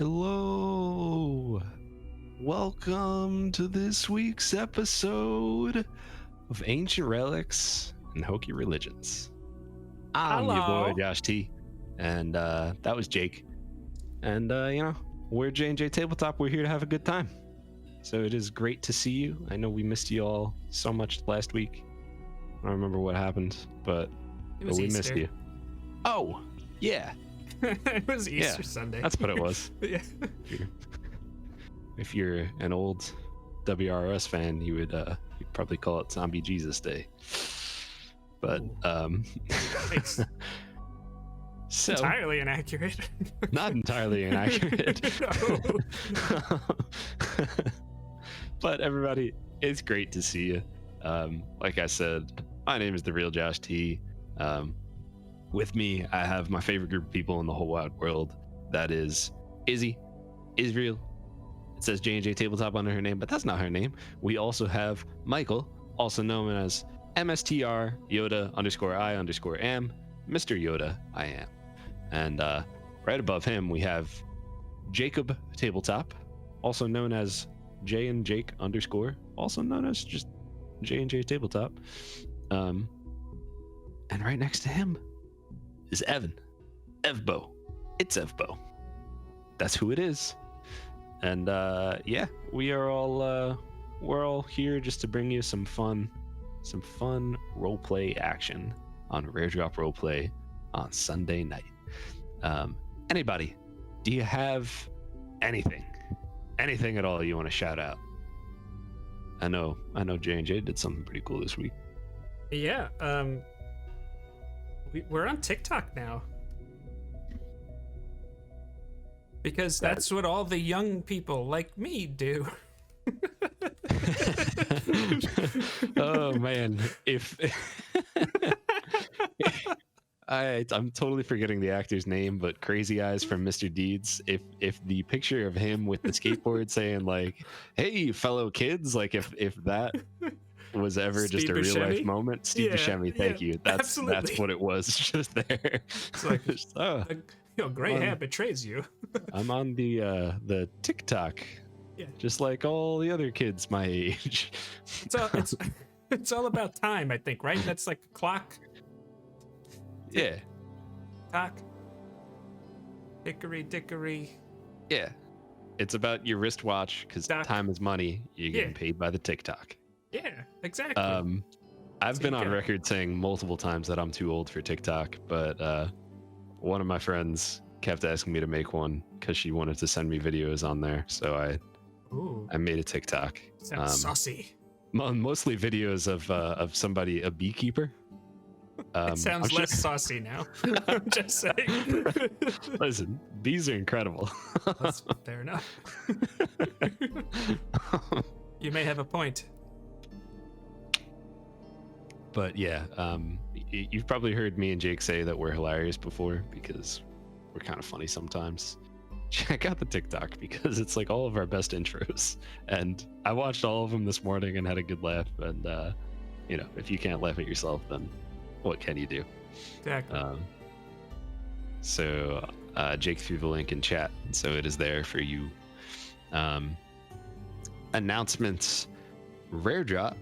Hello. Welcome to this week's episode of Ancient Relics and Hokey Religions. I'm your boy Josh T, and that was Jake. And we're J&J Tabletop. We're here to have a good time. So it is great to see you. I know we missed you all so much last week. I don't remember what happened, but we missed you. Oh, yeah. It was Easter Sunday. That's what it was. Yeah. If you're an old WRS fan, you would you'd probably call it Zombie Jesus Day. But so entirely inaccurate. Not entirely inaccurate. But everybody, it's great to see you. Like I said, my name is the real Josh T. With me, I have my favorite group of people in the whole wide world. That is Izzee, Israel. It says J&J Tabletop under her name, but that's not her name. We also have Michael, also known as MSTR Yoda _I_am, Mr. Yoda I am. And right above him, we have Jacob Tabletop, also known as J and Jake _, also known as just J&J Tabletop. And right next to him is Evan. Evbo. It's Evbo. That's who it is. And yeah, we're all here just to bring you some fun roleplay action on Rare Drop Roleplay on Sunday night. Anybody, do you have anything at all you want to shout out? I know J&J did something pretty cool this week. Yeah, we're on TikTok now. Because that's what all the young people like me do. Oh man, I'm totally forgetting the actor's name, but Crazy Eyes from Mr. Deeds. If the picture of him with the skateboard saying like, "Hey, fellow kids," like if that was ever Steve just a Buscemi? real life moment, Steve Buscemi, thank you. That's what it was just there. It's like, gray hair betrays you. I'm on the TikTok. Yeah. Just like all the other kids my age. It's all about time, I think, right? That's like a clock. Yeah. Talk. Hickory dickory. Yeah. It's about your wristwatch because time is money. You're getting paid by the TikTok. Yeah, exactly. I've been on record saying multiple times that I'm too old for TikTok, but one of my friends kept asking me to make one because she wanted to send me videos on there. So I made a TikTok. Sounds saucy. Mostly videos of somebody, a beekeeper. It sounds less saucy now. I'm just saying. Listen, bees are incredible. That's fair enough. You may have a point. But yeah, you've probably heard me and Jake say that we're hilarious before because we're kind of funny sometimes. Check out the TikTok because it's like all of our best intros. And I watched all of them this morning and had a good laugh. And, if you can't laugh at yourself, then what can you do? Exactly. So Jake threw the link in chat. So it is there for you. Announcements. Rare Drop.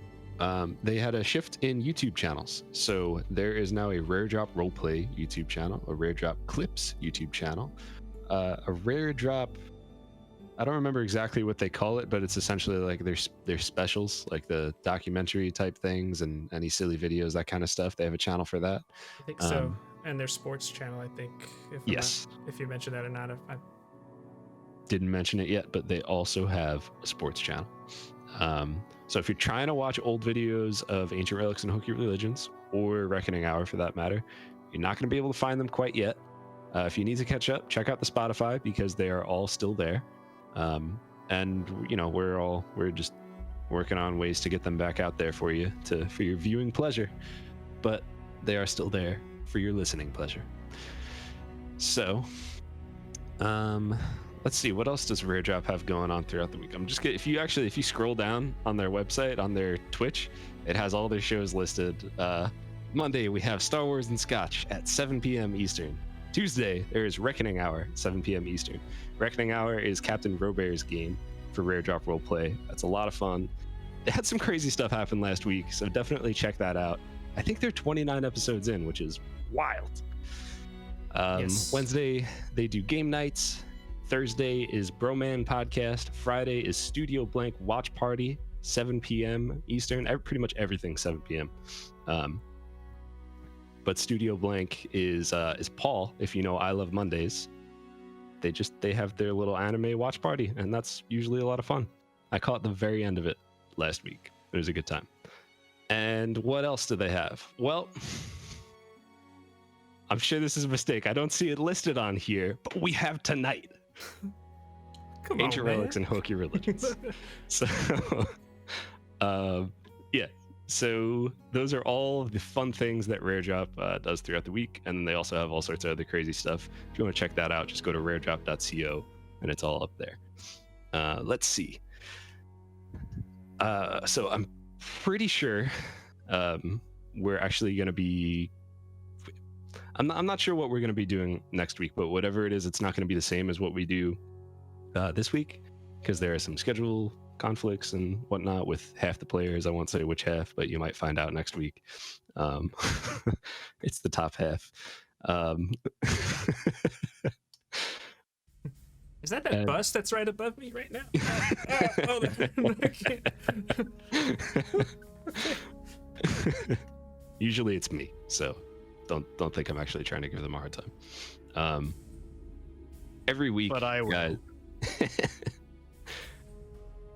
They had a shift in YouTube channels. So there is now a Rare Drop Roleplay YouTube channel, a Rare Drop Clips YouTube channel, a Rare Drop, I don't remember exactly what they call it, but it's essentially like their specials, like the documentary type things and any silly videos, that kind of stuff. They have a channel for that. I think so. And their sports channel, I think. If you mentioned that or not. I didn't mention it yet, but they also have a sports channel. So if you're trying to watch old videos of Ancient Relics and Hokey Religions, or Reckoning Hour for that matter, you're not going to be able to find them quite yet. If you need to catch up, check out the Spotify because they are all still there. And we're just working on ways to get them back out there for you for your viewing pleasure, but they are still there for your listening pleasure. So, let's see, what else does Rare Drop have going on throughout the week? If you scroll down on their website, on their Twitch, it has all their shows listed. Monday we have Star Wars and Scotch at 7 p.m. Eastern. Tuesday, there is Reckoning Hour, 7 p.m. Eastern. Reckoning Hour is Captain Robert's game for Rare Drop Roleplay. That's a lot of fun. They had some crazy stuff happen last week, so definitely check that out. I think they're 29 episodes in, which is wild. Yes. Wednesday, they do game nights. Thursday is Broman Podcast. Friday is Studio Blank Watch Party, 7 p.m. Eastern. Pretty much everything 7 p.m. But Studio Blank is Paul. If you know I Love Mondays, they have their little anime watch party, and that's usually a lot of fun. I caught the very end of it last week. It was a good time. And what else do they have? Well, I'm sure this is a mistake. I don't see it listed on here, but we have tonight. Come Ancient on, Relics man. and Hokey Religions. So, yeah. So those are all the fun things that Rare Drop does throughout the week, and then they also have all sorts of other crazy stuff. If you want to check that out, just go to raredrop.co, and it's all up there. Let's see. So I'm pretty sure we're actually going to be. I'm not sure what we're going to be doing next week, but whatever it is, it's not going to be the same as what we do this week, because there are some schedule conflicts and whatnot with half the players. I won't say which half, but you might find out next week. It's the top half. Is that bus that's right above me right now? Usually it's me, so don't think I'm actually trying to give them a hard time. Every week, but I will. guys,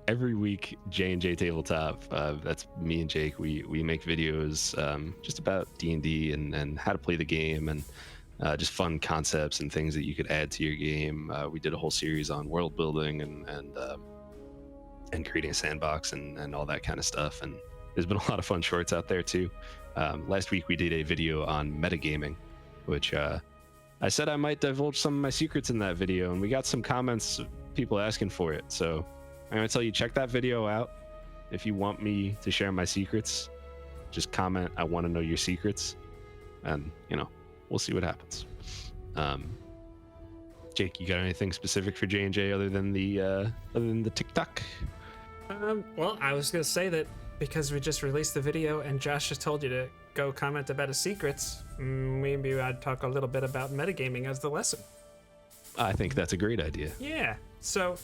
every week, J&J Tabletop, that's me and Jake, we make videos just about D&D and how to play the game, and just fun concepts and things that you could add to your game. We did a whole series on world building and creating a sandbox and all that kind of stuff, and there's been a lot of fun shorts out there too. Last week we did a video on metagaming, which I said I might divulge some of my secrets in that video, and we got some comments, people asking for it, so I'm going to tell you, check that video out. If you want me to share my secrets, just comment, I want to know your secrets. And, we'll see what happens. Jake, you got anything specific for J&J other than the TikTok? Well, I was going to say that because we just released the video and Josh just told you to go comment about his secrets, maybe I'd talk a little bit about metagaming as the lesson. I think that's a great idea. Yeah. So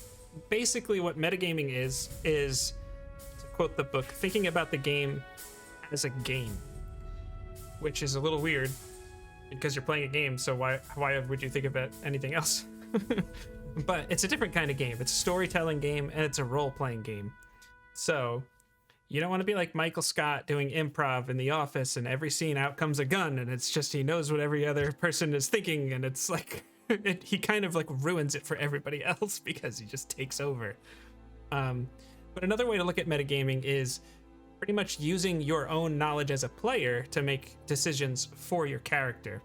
basically what metagaming is, to quote the book, thinking about the game as a game, which is a little weird because you're playing a game, so why would you think about anything else? But it's a different kind of game. It's a storytelling game, and it's a role-playing game. So you don't want to be like Michael Scott doing improv in The Office, and every scene out comes a gun, and it's just he knows what every other person is thinking, and it's like he kind of like ruins it for everybody else because he just takes over. But another way to look at metagaming is pretty much using your own knowledge as a player to make decisions for your character.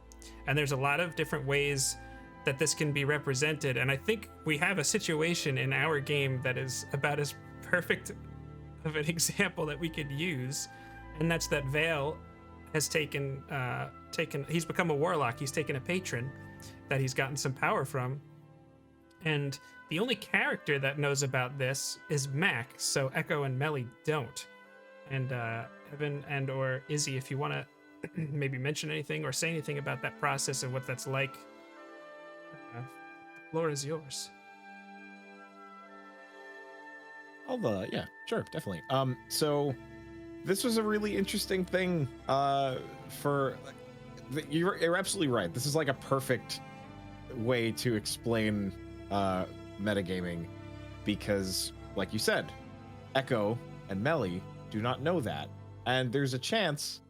And there's a lot of different ways that this can be represented, and I think we have a situation in our game that is about as perfect of an example that we could use, and that's that Vale has taken he's become a warlock. He's taken a patron that he's gotten some power from, and the only character that knows about this is Mac, so Echo and Melly don't. And Evan and or Izzee, if you want to maybe mention anything or say anything about that process and what that's like, the floor is yours. Yeah, sure, definitely. So this was a really interesting thing. You're absolutely right. This is like a perfect way to explain metagaming, because, like you said, Echo and Melly do not know that, and there's a chance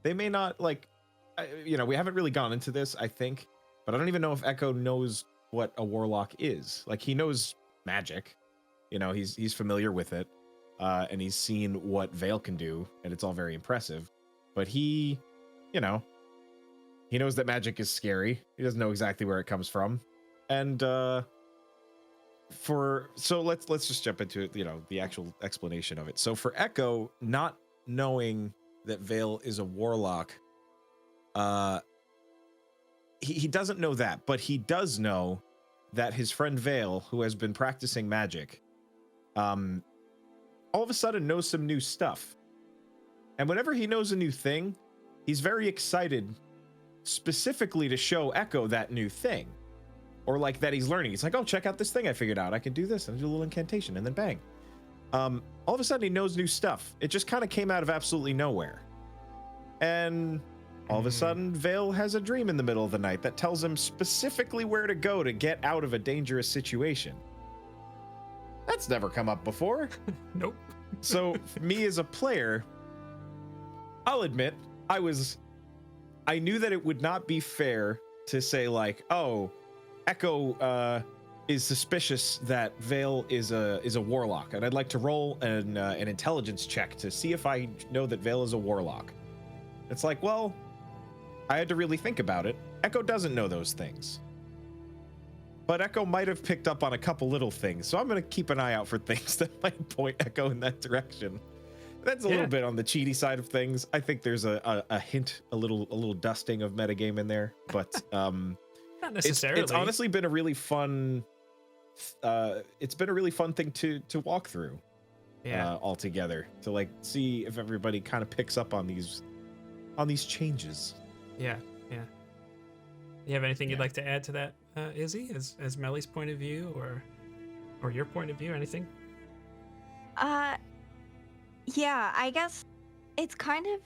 they may not we haven't really gone into this, I think, but I don't even know if Echo knows what a warlock is. Like, he knows magic, he's familiar with it, and he's seen what Vale can do, and it's all very impressive, but he knows that magic is scary. He doesn't know exactly where it comes from, and let's just jump into it, the actual explanation of it. So for Echo, not knowing that Vale is a warlock, he doesn't know that, but he does know that his friend Vale, who has been practicing magic, all of a sudden knows some new stuff. And whenever he knows a new thing, he's very excited specifically to show Echo that new thing. Or like that he's learning. He's like, oh, check out this thing I figured out. I can do this and do a little incantation and then bang. All of a sudden he knows new stuff. It just kind of came out of absolutely nowhere. And all of a sudden Vale has a dream in the middle of the night that tells him specifically where to go to get out of a dangerous situation. That's never come up before. Nope. So me as a player, I'll admit I knew that it would not be fair to say like, oh, Echo is suspicious that Vale is a warlock, and I'd like to roll an intelligence check to see if I know that Vale is a warlock. It's like, well, I had to really think about it. Echo doesn't know those things, but Echo might have picked up on a couple little things, so I'm going to keep an eye out for things that might point Echo in that direction. That's a little bit on the cheaty side of things. I think there's a hint, a little dusting of metagame in there, but Not necessarily. It's honestly been a really fun. It's been a really fun thing to walk through. All together to like see if everybody kind of picks up on these changes. Yeah. You have anything you'd like to add to that, Izzee, as Melly's point of view, or your point of view? Anything? Yeah, I guess it's kind of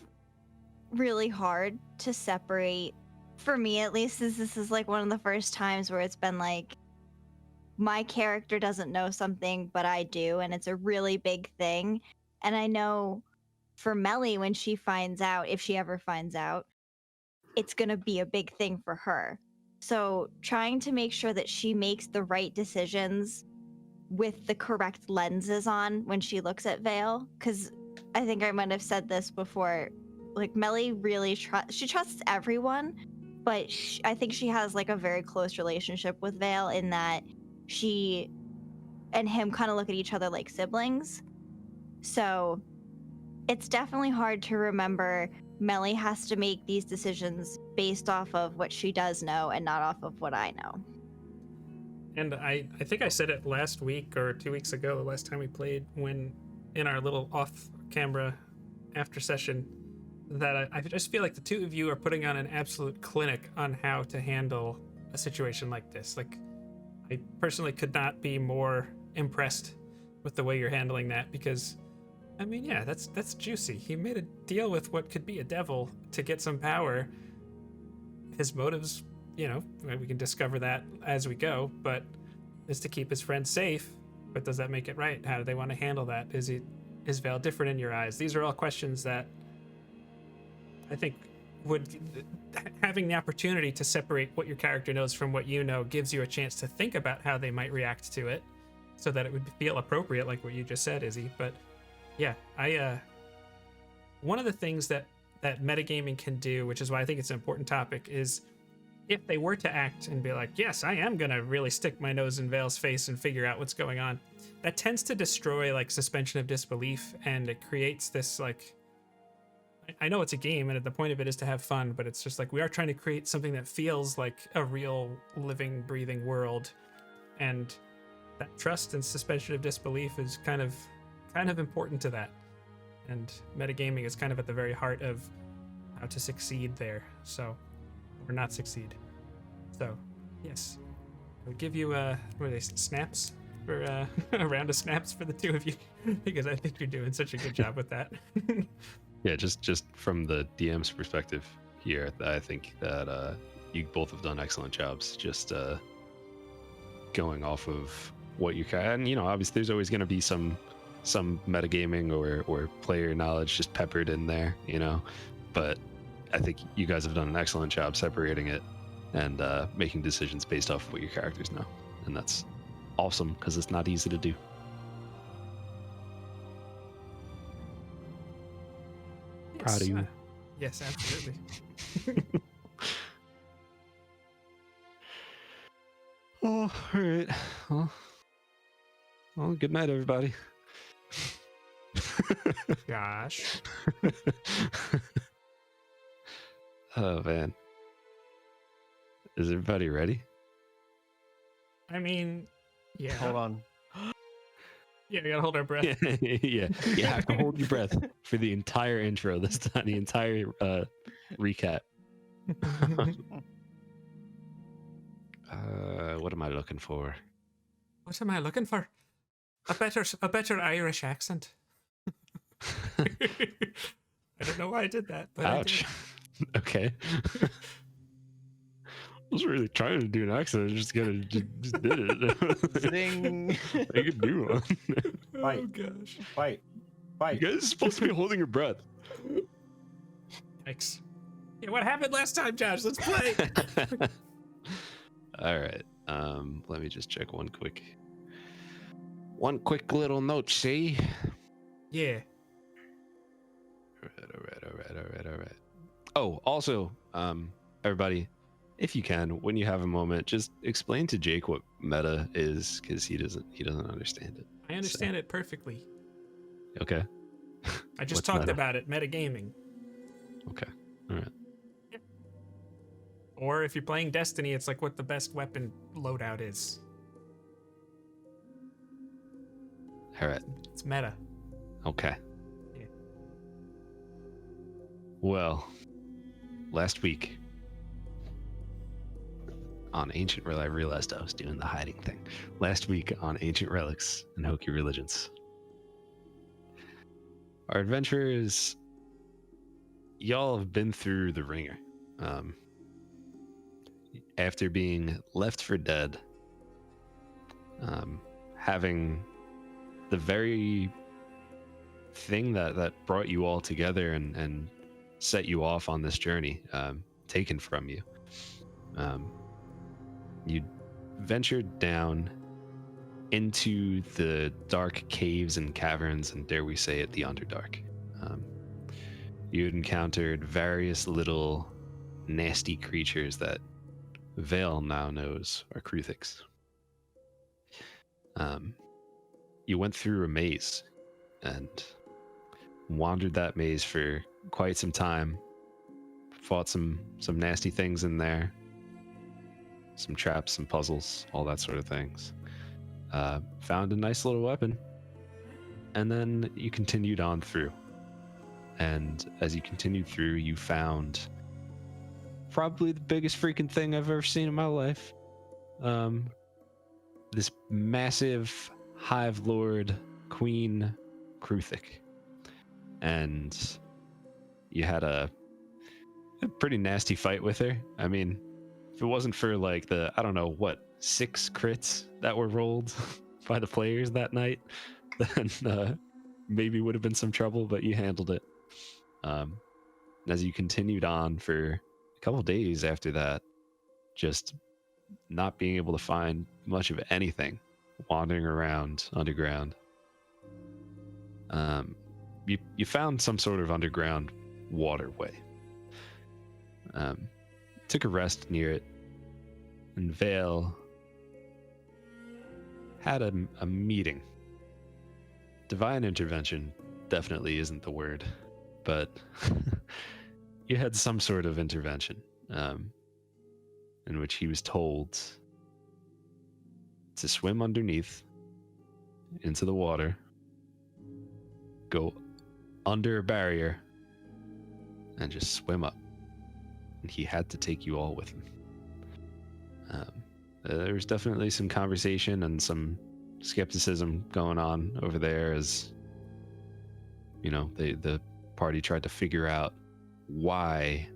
really hard to separate, for me at least, as this is like one of the first times where it's been like my character doesn't know something but I do, and it's a really big thing. And I know for Melly, when she finds out, if she ever finds out, it's gonna be a big thing for her. So trying to make sure that she makes the right decisions with the correct lenses on when she looks at Vale, because I think I might have said this before, like Melly really she trusts everyone, but I think she has like a very close relationship with Vale in that she and him kind of look at each other like siblings. So it's definitely hard to remember Melly has to make these decisions based off of what she does know and not off of what I know. And I think I said it last week or 2 weeks ago, the last time we played, when in our little off-camera after session, that I just feel like the two of you are putting on an absolute clinic on how to handle a situation like this. Like, I personally could not be more impressed with the way you're handling that, because, I mean, yeah, that's juicy. He made a deal with what could be a devil to get some power. His motives, you know, we can discover that as we go, but is to keep his friends safe. But does that make it right? How do they want to handle that? Is Vale different in your eyes? These are all questions that I think having the opportunity to separate what your character knows from what you know gives you a chance to think about how they might react to it, so that it would feel appropriate, like what you just said, Izzee. But yeah, one of the things that metagaming can do, which is why I think it's an important topic, is if they were to act and be like, yes, I am gonna really stick my nose in Vale's face and figure out what's going on, that tends to destroy like suspension of disbelief, and it creates this like, I know it's a game and the point of it is to have fun, but it's just like we are trying to create something that feels like a real living, breathing world, and that trust and suspension of disbelief is kind of important to that. And metagaming is kind of at the very heart of how to succeed there, so, or not succeed. So, yes, I would give you what are they, snaps for a round of snaps for the two of you, because I think you're doing such a good job with that. Yeah, just from the DM's perspective here, I think that you both have done excellent jobs. Just going off of what you can, and you know, obviously there's always going to be some metagaming or player knowledge just peppered in there, you know, but I think you guys have done an excellent job separating it and making decisions based off of what your characters know, and that's awesome because it's not easy to do. Proud of you. Yes, absolutely. Oh, all right. Well, good night, everybody. Gosh. Oh man. Is everybody ready? I mean, yeah. Hold on. Yeah, we gotta hold our breath. Yeah. You have to hold your breath for the entire intro this time, the entire recap. What am I looking for? What am I looking for? A better Irish accent. I don't know why I did that, but Ouch. Okay. I was really trying to do an accent. I just just did it. Zing. I could do one. I did. Oh Fight. gosh. Fight. You Fight. guys are supposed to be holding your breath. Yikes. Yeah, what happened last time, Josh? Let's play. All right. Let me just check one quick little note. See. Yeah. All right. Oh, also, everybody, if you can, when you have a moment, just explain to Jake what meta is, because he doesn't understand it. I understand it perfectly. Okay. I just What's talked meta? about it, metagaming. Okay. All right. Or if you're playing Destiny, it's like what the best weapon loadout is. All right. It's meta. Okay. Yeah. Well, last week on Ancient Relics, I realized I was doing the hiding thing. Last week on Ancient Relics and Hokey Religions, our adventurers, y'all have been through the ringer. After being left for dead, having the very thing that brought you all together and set you off on this journey taken from you. You ventured down into the dark caves and caverns, and dare we say it, the underdark. You had encountered various little nasty creatures that Vale now knows are Kruthiks. You went through a maze and wandered that maze for quite some time. Fought some nasty things in there, some traps, some puzzles, all that sort of things. Found a nice little weapon, and then you continued on through. And as you continued through, you found probably the biggest freaking thing I've ever seen in my life. This massive Hive Lord Queen Kruthik. And you had a pretty nasty fight with her. I mean, if it wasn't for like the, I don't know, what, 6 crits that were rolled by the players that night, then maybe would have been some trouble, but you handled it. And as you continued on for a couple days after that, just not being able to find much of anything, wandering around underground, you found some sort of underground waterway. Took a rest near it, and Vale had a meeting. Divine intervention definitely isn't the word, but you had some sort of intervention in which he was told to swim underneath into the water, go under a barrier, and just swim up. And he had to take you all with him. There was definitely some conversation and some skepticism going on over there, as you know, the party tried to figure out why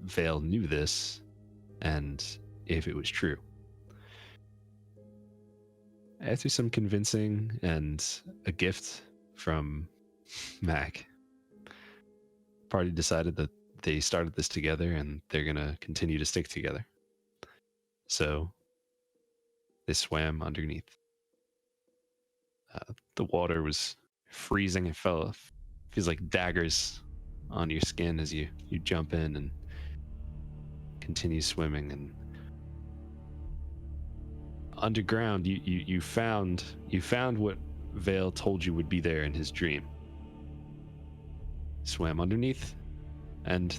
Vale knew this and if it was true. After some convincing and a gift from Mac, the party decided that they started this together and they're gonna continue to stick together. So they swam underneath. The water was freezing. It feels like daggers on your skin as you jump in and continue swimming. And underground, you found what Vale told you would be there in his dream. Swam underneath and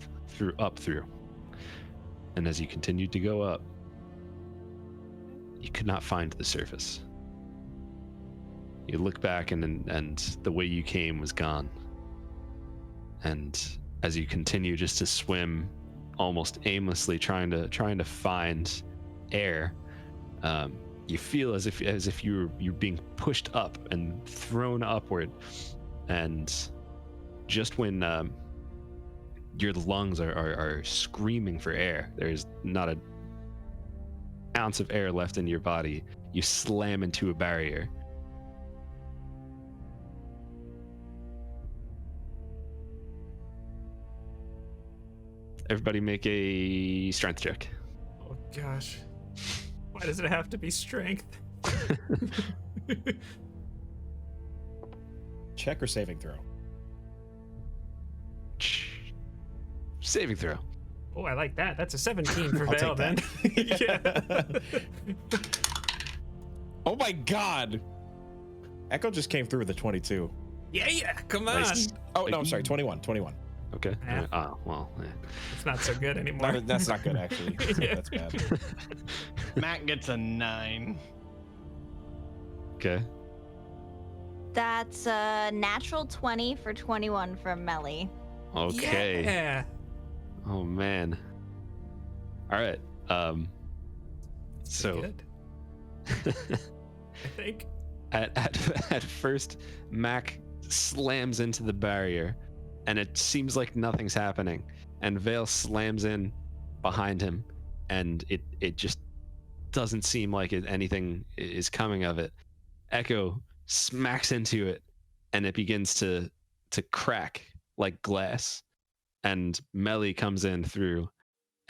up through. And as you continued to go up, you could not find the surface. You look back and the way you came was gone. And as you continue just to swim almost aimlessly trying to find air, you feel as if you're being pushed up and thrown upward. And just when your lungs are screaming for air, there's not an ounce of air left in your body, you slam into a barrier. Everybody make a strength check. Oh gosh. Why does it have to be strength? Check or saving throw? Saving throw. Oh, I like that. That's a 17 for I'll Vale then. take Yeah. Oh my god! Echo just came through with a 22. Yeah, come on. Nice. Oh, no, I'm sorry, 21. Okay. Yeah. Oh, well. Yeah. It's not so good anymore. That's not good, actually. Yeah. That's bad. Matt gets a 9. Okay. That's a natural 20 for 21 from Melly. Okay. Yeah. Oh man. All right. So Good. I think. at first, Mac slams into the barrier, and it seems like nothing's happening. And Vale slams in behind him, and it just doesn't seem like anything is coming of it. Echo smacks into it, and it begins to crack like glass. And Melly comes in through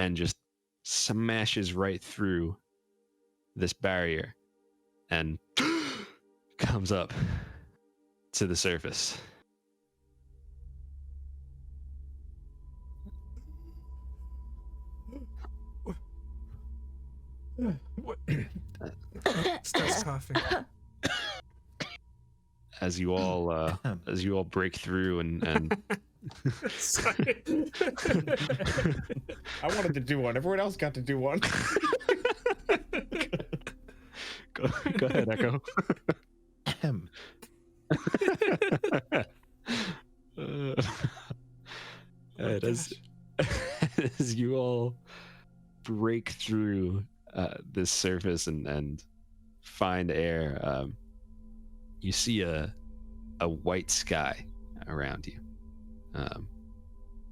and just smashes right through this barrier and comes up to the surface. What? Starts coughing. As you all break through and Sorry. I wanted to do one. Everyone else got to do one. go ahead, Echo. As you all break through this surface and find air, you see a white sky around you.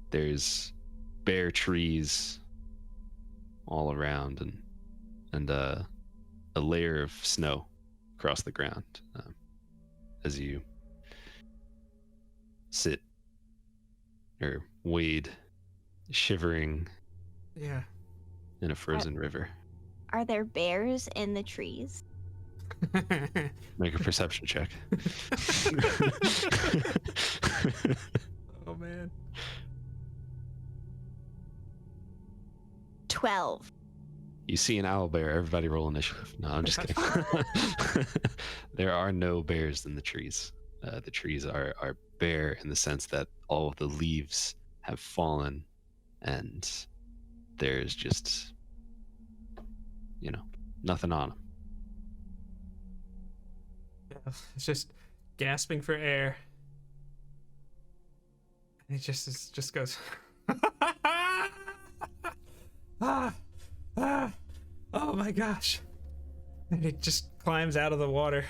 There's bare trees all around and a layer of snow across the ground as you sit or wade shivering Yeah. in a frozen river. Are there bears in the trees? Make a perception check. Oh man. 12. You see an owl bear. Everybody roll initiative. No, I'm just kidding. There are no bears in the trees. The trees are bare in the sense that all of the leaves have fallen and there's just, nothing on them. It's just gasping for air. And it just goes. Oh my gosh. And it just climbs out of the water.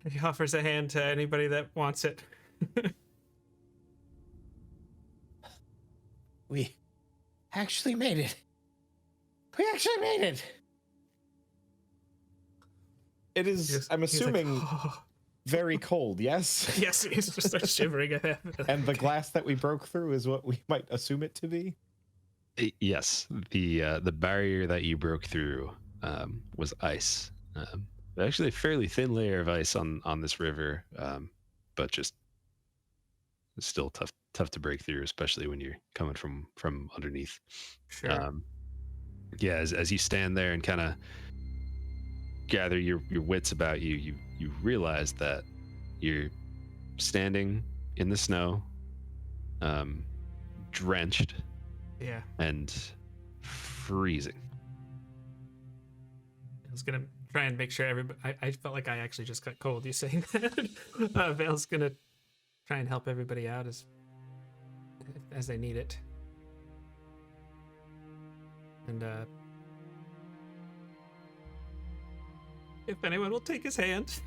He offers a hand to anybody that wants it. We actually made it. We actually made it. It is, I'm He's like, assuming, "Oh." very cold, yes? Yes, he's just starts shivering. And the glass that we broke through is what we might assume it to be? Yes, the barrier that you broke through was ice. Actually, a fairly thin layer of ice on this river, but just still tough to break through, especially when you're coming from underneath. Sure. Yeah, as you stand there and kind of gather your wits about you realize that you're standing in the snow drenched Yeah. and freezing. I was gonna try and make sure everybody. I felt like I actually just got cold. You saying that? Vale's gonna try and help everybody out as they need it. And if anyone will take his hand.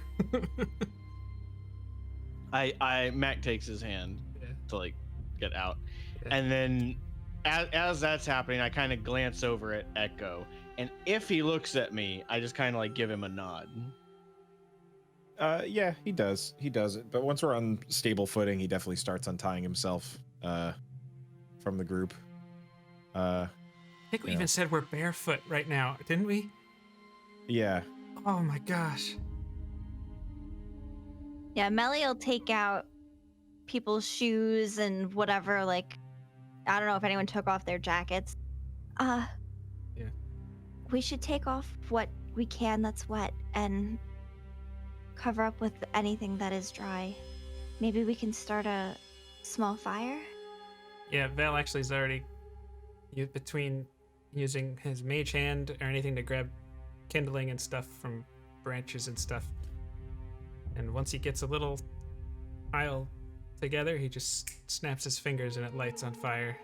Mac takes his hand Yeah. to like get out, Yeah. and then as that's happening, I kind of glance over at Echo, and if he looks at me, I just kind of like give him a nod. Yeah, he does. He does it. But once we're on stable footing, he definitely starts untying himself from the group. I think we Yeah. even said we're barefoot right now, didn't we? Yeah. Oh my gosh. Yeah, Melly will take out people's shoes and whatever, like, I don't know if anyone took off their jackets. Yeah. We should take off what we can that's wet and cover up with anything that is dry. Maybe we can start a small fire? Yeah, Val actually is already between using his mage hand or anything to grab kindling and stuff from branches and stuff. And once he gets a little pile together, he just snaps his fingers and it lights on fire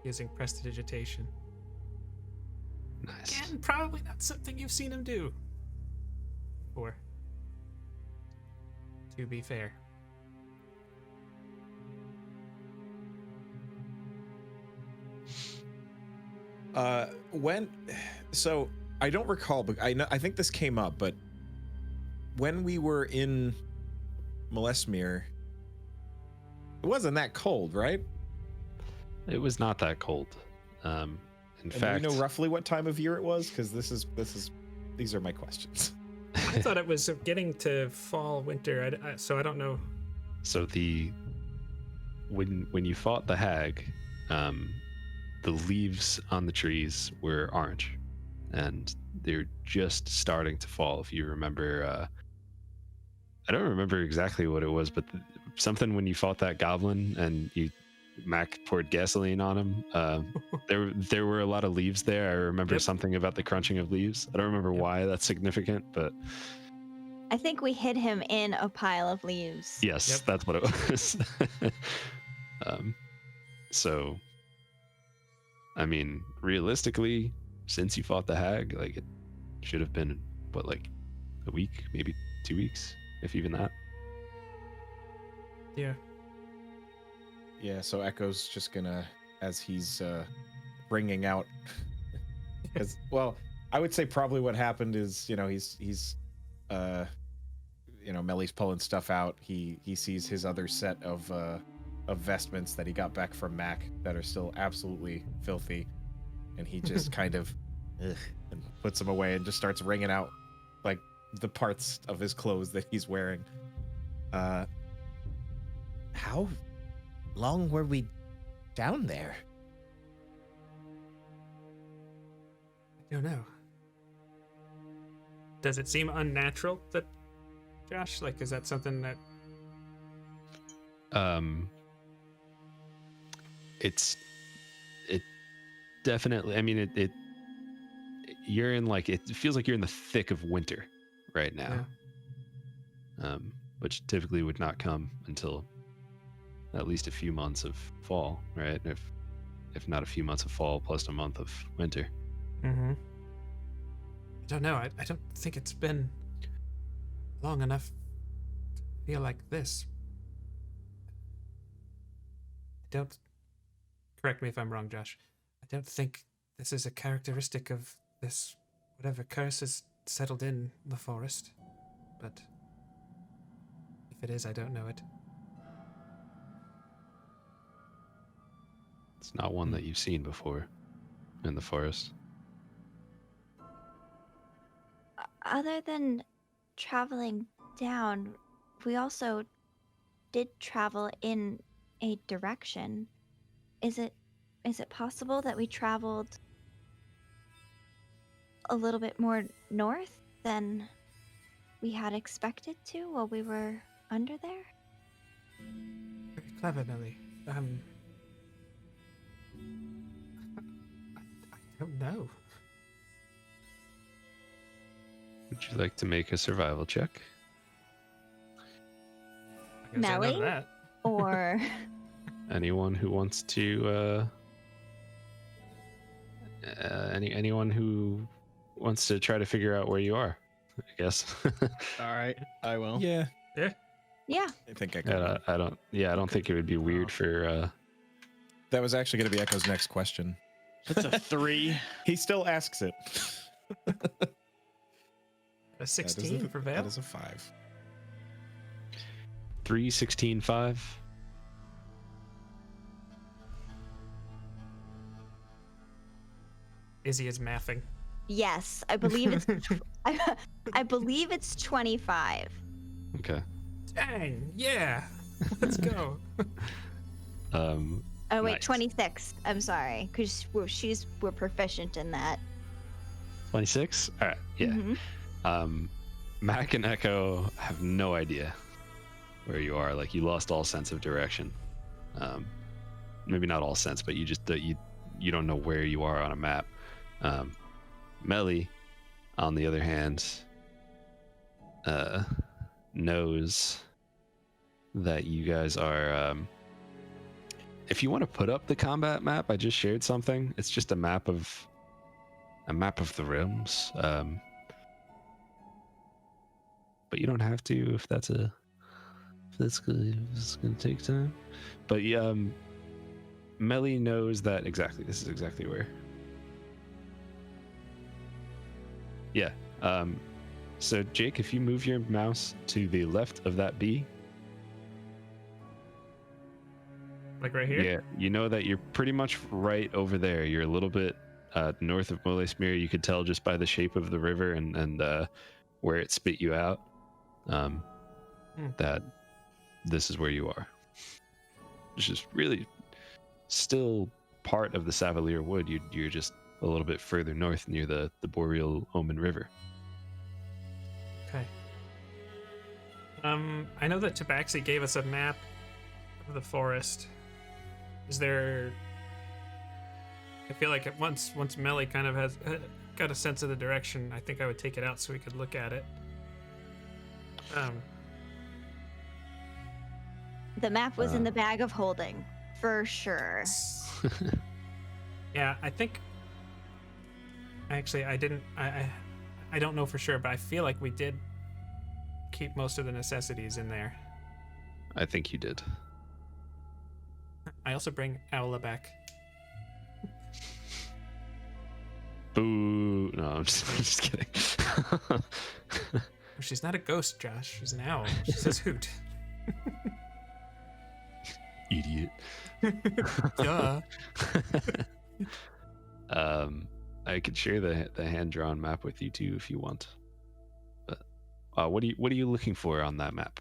using prestidigitation. Nice. Again, probably not something you've seen him do before. To be fair. So I don't recall, but I think this came up, but when we were in Molesmere, it wasn't that cold, right? It was not that cold. In And fact, do we know roughly what time of year it was? Because these are my questions. I thought it was getting to fall, winter, so I don't know. so when you fought the hag, the leaves on the trees were orange, and they're just starting to fall. If you remember, I don't remember exactly what it was, but something when you fought that goblin and Mac poured gasoline on him. There were a lot of leaves there. I remember Yep. something about the crunching of leaves. I don't remember Yep. why that's significant, but I think we hid him in a pile of leaves. yes, Yep. that's what it was. So, I mean, realistically, since you fought the hag, like, it should have been like a week, maybe 2 weeks, if even that. Yeah. Yeah, so Echo's just gonna, as he's bringing out, because, well, I would say probably what happened is, he's Melly's pulling stuff out. He sees his other set of vestments that he got back from Mac that are still absolutely filthy, and he just kind of and puts them away and just starts wringing out like the parts of his clothes that he's wearing. How long were we down there? I don't know. Does it seem unnatural that, Josh? Like, is that something that... It definitely, I mean, it you're in, like, it feels like you're in the thick of winter right now. Which typically would not come until at least a few months of fall, right? If not a few months of fall plus a month of winter. Mm-hmm. I don't know. I don't think it's been long enough to feel like this. I don't... Correct me if I'm wrong, Josh. I don't think this is a characteristic of this whatever curse has settled in the forest. But if it is, I don't know it. It's not one that you've seen before in the forest. Other than traveling down, we also did travel in a direction. Is it possible that we traveled a little bit more north than we had expected to while we were under there? Very clever, Millie. I don't know. Would you like to make a survival check? I guess I know Melly? that. Or Anyone who wants to anyone who wants to try to figure out where you are, I guess. All right, I will. Yeah, yeah. I think I can. I don't think it would be weird for That was actually going to be Echo's next question. It's a 3. He still asks it. A 16 for Vale. That is a 5. 3, 16, 5. Izzee is mathing. Yes, I believe it's. I believe it's 25. Okay. Dang, yeah. Let's go. Oh wait, Nice. 26. I'm sorry, because we're proficient in that. 26. All right. Yeah. Mhm. Mac and Echo have no idea where you are. Like, you lost all sense of direction. Maybe not all sense, but you just you don't know where you are on a map. Melly, on the other hand, knows that you guys are. If you want to put up the combat map, I just shared something. It's just a map of the realms. But you don't have to if that's gonna take time. But yeah, Melly knows that exactly. This is exactly where. Yeah. So Jake, if you move your mouse to the left of that B, Like right here? yeah, you know that you're pretty much right over there. You're a little bit north of Molesmere. You could tell just by the shape of the river and where it spit you out that this is where you are. Which is really still part of the Savalier Wood. You're just a little bit further north near the Boreal Omen River. Okay. I know that Tabaxi gave us a map of the forest. Is there... I feel like once Melly kind of has got a sense of the direction, I think I would take it out so we could look at it. The map was in the bag of holding, for sure. Yeah, I think... Actually, I didn't... I don't know for sure, but I feel like we did keep most of the necessities in there. I think you did. I also bring Aula back. Boo! No, I'm just kidding. She's not a ghost, Josh. She's an owl. She says hoot. Idiot. Duh. I could share the hand-drawn map with you too if you want. But what are you looking for on that map?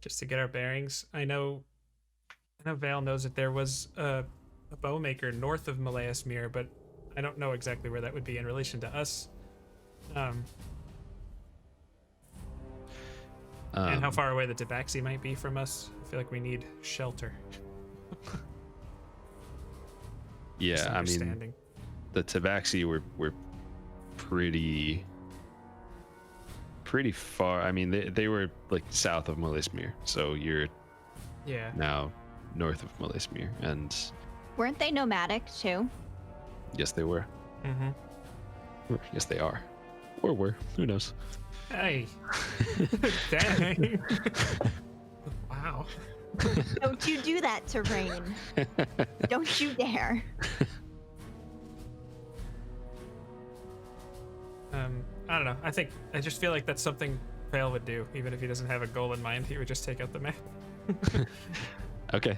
Just to get our bearings. I know Vale knows that there was a bowmaker north of Malaeusmere, but I don't know exactly where that would be in relation to us. And how far away the Tabaxi might be from us. I feel like we need shelter. Yeah, I mean, Understanding. the Tabaxi were pretty far. I mean, they were like south of Molesmere, so you're Yeah. now north of Molesmere, and Weren't they nomadic too? yes, they were. Mm-hmm. Or, yes, they are, or were. Who knows? Hey. Dang. Wow. Don't you do that to Rain. Don't you dare. I don't know. I just feel like that's something Vale would do, even if he doesn't have a goal in mind. He would just take out the map. Okay.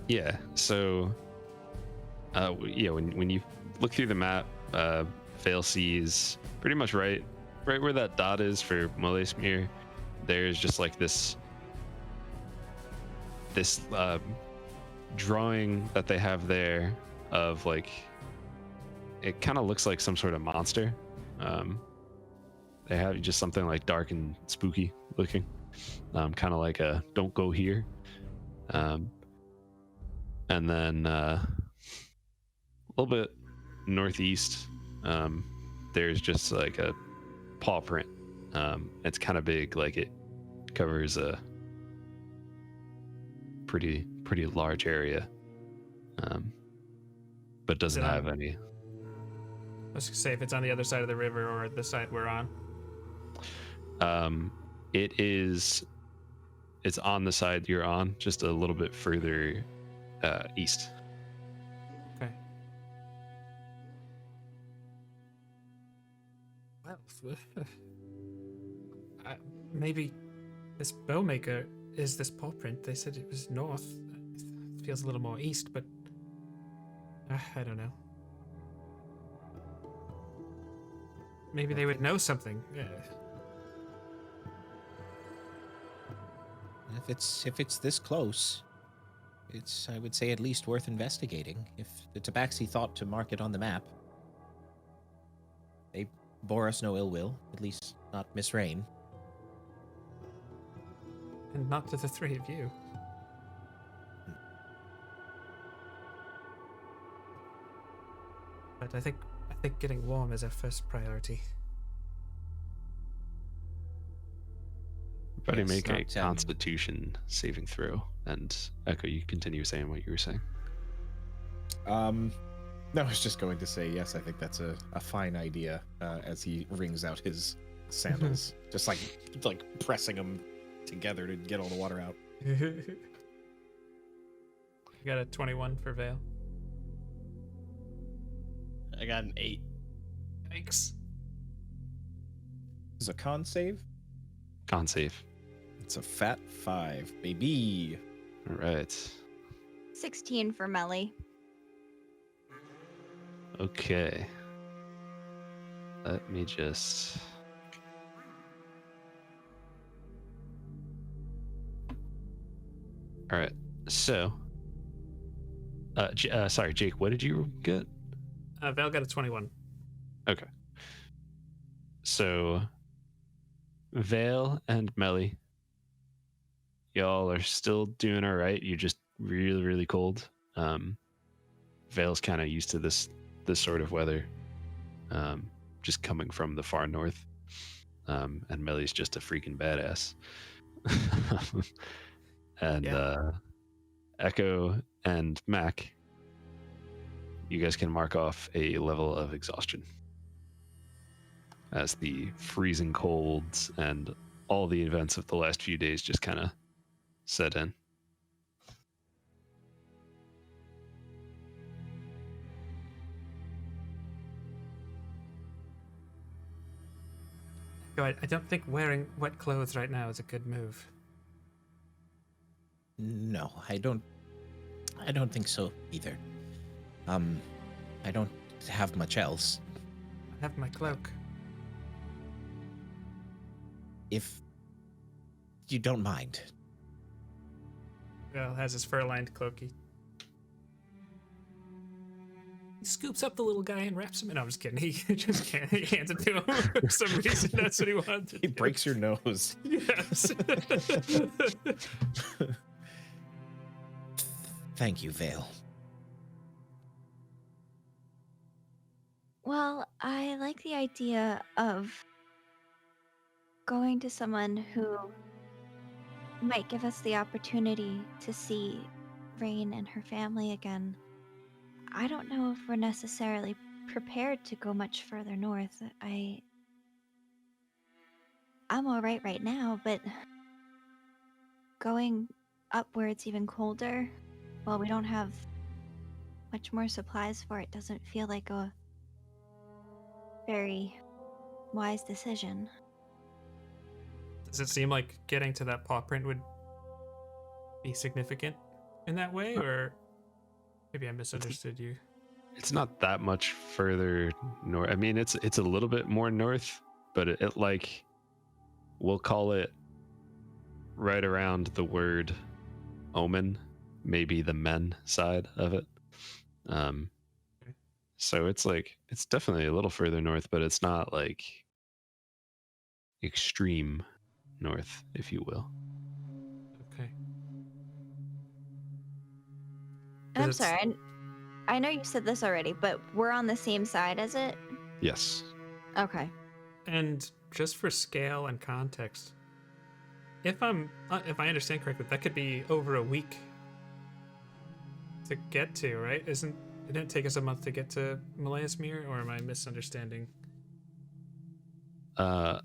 Yeah. So, yeah, when you look through the map, Vale sees pretty much right where that dot is for Molesmere. There's just like this drawing that they have there of like, it kind of looks like some sort of monster. They have just something like dark and spooky looking, kind of like a "don't go here." And then a little bit northeast, there's just like a paw print. It's kind of big, like it covers a pretty large area, but doesn't have any. I was gonna say if it's on the other side of the river or the side we're on. It's on the side you're on, just a little bit further east. Okay. Well, maybe this bowmaker is this paw print. They said it was north. It feels a little more east, but I don't know. Maybe they would know something. If it's this close, it's, I would say, at least worth investigating. If the Tabaxi thought to mark it on the map, they bore us no ill will, at least not Miss Rain. And not to the three of you. But I think getting warm is our first priority. Everybody Yes, make a not, Constitution saving throw, and Echo, you continue saying what you were saying. No, I was just going to say yes. I think that's a fine idea. As he wrings out his sandals, just like pressing them together to get all the water out. You got a 21 for Vale. I got an 8. Thanks. This is a con save. Con save. It's a fat 5, baby. All right. 16 for Melly. Okay. Let me just. All right. So. Sorry, Jake. What did you get? Val got a 21. Okay. So. Vale and Melly, y'all are still doing all right. You're just really cold. Vale's kind of used to this sort of weather, just coming from the far north. And Melly's just a freaking badass. And Echo and Mac, you guys can mark off a level of exhaustion as the freezing colds and all the events of the last few days just kind of set in. I don't think wearing wet clothes right now is a good move. No, I don't think so either. I don't have much else. I have my cloak. If you don't mind. Val has his fur-lined cloak. He scoops up the little guy and wraps him in. No, I'm just kidding. He just can't. He hands it to him for some reason. That's what he wanted. He breaks your nose. Yes. Thank you, Vale. Well, I like the idea of going to someone who might give us the opportunity to see Rain and her family again. I don't know if we're necessarily prepared to go much further north. I'm all right now, but going up where it's even colder, while we don't have much more supplies for it, doesn't feel like a very wise decision. Does it seem like getting to that paw print would be significant in that way, or maybe I misunderstood you? It's not that much further north. I mean, it's a little bit more north, but it like, we'll call it right around the word omen, maybe the men side of it. So it's like, it's definitely a little further north, but it's not like extreme north, if you will. Okay. I'm 'Cause it's- sorry. I know you said this already, but we're on the same side as it. Yes. Okay. And just for scale and context, if I understand correctly, that could be over a week to get to, right? Didn't it take us a month to get to Malayasmere, or am I misunderstanding? A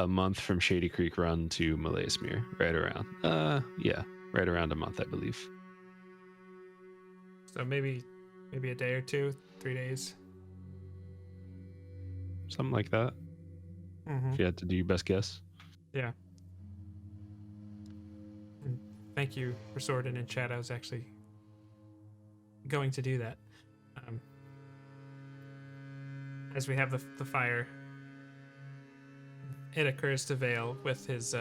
month from Shady Creek Run to Malayasmere, right around. Yeah, right around a month, I believe. So maybe a day or two, 3 days. Something like that. Mm-hmm. If you had to do your best guess. Yeah. And thank you for sorting in chat. I was actually going to do that. As we have the fire, it occurs to Vale with his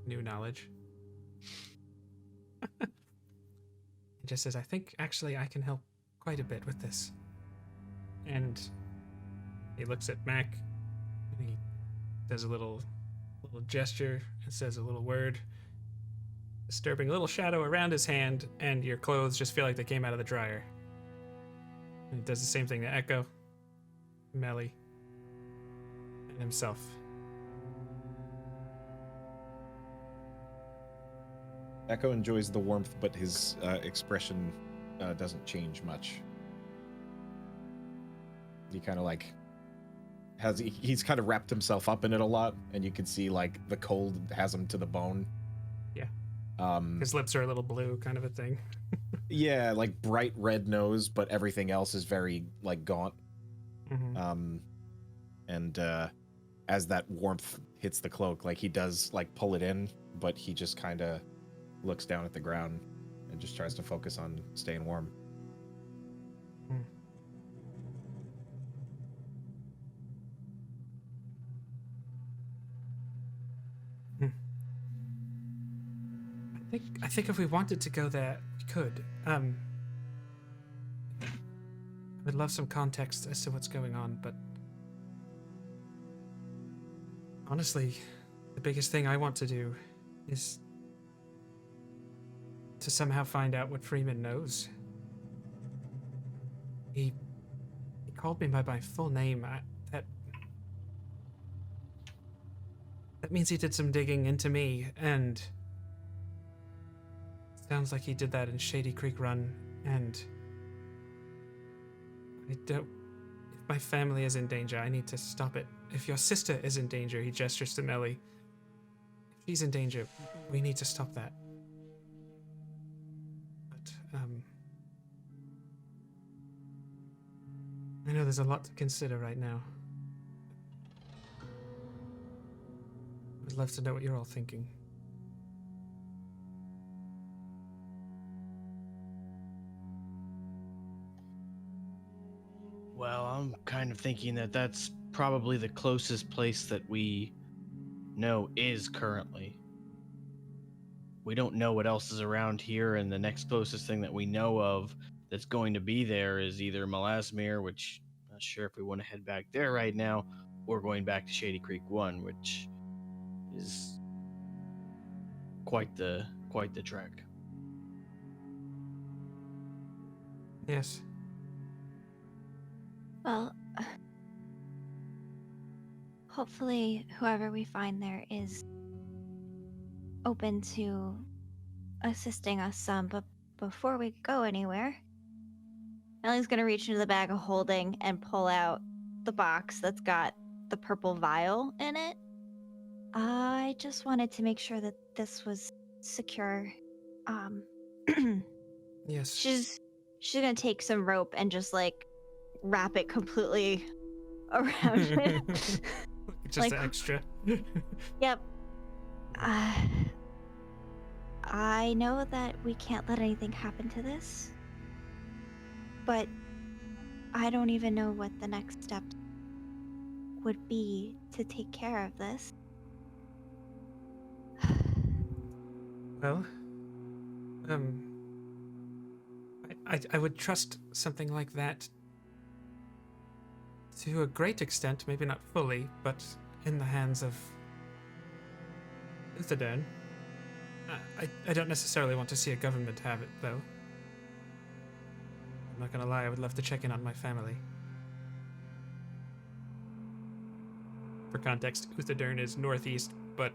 new knowledge. He just says, I think actually I can help quite a bit with this. And he looks at Mac, and he does a little gesture and says a little word, disturbing a little shadow around his hand, and your clothes just feel like they came out of the dryer. And he does the same thing to Echo, Melly, and himself. Echo enjoys the warmth, but his expression doesn't change much. He kind of like he's kind of wrapped himself up in it a lot, and you can see like the cold has him to the bone. Yeah. His lips are a little blue, kind of a thing. Yeah, like bright red nose, but everything else is very like gaunt. Mm-hmm. And as that warmth hits the cloak, like he does like pull it in, but he just kind of looks down at the ground and just tries to focus on staying warm. I think if we wanted to go there, we could. I would love some context as to what's going on, but honestly, the biggest thing I want to do is to somehow find out what Freeman knows. He called me by my full name. That means he did some digging into me, and sounds like he did that in Shady Creek Run, and if my family is in danger, I need to stop it. If your sister is in danger, he gestures to Melly. If she's in danger, we need to stop that. But, I know there's a lot to consider right now. I'd love to know what you're all thinking. Well, I'm kind of thinking that that's probably the closest place that we know is currently. We don't know what else is around here, and the next closest thing that we know of that's going to be there is either Malasmere, which I'm not sure if we want to head back there right now, or going back to Shady Creek 1, which is quite the trek. Yes. Well, hopefully whoever we find there is open to assisting us some, but before we go anywhere, Ellie's gonna reach into the bag of holding and pull out the box that's got the purple vial in it. I just wanted to make sure that this was secure. Yes. She's gonna take some rope and just like wrap it completely around it. Just like, an extra. Yep. I know that we can't let anything happen to this, but I don't even know what the next step would be to take care of this. Well, I would trust something like that to a great extent, maybe not fully, but in the hands of Uthadern. I don't necessarily want to see a government have it, though. I'm not gonna lie, I would love to check in on my family. For context, Uthadern is northeast, but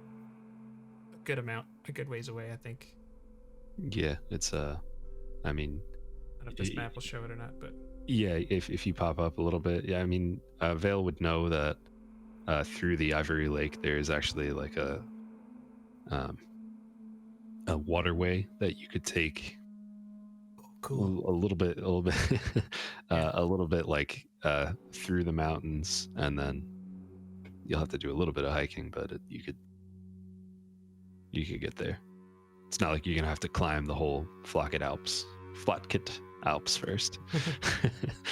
a good ways away, I think. Yeah, it's I mean, I don't know if this map will show it or not, but yeah, if you pop up a little bit, yeah, I mean, Vale would know that through the Ivory Lake there is actually like um, a waterway that you could take cool. a little bit, Yeah. a little bit like through the mountains, and then you'll have to do a little bit of hiking, but you could get there. It's not like you're gonna have to climb the whole Flatkit Alps first.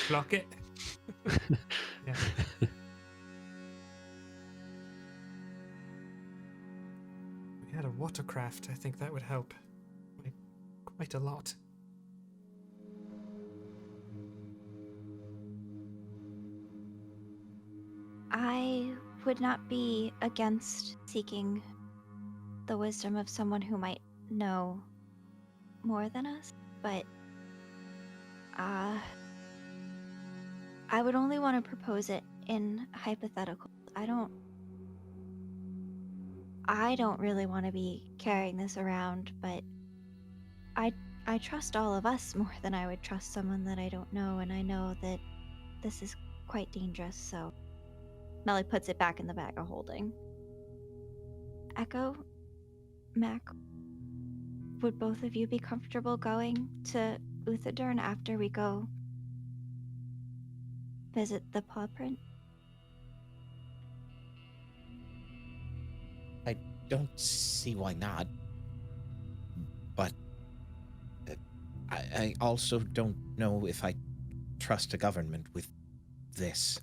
Block it. Yeah. We had a watercraft. I think that would help quite a lot. I would not be against seeking the wisdom of someone who might know more than us, but I would only want to propose it in hypothetical. I don't really want to be carrying this around, but I trust all of us more than I would trust someone that I don't know, and I know that this is quite dangerous, so Melly puts it back in the bag of holding. Echo, Mac, would both of you be comfortable going to Uthadern after we go visit the paw print? I don't see why not. But I also don't know if I trust a government with this.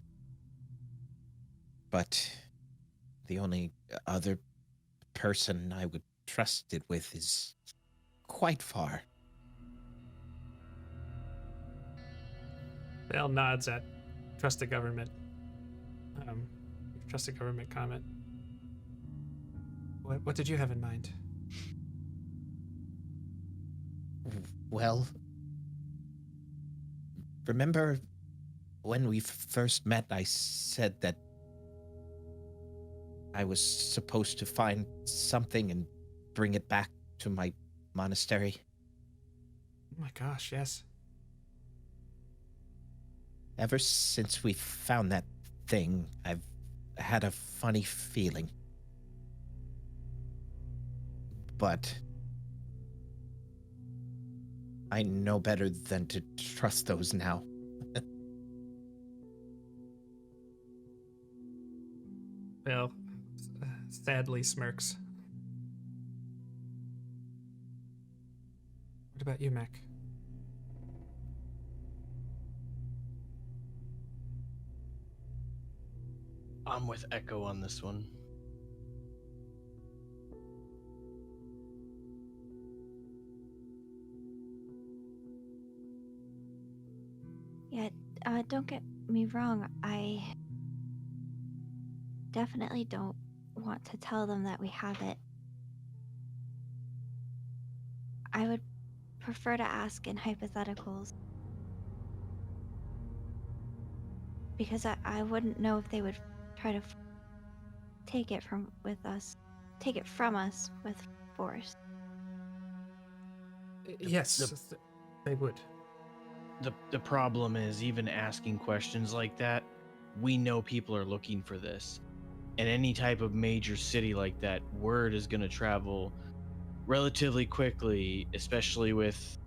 But the only other person I would trust it with is quite far. Vale nods at trust the government. Trust the government comment. What did you have in mind? Well, remember when we first met, I said that I was supposed to find something and bring it back to my monastery? Oh my gosh, yes. Ever since we found that thing, I've had a funny feeling. But I know better than to trust those now. Vale sadly smirks. What about you, Mac? I'm with Echo on this one. Yeah, don't get me wrong. I definitely don't want to tell them that we have it. I would prefer to ask in hypotheticals. Because I wouldn't know if they would try to take it from us with force. Yes, they would. The problem is, even asking questions like that, we know people are looking for this. In any type of major city like that, word is going to travel relatively quickly, especially with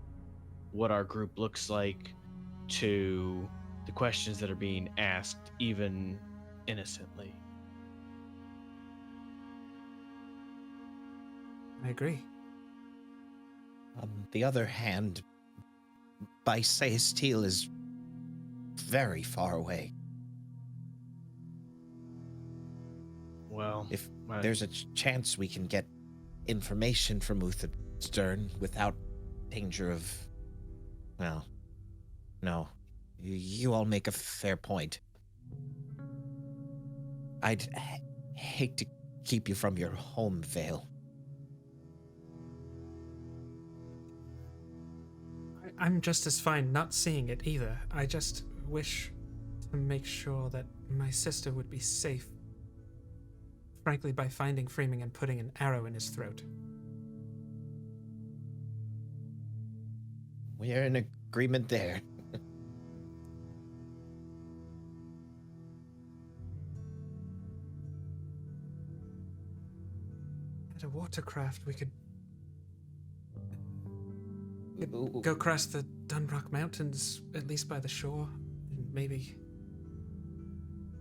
what our group looks like, to the questions that are being asked, even innocently. I agree. On the other hand, Bysesteel is very far away. Well, If there's a chance we can get information from Uthadern without danger of... Well, no. You all make a fair point. I'd hate to keep you from your home, Vale. I'm just as fine not seeing it either. I just wish to make sure that my sister would be safe. Frankly, by finding Freeman and putting an arrow in his throat. We're in agreement there. At a watercraft, we could go across the Dunrock Mountains, at least by the shore, and maybe...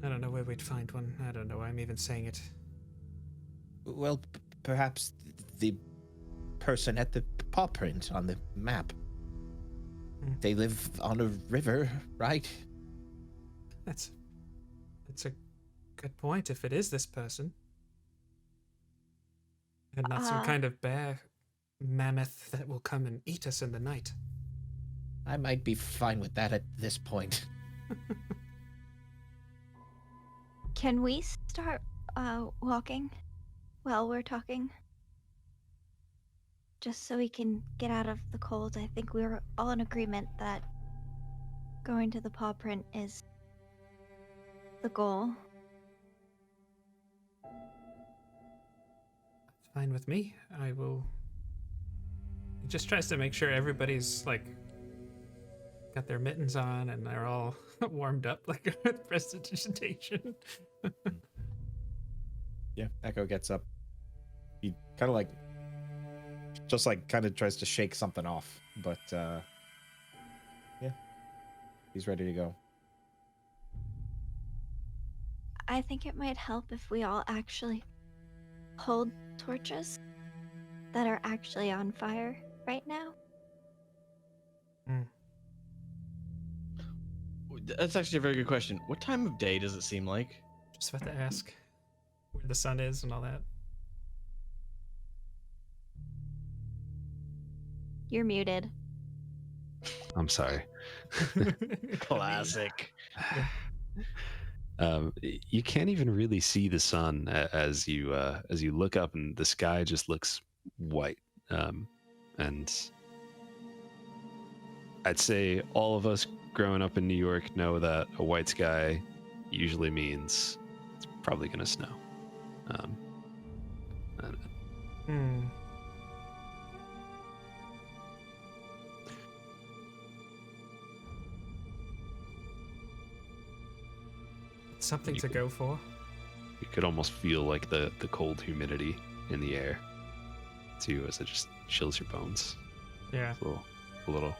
I don't know where we'd find one. I don't know why I'm even saying it. Well, perhaps the person at the paw print on the map. They live on a river, right? That's a good point, if it is this person. And not some kind of bear mammoth that will come and eat us in the night. I might be fine with that at this point. Can we start walking while we're talking? Just so we can get out of the cold. I think we were all in agreement that going to the paw print is the goal. It's fine with me. I will... He just tries to make sure everybody's, like, got their mittens on and they're all warmed up, like, with prestidigitation. Yeah, Echo gets up. He kind of like, just like kind of tries to shake something off, but yeah, he's ready to go. I think it might help if we all actually hold torches that are actually on fire right now. That's actually a very good question. What time of day does it seem like? Just about to ask where the sun is and all that. You're muted. I'm sorry. Classic. You can't even really see the sun as you look up, and the sky just looks white. And I'd say all of us growing up in New York know that a white sky usually means it's probably going to snow. Something to go for. You could almost feel like the cold humidity in the air too, as it just chills your bones. Yeah. A little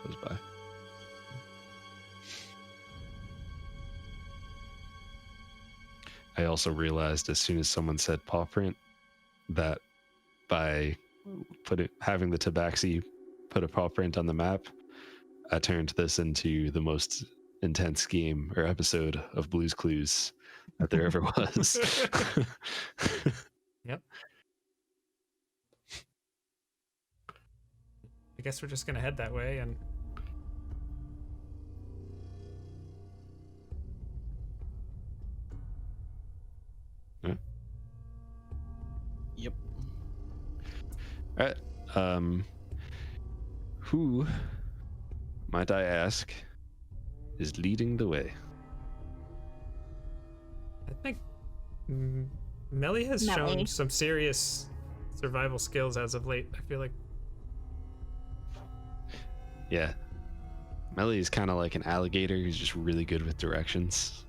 goes by. I also realized as soon as someone said paw print that by having the tabaxi put a paw print on the map, I turned this into the most intense game or episode of Blue's Clues that there ever was. Yep. I guess we're just gonna head that way and... Yeah. Yep. All right. Who, might I ask, is leading the way? I think Melly has shown some serious survival skills as of late. I feel like. Yeah. Melly is kind of like an alligator who's just really good with directions.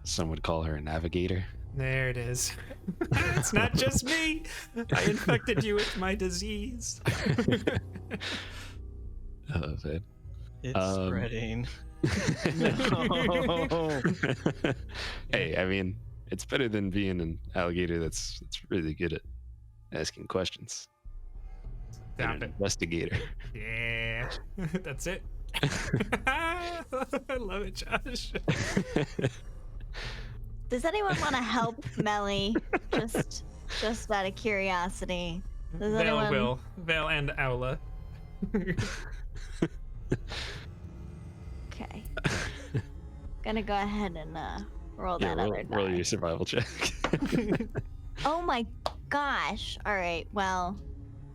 Some would call her a navigator. There it is. It's not just me. I infected you with my disease. Oh, man. It's spreading. No. Hey, I mean, it's better than being an alligator that's really good at asking questions. Stop an it. Investigator. Yeah. That's it. I love it, Josh. Does anyone want to help Melly? Just out of curiosity. Does anyone... Will. Vale and Aula. Okay. Gonna go ahead and roll that other die. Roll your survival check. Oh my gosh. All right. Well,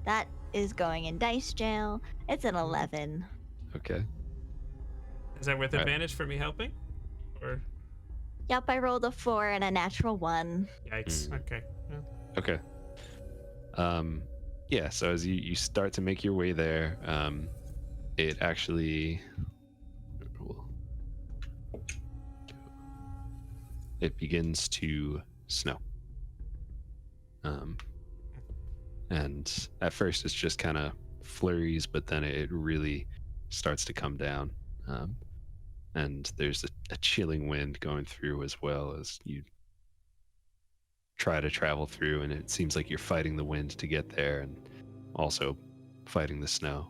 that is going in dice jail. It's an 11. Okay. Is that with Right. advantage for me helping? Or Yep, I rolled a 4 and a natural 1. yikes? Okay. Well, Okay. Yeah, so as you start to make your way there, it actually it begins to snow. And at first it's just kind of flurries, but then it really starts to come down. And there's a chilling wind going through as well as you try to travel through, and it seems like you're fighting the wind to get there and also fighting the snow.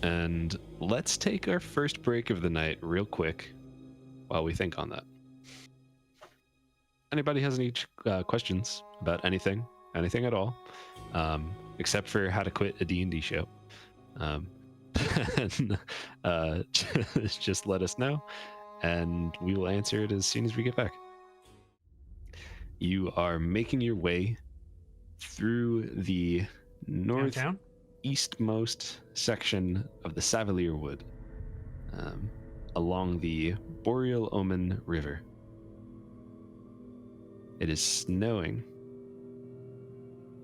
And let's take our first break of the night real quick while we think on that. Anybody has any questions about anything at all, except for how to quit a D&D show? And, just let us know, and we will answer it as soon as we get back. You are making your way through the downtown? northeastmost section of the Savalier Wood, along the Boreal Omen River. It is snowing.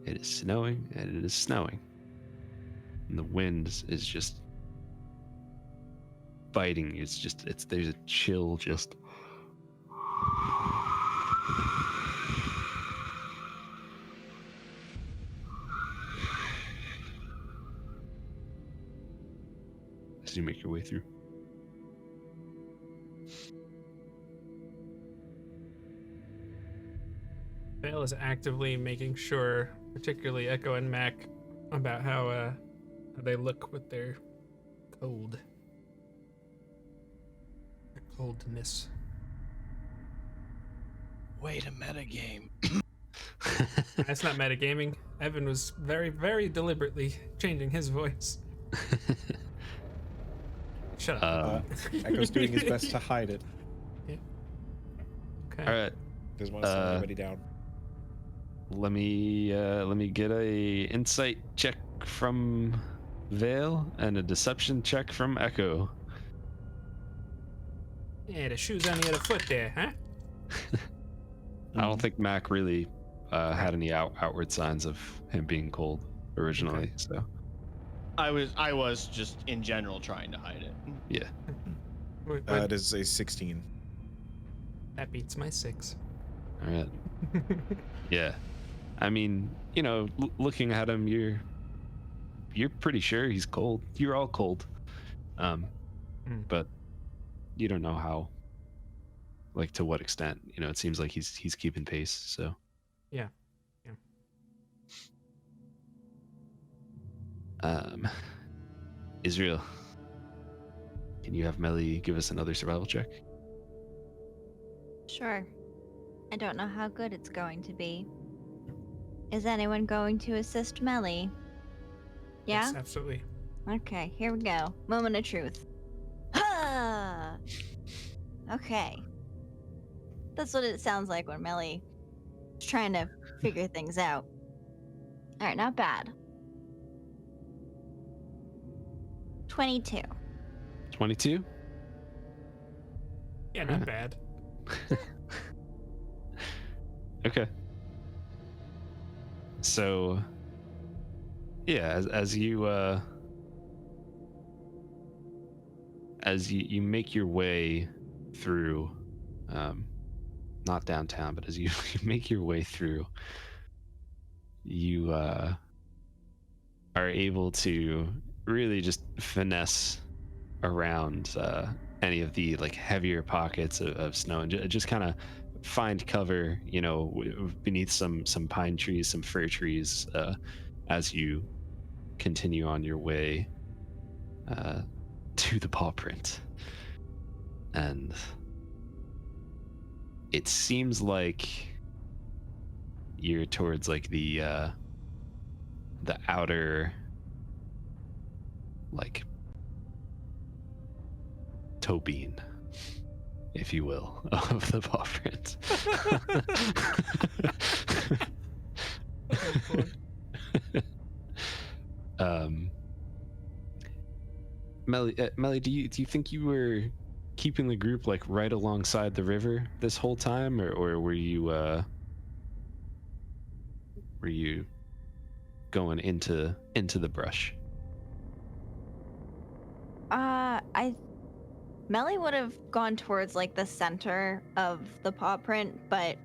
It is snowing, and it is snowing. And the wind is just biting. There's a chill just. As you make your way through. Vale is actively making sure, particularly Echo and Mac, about how they look with their cold. Their coldness. Wait a metagame. That's not metagaming. Evan was very, very deliberately changing his voice. Shut up. Echo's doing his best to hide it. Okay. All right. Doesn't want to send anybody down. Let me get a insight check from Vale and a deception check from Echo. Yeah, the shoe's on the other foot there, huh? I don't think Mac really had any outward signs of him being cold originally. Okay. So I was just in general trying to hide it. yeah. It is a 16. That beats my 6. All right. Yeah. I mean, looking at him, you're pretty sure he's cold. You're all cold. But you don't know how, like, to what extent. It seems like he's keeping pace. So Yeah. Israel, can you have Melly give us another survival check? Sure. I don't know how good it's going to be. Is anyone going to assist Melly? Yeah? Yes, absolutely. Okay, here we go. Moment of truth. Ha! Okay. That's what it sounds like when Melly is trying to figure things out. Alright, not bad. 22. 22? Yeah, not bad. Okay. So, yeah, as you make your way through, not downtown, but as you make your way through, you are able to really just finesse around any of the like heavier pockets of snow and just kind of find cover, beneath some pine trees, some fir trees, as you continue on your way to the paw print. And it seems like you're towards like the outer, like, toe bean, if you will, of the paw print. um, Melly, do you think you were keeping the group like right alongside the river this whole time, or were you going into the brush? Melly would have gone towards like the center of the paw print, but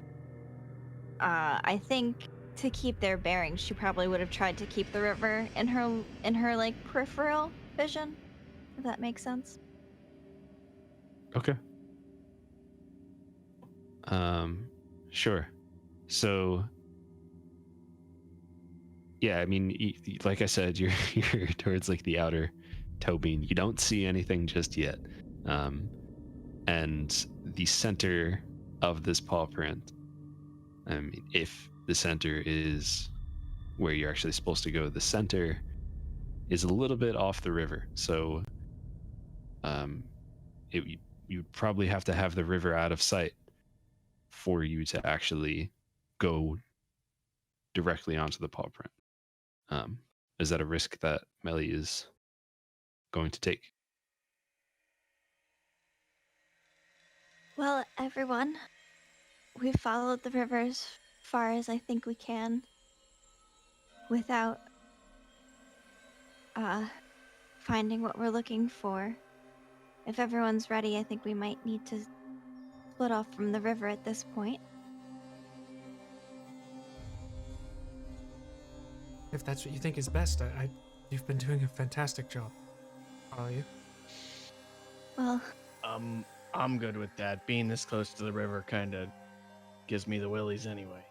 I think to keep their bearings, she probably would have tried to keep the river in her like peripheral vision, if that makes sense. Okay. Sure. So, yeah, I mean, like I said, you're towards like the outer toe beam. You don't see anything just yet. And the center of this paw print, I mean, if the center is where you're actually supposed to go, the center is a little bit off the river. So, you'd probably have to have the river out of sight for you to actually go directly onto the paw print. Is that a risk that Melly is going to take? Well, everyone, we've followed the river as far as I think we can without finding what we're looking for. If everyone's ready, I think we might need to split off from the river at this point. If that's what you think is best, you've been doing a fantastic job. Are you? Well, I'm good with that. Being this close to the river kind of gives me the willies anyway.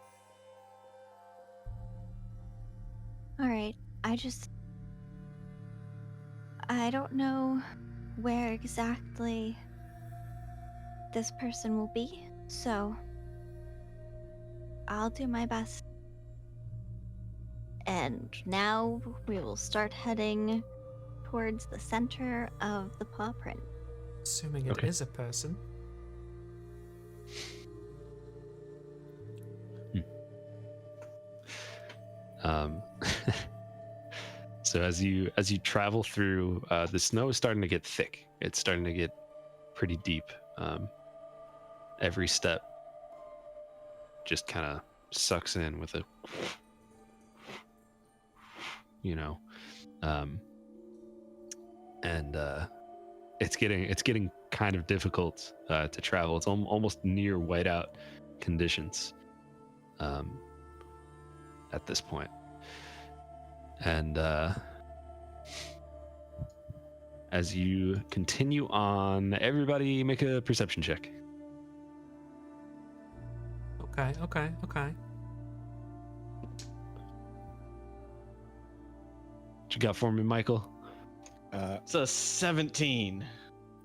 all right. I don't know where exactly this person will be, so I'll do my best. And now we will start heading towards the center of the paw print. Assuming it is a person. So as you travel through, the snow is starting to get thick. It's starting to get pretty deep. Every step just kind of sucks in with a, and it's getting kind of difficult to travel. It's almost near whiteout conditions at this point. And as you continue on, everybody make a perception check. Okay. What you got for me, Michael? It's a 17.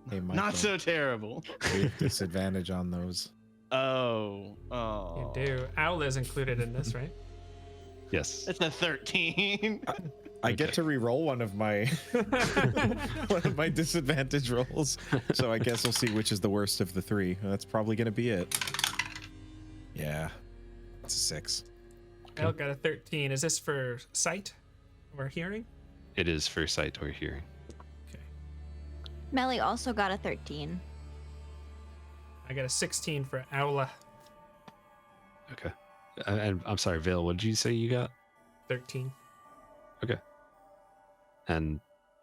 Hey, Michael, Not so terrible. we have disadvantage on those. Oh. You do. Owl is included in this, right? Yes. It's a 13. I get to re-roll one of my disadvantage rolls, so I guess we'll see which is the worst of the three. That's probably gonna be it. Yeah, it's a 6. Owl got a 13. Is this for sight or hearing? It is for sight or hearing. Okay. Melly also got a 13. I got a 16 for Owla. Okay. And I'm sorry, Vale, what did you say you got? 13. Okay. And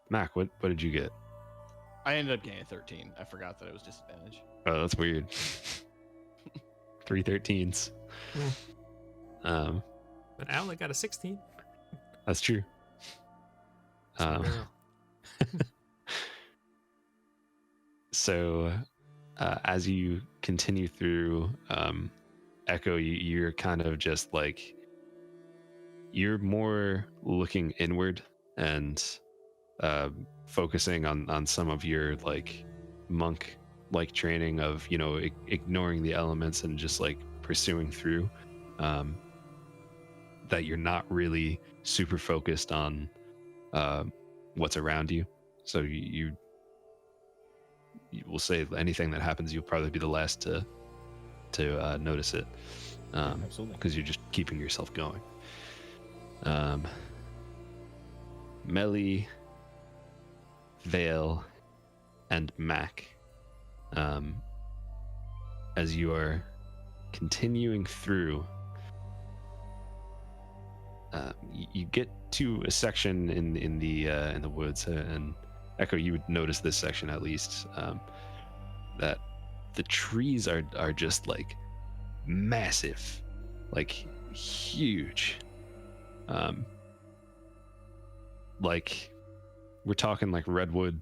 Mac, what did you get? I ended up getting a 13. I forgot that it was disadvantage. Oh, that's weird. 3 13s. But Owla got a 16. That's true. So as you continue through Echo, you're kind of just like, you're more looking inward and focusing on some of your like monk like training of, ignoring the elements and just like pursuing through, that you're not really super focused on what's around you. So you will say anything that happens, you'll probably be the last to notice it, Absolutely. because you're just keeping yourself going. Melly, Vale, and Mac, as you are continuing through, you get to a section in the woods, and Echo, you would notice this section at least, that the trees are just like massive, like huge, like we're talking like redwood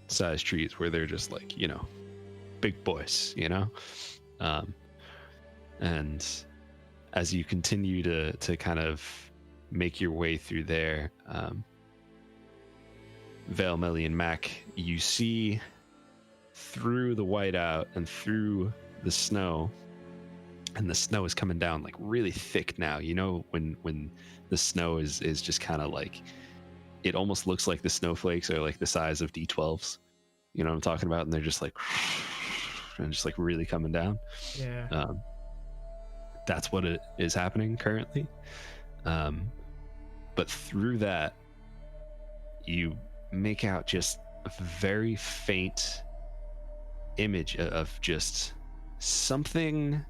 sized trees where they're just like, you know, big boys, you know. And as you continue to kind of make your way through there, Vale, Melly, and Mac, you see through the whiteout and through the snow, and the snow is coming down like really thick now. You know, when the snow is just kind of like, it almost looks like the snowflakes are like the size of D12s. You know what I'm talking about? And they're just like, and just like really coming down. Yeah. That's what it is happening currently. But through that, you make out just a very faint image of just something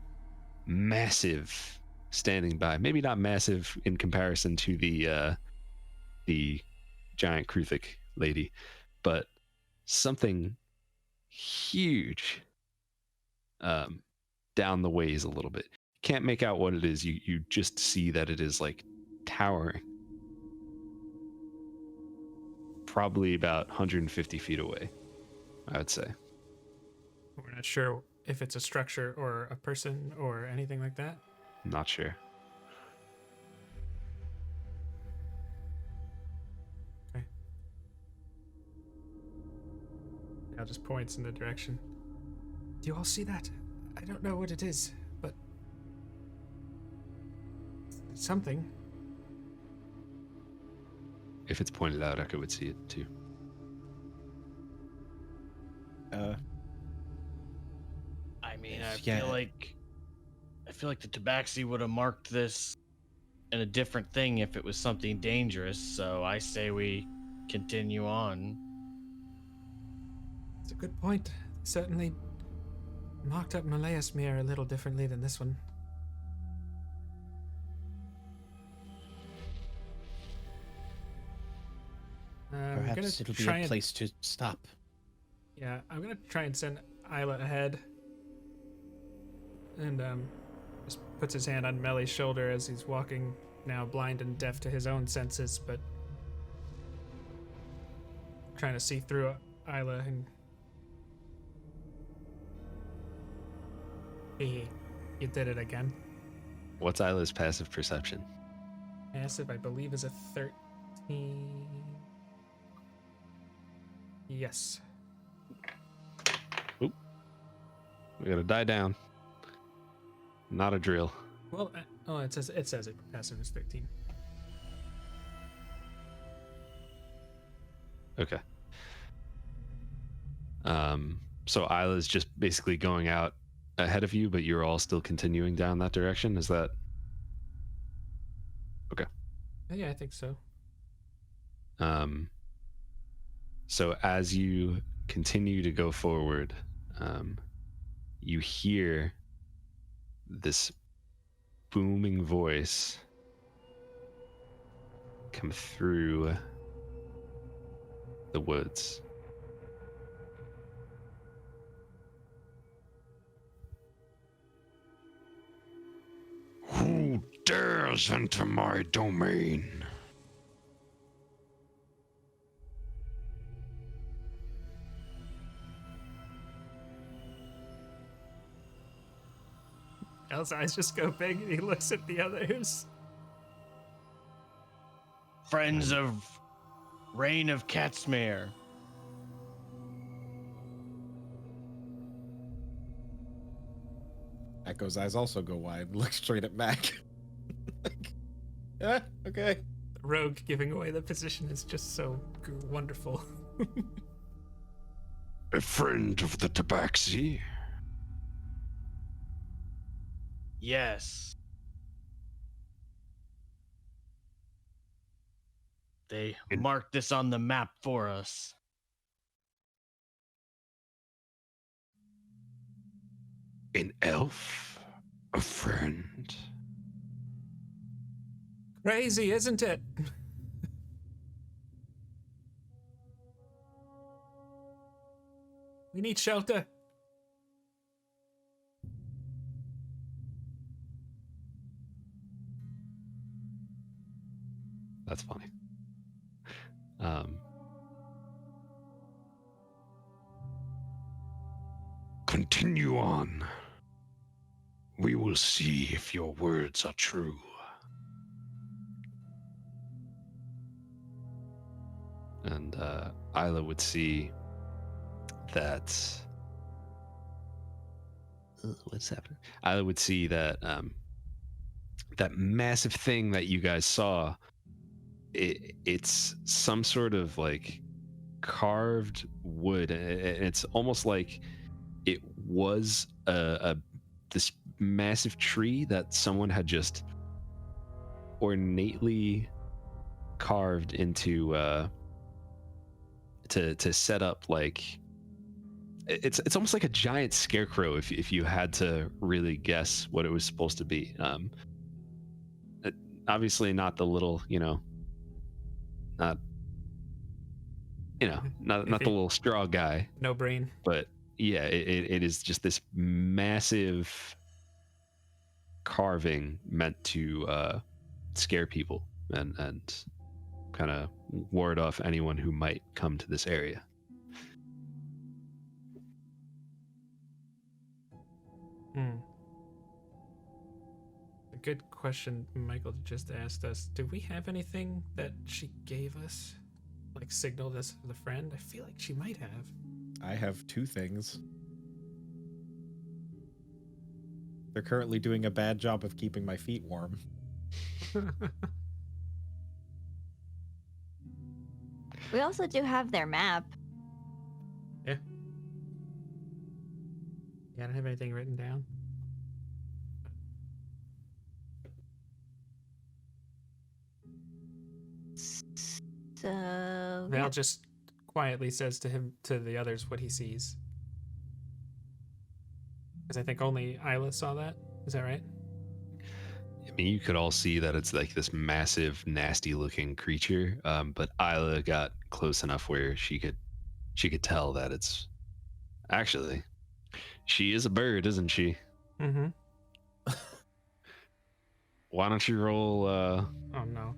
massive standing by. Maybe not massive in comparison to the giant Kruthic lady, but something huge down the ways a little bit. Can't make out what it is. You just see that it is like towering, probably about 150 feet away, I would say. We're not sure if it's a structure or a person or anything like that. Not sure. Okay. Al just points in the direction. Do you all see that? I don't know what it is, but it's something. If it's pointed out, Echo would see it too. I mean, I feel like the Tabaxi would have marked this in a different thing if it was something dangerous. So I say we continue on. It's a good point. Certainly marked up Malayas Mir a little differently than this one. Perhaps it'll be a place to stop. Yeah, I'm gonna try and send Isla ahead. And just puts his hand on Melly's shoulder as he's walking, now blind and deaf to his own senses, but trying to see through Isla. And you did it again. What's Isla's passive perception? Passive, I believe, is a 13. Yes. Oop. We gotta die down. Not a drill. Well, it says it passive is 13. Okay. So Isla's just basically going out ahead of you, but you're all still continuing down that direction. Is that okay? Yeah, I think so. So as you continue to go forward, you hear this booming voice come through the woods. Who dares enter my domain? Al's eyes just go big and he looks at the others. Friends of Reign of Catsmere. Echo's eyes also go wide, look straight at Mac. Yeah, okay. The rogue giving away the position is just so wonderful. A friend of the Tabaxi? Yes. They marked this on the map for us. An elf, a friend. Crazy, isn't it? We need shelter. That's funny. Continue on. We will see if your words are true. And Isla would see that. What's happening? Isla would see that that massive thing that you guys saw. It's some sort of like carved wood. It's almost like it was this massive tree that someone had just ornately carved into to set up like it's almost like a giant scarecrow if you had to really guess what it was supposed to be. Obviously not the little, not not the little straw guy, No brain. but yeah, it is just this massive carving meant to scare people and kind of ward off anyone who might come to this area. A good question Michael just asked us. Did we have anything that she gave us? Like signaled us as a friend? I feel like she might have. I have two things. They're currently doing a bad job of keeping my feet warm. We also do have their map. Yeah. Yeah, I don't have anything written down. So Val just quietly says to the others what he sees. Because I think only Isla saw that. Is that right? I mean, you could all see that it's like this massive, nasty-looking creature, but Isla got close enough where she could tell that it's actually she is a bird, isn't she? Mm-hmm. Why don't you roll? Oh no.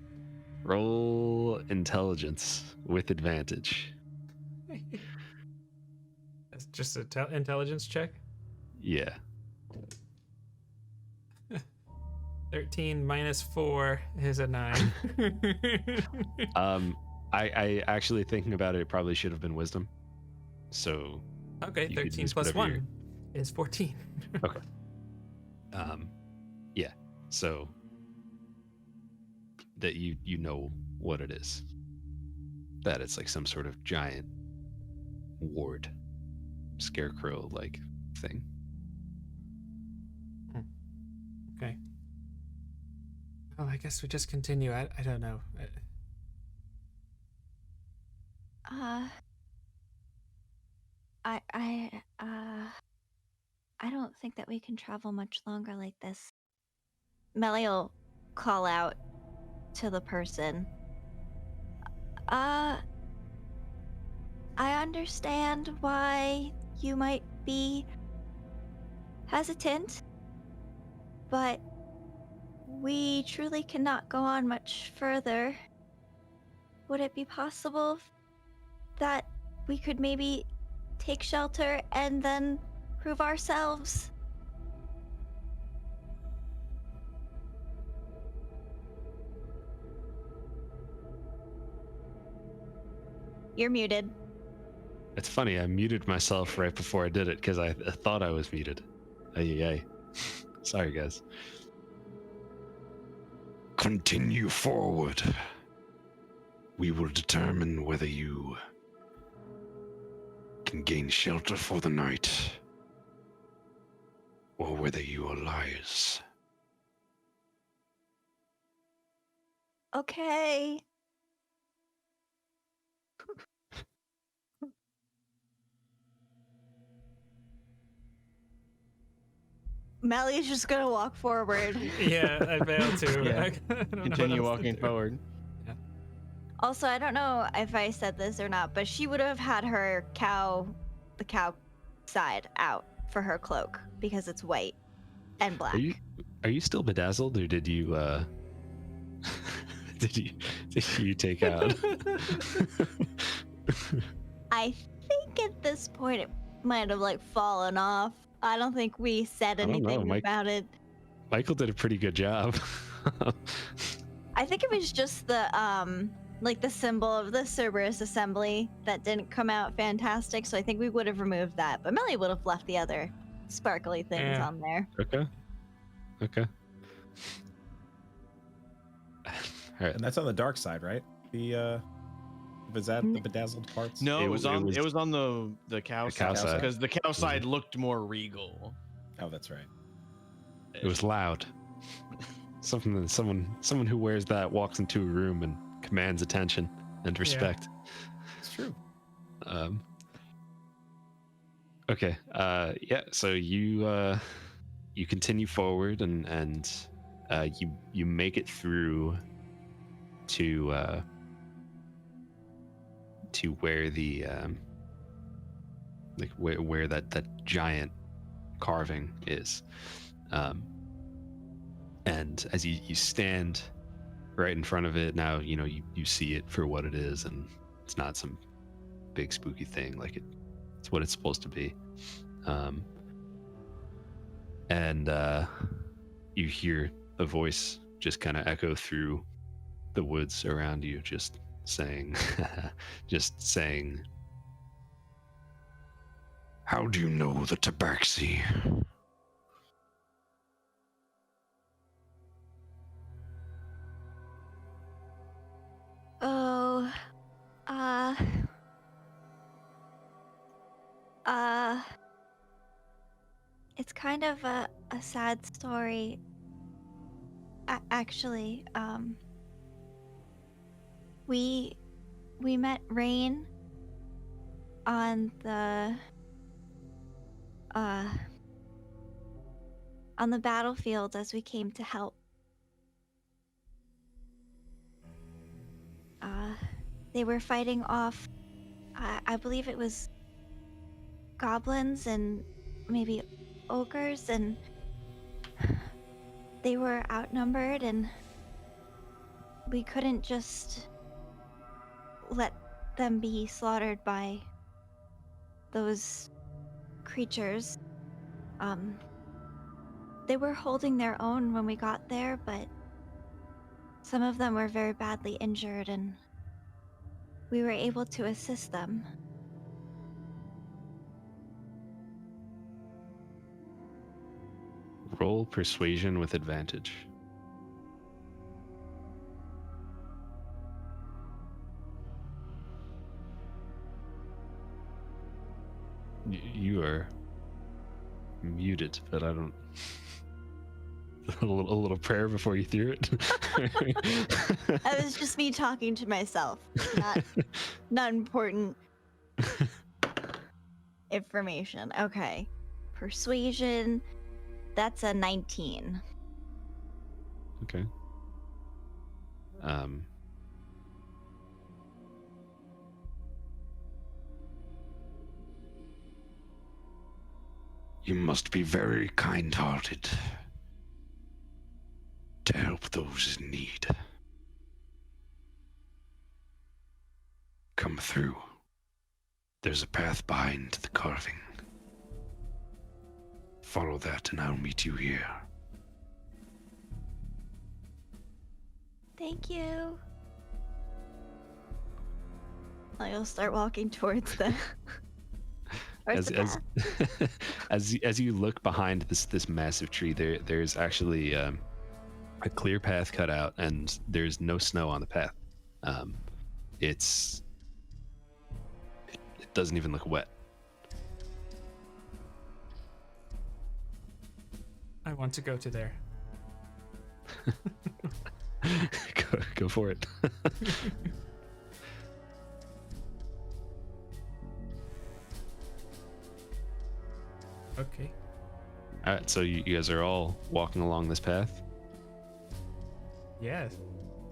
Roll intelligence with advantage. That's just an intelligence check. Yeah. 13 minus 4 is a 9. I actually thinking about it, it probably should have been wisdom. So Okay, you could 13 use plus whatever 1 is 14. Okay. Yeah. So that you know what it is. That it's like some sort of giant ward, scarecrow like thing. Okay. Well, I guess we just continue. I don't know. I don't think that we can travel much longer like this. Melly will call out to the person. I understand why you might be hesitant, but we truly cannot go on much further. Would it be possible that we could maybe take shelter and then prove ourselves? You're muted. It's funny, I muted myself right before I did it because I thought I was muted. Ay. Sorry, guys. Continue forward. We will determine whether you can gain shelter for the night or whether you are liars. Okay. Melly's just gonna walk forward. Yeah, I fail too. Yeah. I don't know what Continue else to walking do. forward. Also, I don't know if I said this or not, but she would have had the cow side out for her cloak because it's white and black. Are you still bedazzled, or did you did you take out? I think at this point it might have like fallen off. I don't think we said I don't know, anything Mike. about it. Michael did a pretty good job. I think it was just the like the symbol of the Cerberus assembly that didn't come out fantastic, so I think we would have removed that. But Melly would have left the other sparkly things Yeah. on there. Okay. All right. And that's on the dark side, right? The bedazzled parts? No, It it was w- it on was- the cow cow side side. because the cow side looked more regal. Oh, that's right. It was loud. Someone who wears that walks into a room and commands attention and respect. It's true. Okay. Yeah. So you continue forward and you make it through to where the like where that giant carving is. And as you stand right in front of it now, you see it for what it is, and it's not some big spooky thing. Like it's what it's supposed to be. And you hear a voice just kind of echo through the woods around you, just saying, "How do you know the Tabaxi?" Oh, it's kind of a sad story. Actually, we met Rain on the battlefield as we came to help. They were fighting off, I believe it was goblins and maybe ogres, and they were outnumbered, and we couldn't just let them be slaughtered by those creatures. They were holding their own when we got there, but some of them were very badly injured, and we were able to assist them. Roll persuasion with advantage. You are muted, but I don't. A little prayer before you threw it. That was just me talking to myself. Not important information. Okay. Persuasion. That's a 19. Okay. You must be very kind-hearted to help those in need. Come through. There's a path behind the carving. Follow that and I'll meet you here. Thank you. I'll start walking towards the. As as you look behind this massive tree, there's actually a clear path cut out, and there's no snow on the path. It doesn't even look wet. I want to go to there. Go for it. Okay. All right, so you guys are all walking along this path. Yeah.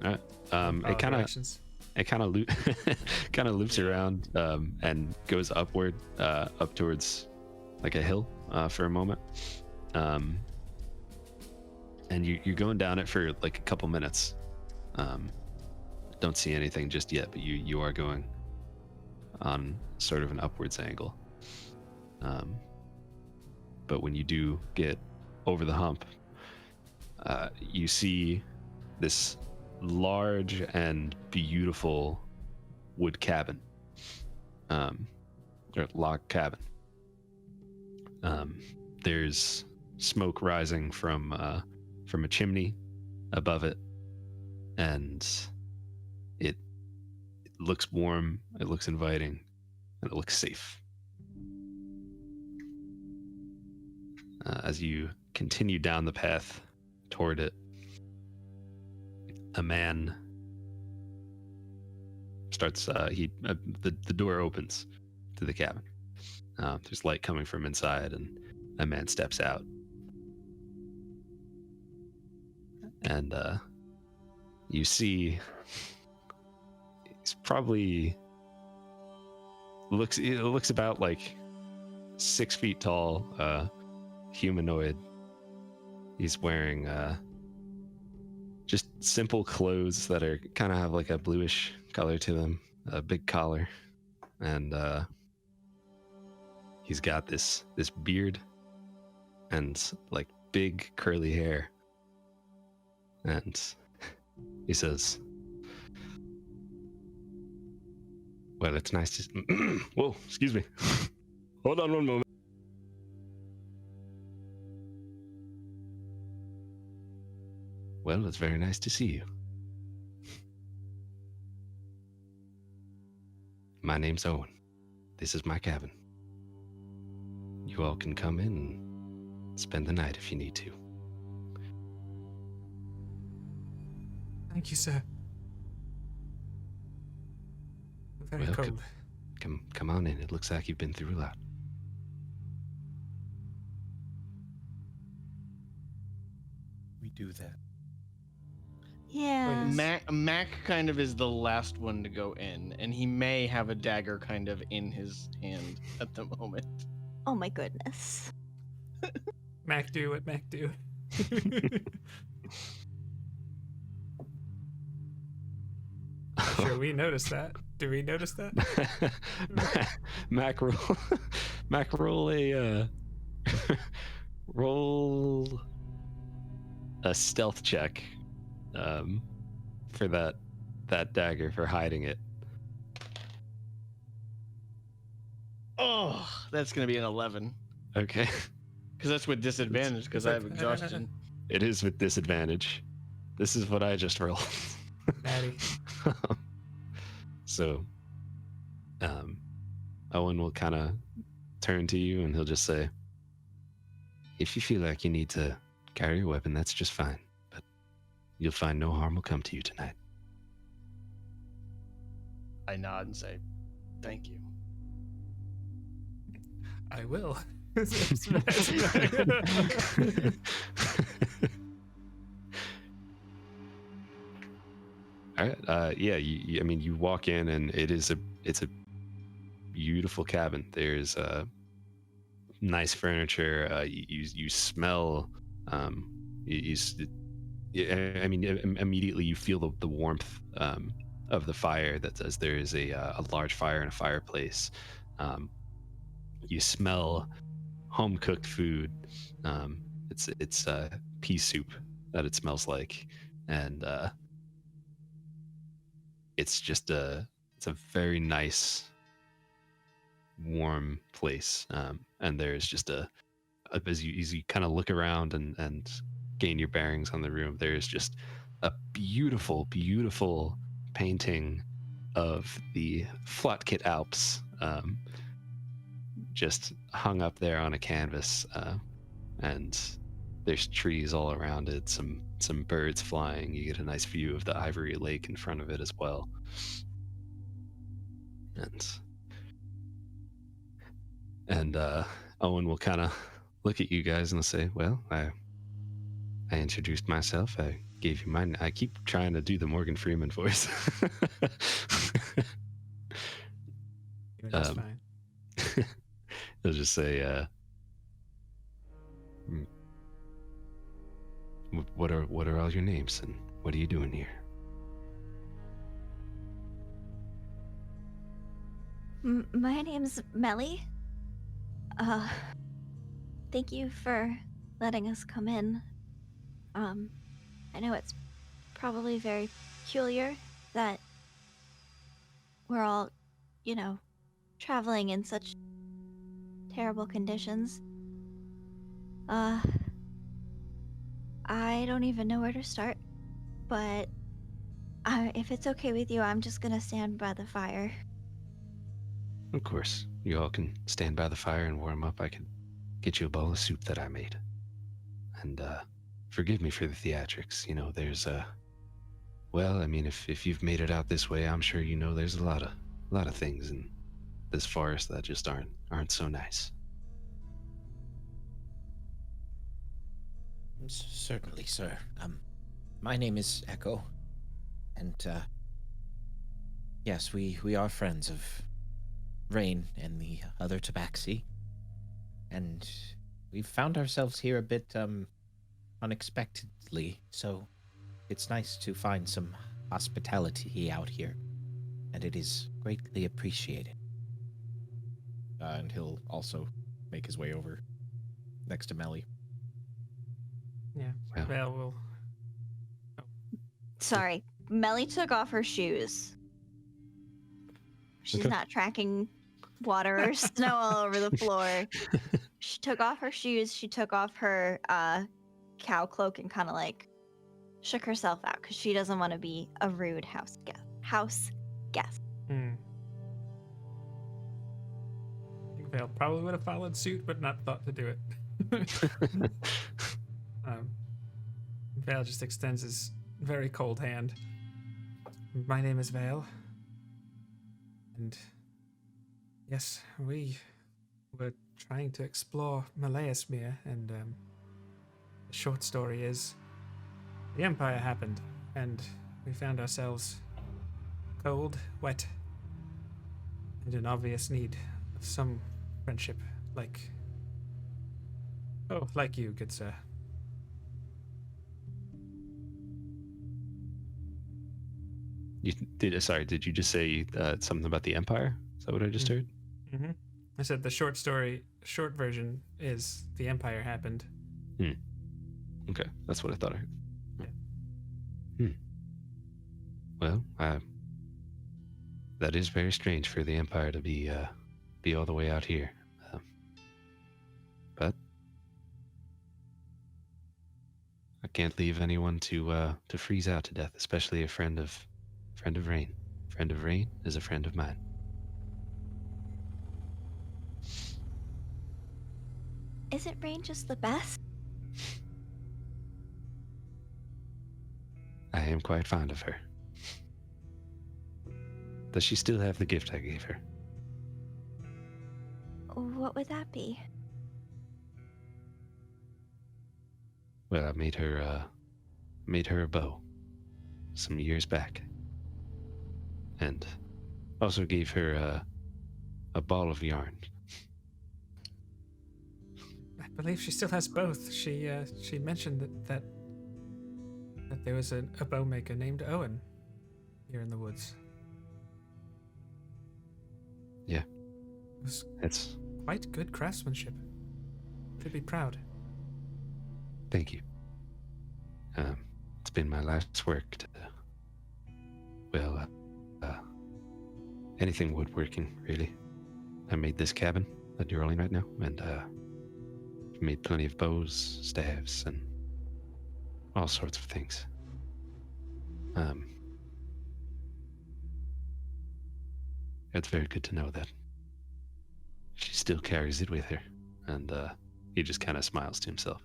All right. Follow directions. It kind of kind of loops around and goes upward, up towards like a hill for a moment. And you're going down it for like a couple minutes. Don't see anything just yet, but you are going on sort of an upwards angle. But when you do get over the hump, you see this large and beautiful wood cabin, or log cabin. There's smoke rising from a chimney above it, and it looks warm, it looks inviting, and it looks safe. As you continue down the path toward it, a man starts, the door opens to the cabin. There's light coming from inside, and a man steps out. And you see he's probably looks about like 6 feet tall, humanoid. He's wearing just simple clothes that are kind of have like a bluish color to them, a big collar, and he's got this beard and like big curly hair. And he says, well, it's nice to... Whoa, excuse me. Hold on one moment. Well, it's very nice to see you. My name's Owen. This is my cabin. You all can come in and spend the night if you need to. Thank you, sir. Very Well, cold. Come on in. It looks like you've been through a lot. We do that. Yeah. Mac kind of is the last one to go in, and he may have a dagger kind of in his hand at the moment. Oh my goodness. Mac do what Mac do. Sure, we noticed that. Do we notice that? Mac roll a roll a stealth check for that dagger, for hiding it. Oh, that's gonna be an 11. Okay. Because that's with disadvantage, because I have exhaustion. It is with disadvantage. This is what I just rolled. Maddie. So, Owen will kind of turn to you and he'll just say, if you feel like you need to carry a weapon, that's just fine. But you'll find no harm will come to you tonight. I nod and say, thank you. I will. All right. Yeah. I mean, you walk in and it's a beautiful cabin. There's nice furniture. You smell. I mean, immediately you feel the warmth of the fire. That says there is a large fire in a fireplace. You smell home cooked food. It's pea soup that it smells like, and it's just it's a very nice, warm place. And there's just as you kind of look around and gain your bearings on the room, there's just a beautiful, beautiful painting of the Flatkit Alps, just hung up there on a canvas, and there's trees all around it, some birds flying. You get a nice view of the Ivory Lake in front of it as well. And Owen will kind of look at you guys and they'll say, well, I introduced myself. I gave you mine. I keep trying to do the Morgan Freeman voice. You're just fine. They'll just say, what are all your names and what are you doing here? My name's Melly. Thank you for letting us come in. I know it's probably very peculiar that we're all, traveling in such terrible conditions. I don't even know where to start, but if it's okay with you, I'm just gonna stand by the fire. Of course, you all can stand by the fire and warm up. I could get you a bowl of soup that I made. And forgive me for the theatrics. There's well, I mean, if you've made it out this way, I'm sure there's a lot of things in this forest that just aren't so nice. Certainly, sir. My name is Echo, and yes, we are friends of Rain and the other Tabaxi, and we've found ourselves here a bit unexpectedly. So it's nice to find some hospitality out here, and it is greatly appreciated. And he'll also make his way over next to Melly. Yeah. Well. Well, we'll. Sorry, Melly took off her shoes. She's Okay. not tracking water or snow all over the floor. She took off her shoes. She took off her cow cloak and kind of like shook herself out because she doesn't want to be a rude house guest. I think Vale probably would have followed suit, but not thought to do it. Vale just extends his very cold hand. My name is Vale. And yes, we were trying to explore Malaismere, and the short story is the Empire happened, and we found ourselves cold, wet, and in obvious need of some friendship, like you, good sir. Did you just say something about the Empire? Is that what I just heard? Mm-hmm. I said the short version is the Empire happened. Okay, that's what I thought I heard. Yeah. Well, that is very strange for the Empire to be all the way out here. But I can't leave anyone to freeze out to death, especially a friend of Rain. Friend of Rain is a friend of mine. Isn't Rain just the best? I am quite fond of her. Does she still have the gift I gave her? What would that be? Well, I made her a bow some years back, and also gave her a ball of yarn. I believe she still has both. She mentioned that there was a bow maker named Owen here in the woods. Yeah, It was it's quite good craftsmanship. Should be proud. thank you. It's been my life's work to, anything woodworking, really. I made this cabin that you're all in right now, and made plenty of bows, staves, and all sorts of things. It's very good to know that she still carries it with her, and he just kind of smiles to himself.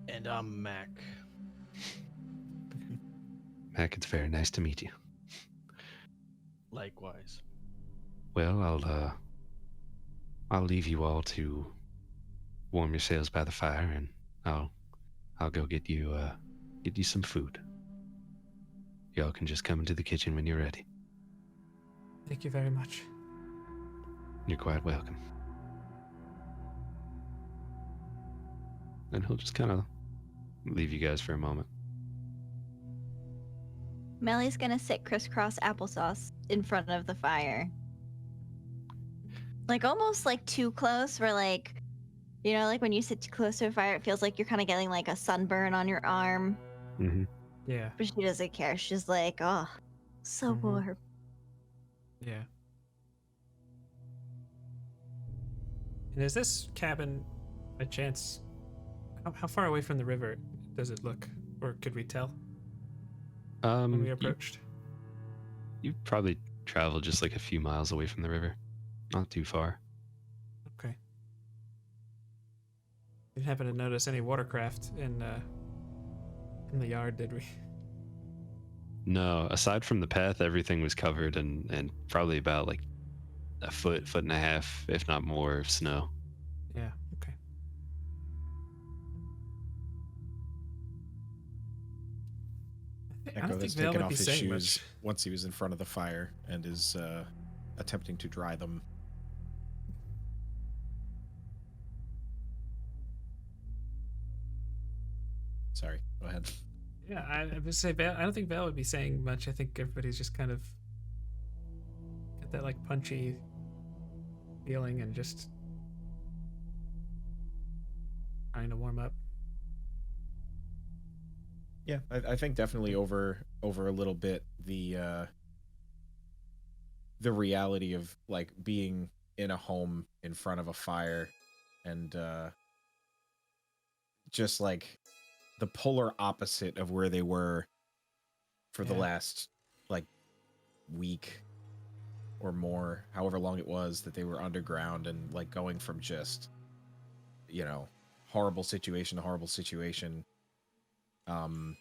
And I'm Mac. Mac, it's very nice to meet you. Likewise. Well, I'll leave you all to warm yourselves by the fire, and I'll go get you some food. Y'all can just come into the kitchen when you're ready. Thank you very much. You're quite welcome. And he'll just kind of leave you guys for a moment. Melly's gonna sit crisscross applesauce in front of the fire. Like almost like too close, where like, you know, like when you sit too close to a fire, it feels like you're kind of getting like a sunburn on your arm. Mm-hmm. Yeah. But she doesn't care. She's like, oh, so Mhm. warm. Yeah. And is this cabin, by chance, how far away from the river does it look, or could we tell when we approached? You probably travel just like a few miles away from the river, not too far. Okay. Didn't happen to notice any watercraft in the yard, did we? No, aside from the path, everything was covered and probably about like a foot and a half, if not more, of snow. Yeah. Okay. I Echo don't think has Val taken would off be his saying shoes much. once he was in front of the fire and is attempting to dry them. Sorry, go ahead. Yeah, I would say Val. I don't think Val would be saying much. I think everybody's just kind of got that like punchy feeling and just trying to warm up. Yeah, I think definitely over a little bit the reality of like being in a home in front of a fire and just like the polar opposite of where they were for the Yeah. last like week or more, however long it was that they were underground, and like going from just, you know, horrible situation to horrible situation. Uh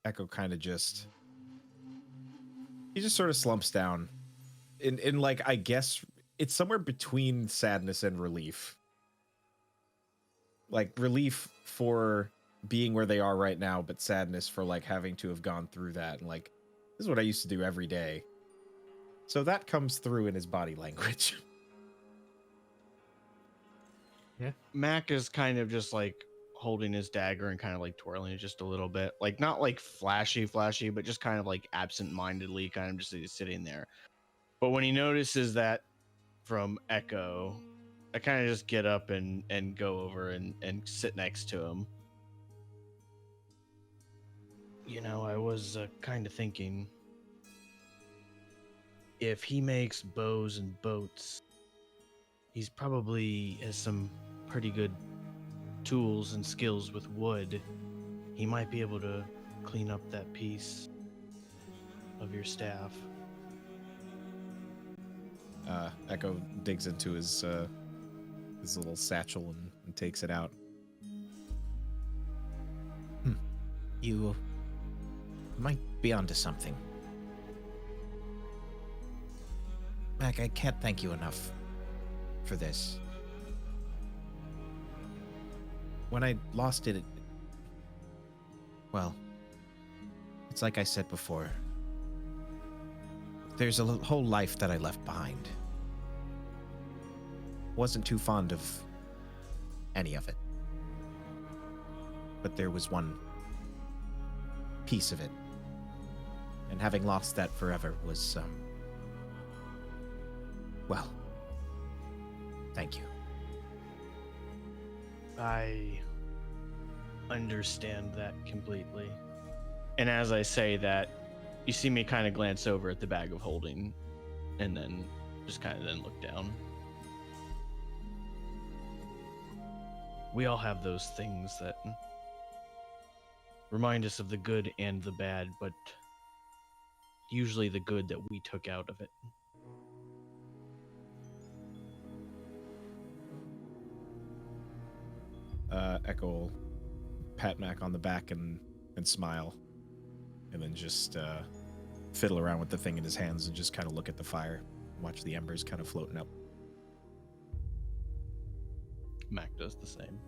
Echo kind of just, he just sort of slumps down in like, I guess it's somewhere between sadness and relief. Like relief for being where they are right now, but sadness for like having to have gone through that, and like, this is what I used to do every day. So that comes through in his body language. Mac is kind of just like holding his dagger and kind of like twirling it just a little bit. Like not like flashy, but just kind of like absent-mindedly kind of just sitting there. But when he notices that from Echo, I kind of just get up and go over and sit next to him. You know, I was kind of thinking, if he makes bows and boats, he's probably has some pretty good tools and skills with wood. He might be able to clean up that piece of your staff. Echo digs into his little satchel and takes it out. You might be onto something. Mac, I can't thank you enough for this. When I lost it, well, it's like I said before. There's a whole life that I left behind. Wasn't too fond of any of it. But there was one piece of it. And having lost that forever was, well, thank you. I understand that completely. And as I say that, you see me kind of glance over at the bag of holding and then just kind of then look down. We all have those things that remind us of the good and the bad, but usually the good that we took out of it. Echo will pat Mac on the back and smile. and then just fiddle around with the thing in his hands and just kind of look at the fire, watch the embers kind of floating up. Mac does the same.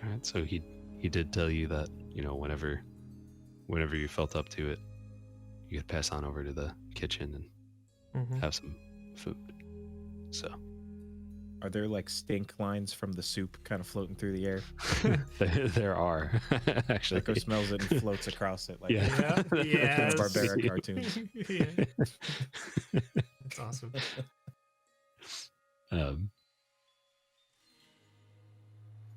All right, so he did tell you that, you know, whenever you felt up to it, you could pass on over to the kitchen and have some food. So Are there like stink lines from the soup kind of floating through the air? there are actually. Echo smells it and floats across it like Yeah. Yes. barbaric cartoons. Yeah. That's awesome.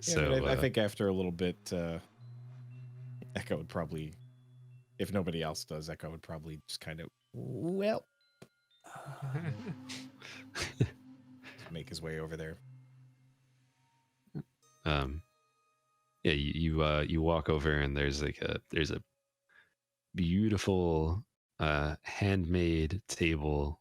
So Yeah, but I think after a little bit, Echo would probably, if nobody else does, Echo would probably just kind of, well, make his way over there. yeah, you walk over and there's a beautiful handmade table.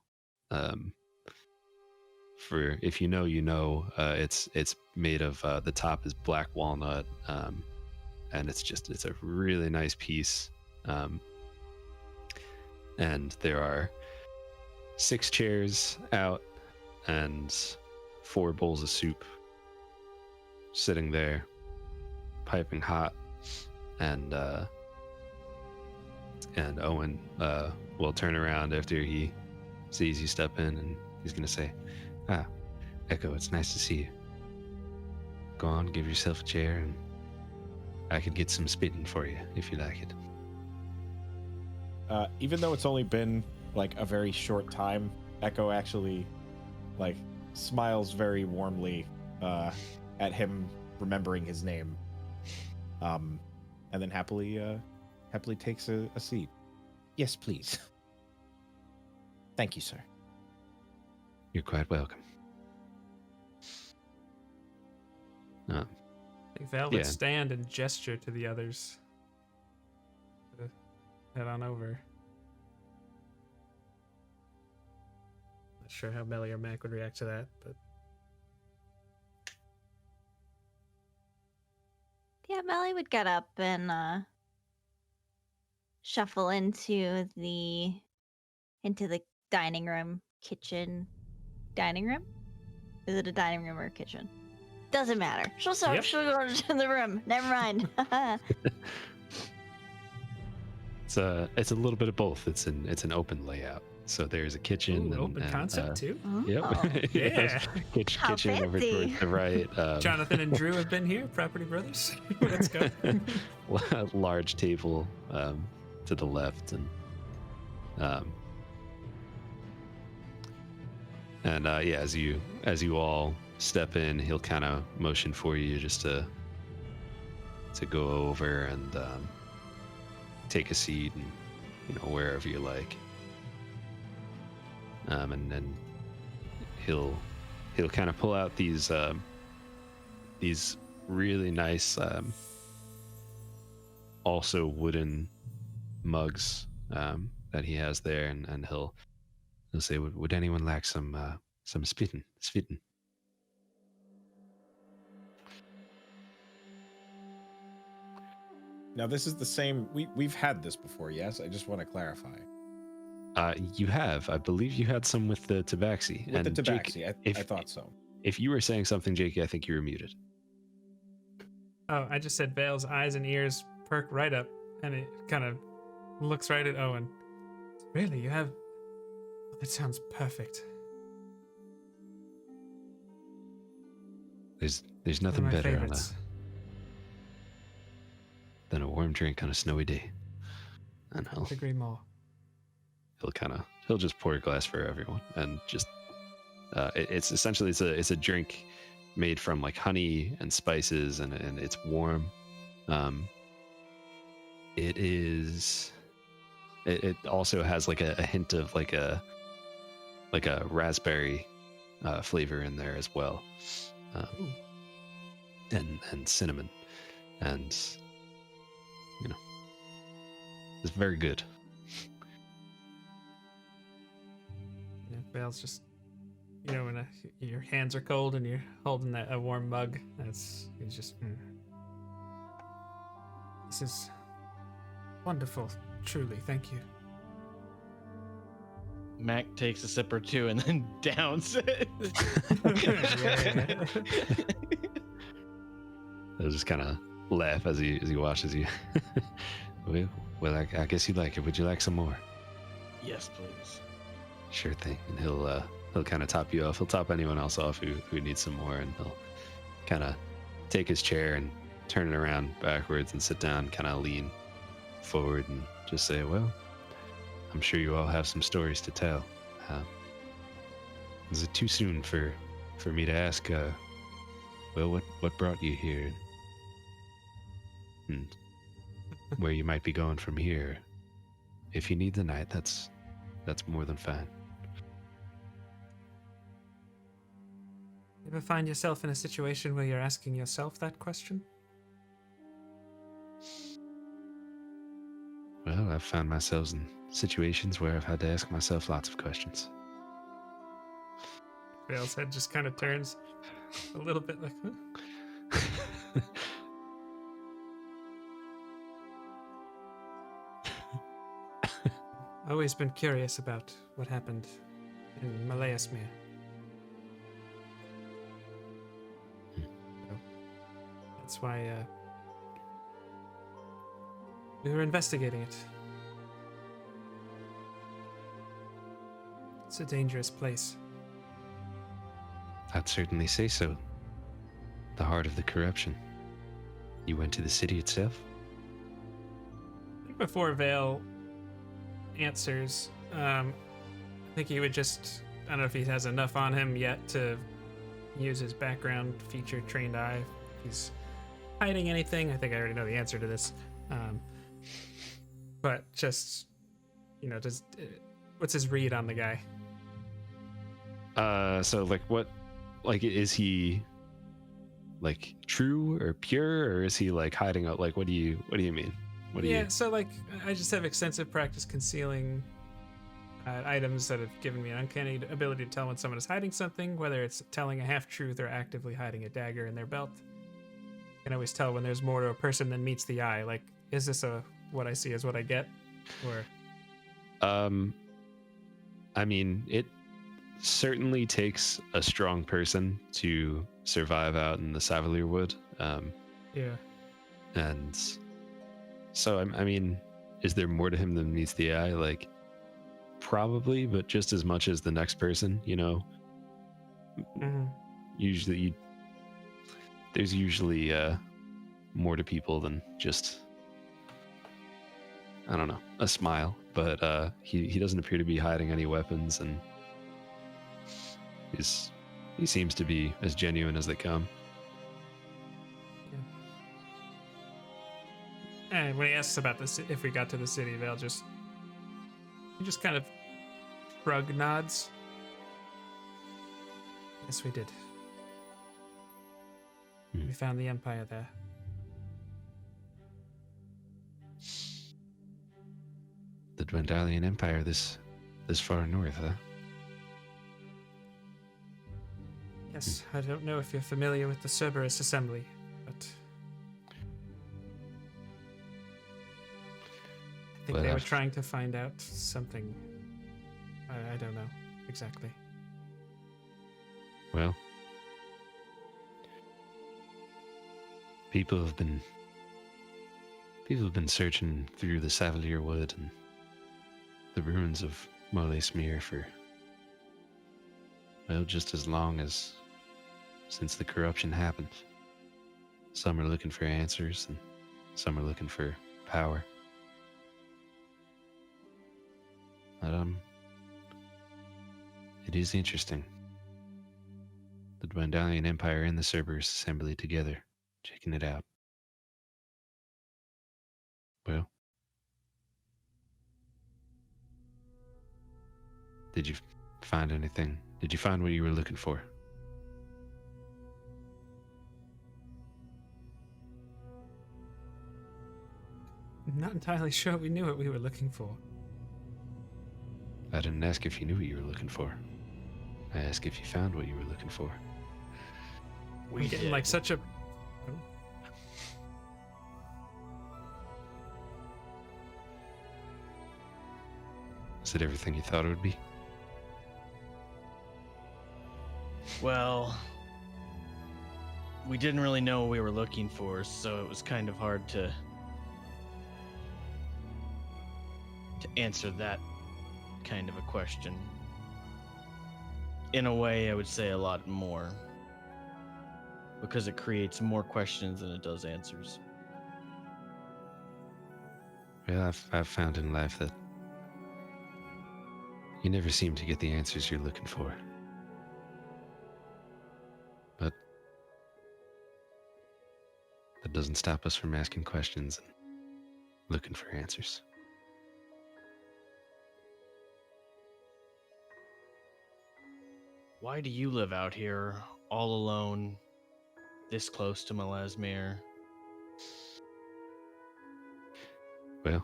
For if you know, you know, it's made of the top is black walnut, and it's a really nice piece. And there are 6 chairs out and 4 bowls of soup sitting there, piping hot, and Owen will turn around after he sees you step in, and he's gonna say, "Ah, Echo, it's nice to see you. Go on, give yourself a chair, and I could get some spitting for you if you like it." Even though it's only been like a very short time, Echo actually like smiles very warmly at him remembering his name, and then happily takes a seat. Yes, please. Thank you, sir. You're quite welcome. I think Val Yeah. would stand and gesture to the others to head on over. Not sure how Melly or Mac would react to that, but Yeah, Melly would get up and shuffle into the dining room, dining room. Is it a dining room or a kitchen? Doesn't matter. She'll go to the room. Never mind. It's a little bit of both. It's an open layout. So there's a kitchen. ooh, open concept too. Yep. Oh. Yeah. How kitchen over fancy. towards the right. Jonathan and Drew have been here, Property Brothers. Let's go. Large table to the left, and yeah, as you all step in, he'll kind of motion for you just to go over and take a seat, and wherever you like. And then he'll kind of pull out these really nice also wooden mugs that he has there, and he'll say, would anyone like some spitting? Now this is the same. We've had this before. Yes, I just want to clarify. You have, I believe, you had some with the tabaxi. With and the Jake, tabaxi, I thought so. If you were saying something, Jakey, I think you were muted. Oh, I just said Vale's eyes and ears perk right up, and it kind of looks right at Owen. Really, you have? Oh, that sounds perfect. There's One of nothing my better favorites. than a warm drink on a snowy day. And Couldn't agree more. he'll just pour a glass for everyone, and just it's essentially it's a drink made from like honey and spices, and it's warm. It also has like a hint of like a raspberry flavor in there as well, and cinnamon, and it's very good. Vale's just, when your hands are cold and you're holding a warm mug. He's just. This is wonderful, truly. Thank you. Mac takes a sip or two and then downs it. He'll just kind of laugh as he washes you. well, I guess you like it. Would you like some more? Yes, please. Sure thing. And he'll kind of top you off. He'll top anyone else off who needs some more, and he'll kind of take his chair and turn it around backwards and sit down, kind of lean forward and just say, well, I'm sure you all have some stories to tell. Is it too soon for me to ask, well, what brought you here? And where you might be going from here? If you need the night, that's more than fine. Ever find yourself in a situation where you're asking yourself that question? Well, I've found myself in situations where I've had to ask myself lots of questions. Vale's head just kind of turns a little bit like, huh? Always been curious about what happened in Malayasmere. That's why we were investigating it. It's a dangerous place. I'd certainly say so. The heart of the corruption. You went to the city itself? I think before Vale answers, I think he would just, I don't know if he has enough on him yet to use his background feature trained eye. If he's hiding anything, I think I already know the answer to this. But just, what's his read on the guy? So is he like true or pure, or is he like hiding out? Like, what do you mean? So I just have extensive practice concealing items that have given me an uncanny ability to tell when someone is hiding something, whether it's telling a half-truth or actively hiding a dagger in their belt. I can always tell when there's more to a person than meets the eye. Like, is this what I see is what I get? Or I mean, it certainly takes a strong person to survive out in the Savalier Wood. Yeah. And so, I mean, is there more to him than meets the eye? Like, probably, but just as much as the next person, Mm-hmm. Usually, there's usually more to people than just, I don't know, a smile. But he doesn't appear to be hiding any weapons, and he seems to be as genuine as they come. And when he asks about this, if we got to the city, he just kind of shrug nods. Yes, we did. We found the Empire there. The Dwendalian Empire this far north, huh? Yes, I don't know if you're familiar with the Cerberus Assembly, but I think they were trying to find out something. I don't know exactly. Well, people have been searching through the Savalier Wood and the ruins of Molesmere for, well, just as long as since the corruption happened. Some are looking for answers, and some are looking for power. But it is interesting. The Dwendalian Empire and the Cerberus Assembly together, checking it out. Well, did you find anything? Did you find what you were looking for? I'm not entirely sure we knew what we were looking for. I didn't ask if you knew what you were looking for. I ask if you found what you were looking for. I'm getting like such a. Is it everything you thought it would be? Well, we didn't really know what we were looking for, so it was kind of hard to answer that kind of a question. In a way, I would say a lot more, because it creates more questions than it does answers. Well, I've found in life that you never seem to get the answers you're looking for. But that doesn't stop us from asking questions and looking for answers. Why do you live out here, all alone, this close to Melasmere? Well,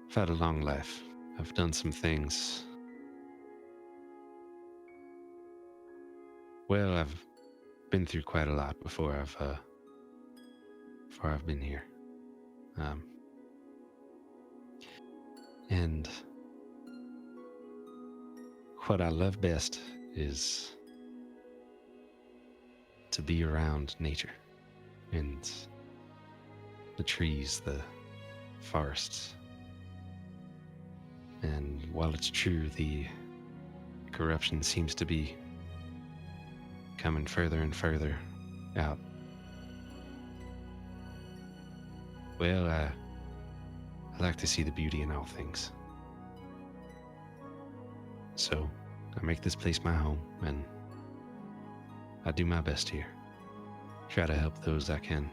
I've had a long life. I've done some things. Well, I've been through quite a lot before I've been here. And what I love best is to be around nature and the trees, the forests. And while it's true the corruption seems to be coming further and further out, well, I like to see the beauty in all things. So I make this place my home, and I do my best here. Try to help those I can,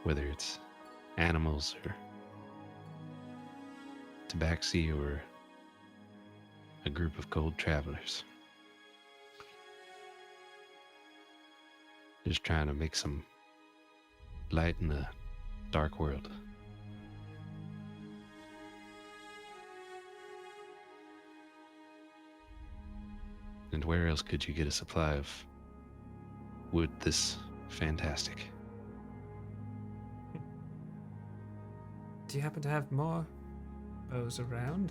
whether it's animals or tabaxi or a group of cold travelers. Just trying to make some light in a dark world. And where else could you get a supply of wood this fantastic? Do you happen to have more bows around?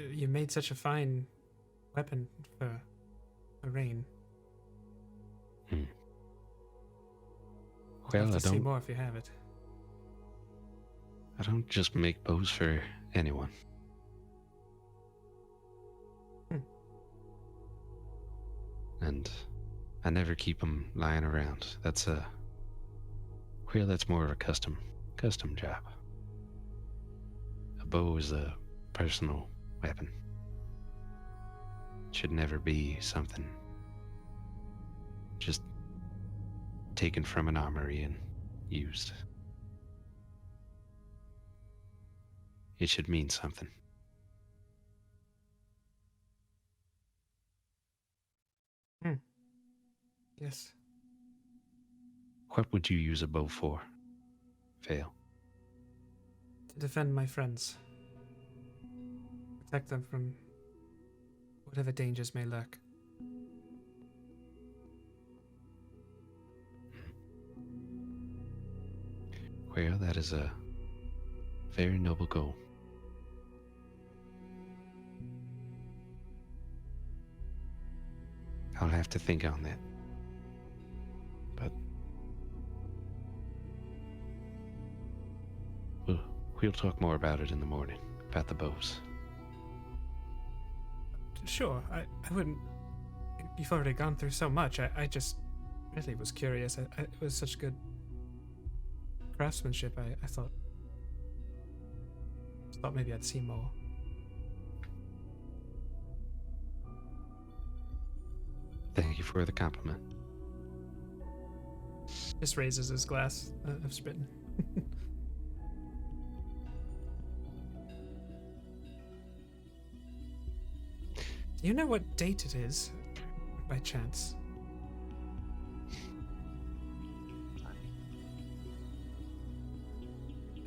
You made such a fine weapon for a rain. Well, I'd love to see I more if you have it. don't just make bows for anyone. And I never keep them lying around. That's more of a custom job. A bow is a personal weapon. It should never be something just taken from an armory and used. It should mean something. Yes. What would you use a bow for, Vale? To defend my friends. Protect them from whatever dangers may lurk. Well, that is a very noble goal. I'll have to think on that. But we'll talk more about it in the morning, about the bows. Sure, I wouldn't. You've already gone through so much. I just really was curious. It was such good craftsmanship. I thought maybe I'd see more. Thank you for the compliment. Just raises his glass of spitting. Do you know what date it is, by chance?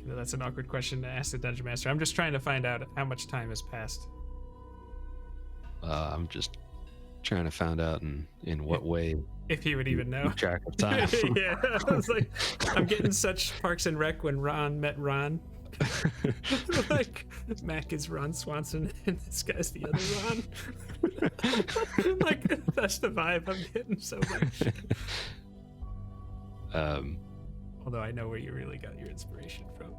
You know, that's an awkward question to ask the dungeon master. I'm just trying to find out how much time has passed. I'm just trying to find out in what way If he would even know. keep track of time. Yeah, I was like, I'm getting such Parks and Rec when Ron met Ron. Like, Mac is Ron Swanson and this guy's the other Ron. Like, that's the vibe I'm getting so much. Although I know where you really got your inspiration from.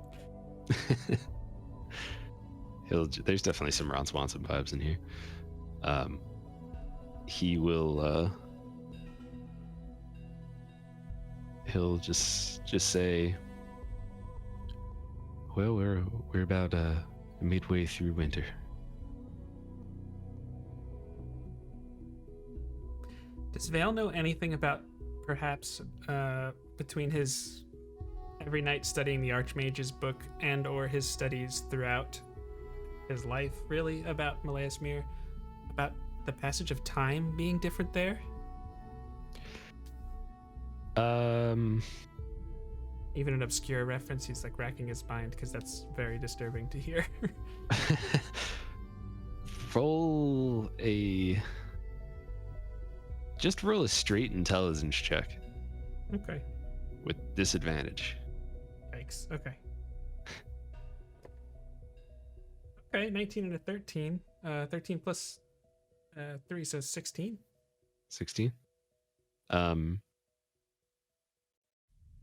There's definitely some Ron Swanson vibes in here. He will he'll just say, well, we're about midway through winter. Does Vale know anything about perhaps between his every night studying the Archmage's book and or his studies throughout his life, really, about Malleus Mir, about the passage of time being different there? Even an obscure reference, he's like racking his mind because that's very disturbing to hear. roll a straight intelligence check Okay. with disadvantage. Yikes. Okay. Okay, 19 and a 13. 13 plus 3, so 16. 16.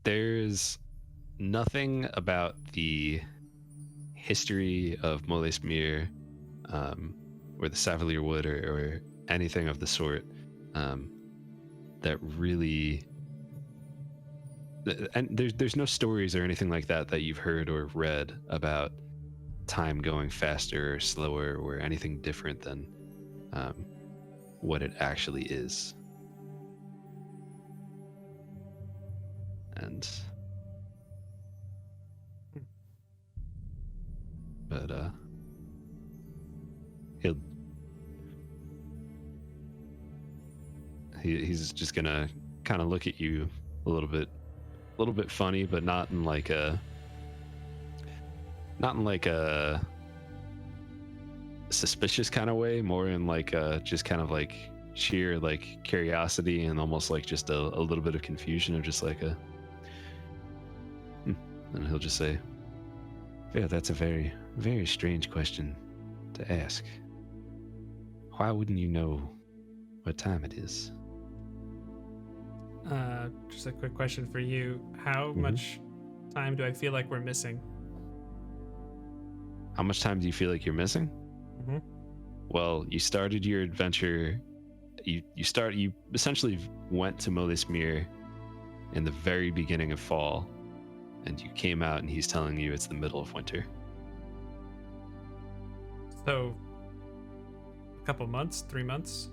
There's nothing about the history of Malleus Mir, or the Savalier Wood, or anything of the sort, that really. And there's no stories or anything like that you've heard or read about time going faster or slower or anything different than what it actually is. And but he's just gonna kind of look at you a little bit funny, but not in like a suspicious kind of way, more in like just kind of like sheer like curiosity and almost like just a little bit of confusion, or just like a and he'll just say, yeah, that's a very, very strange question to ask. Why wouldn't you know what time it is? Just a quick question for you. How much time do I feel like we're missing? How much time do you feel like you're missing? Well, you started your adventure. You essentially went to Malleus Mir in the very beginning of fall, and you came out and he's telling you it's the middle of winter. So, a couple months, 3 months?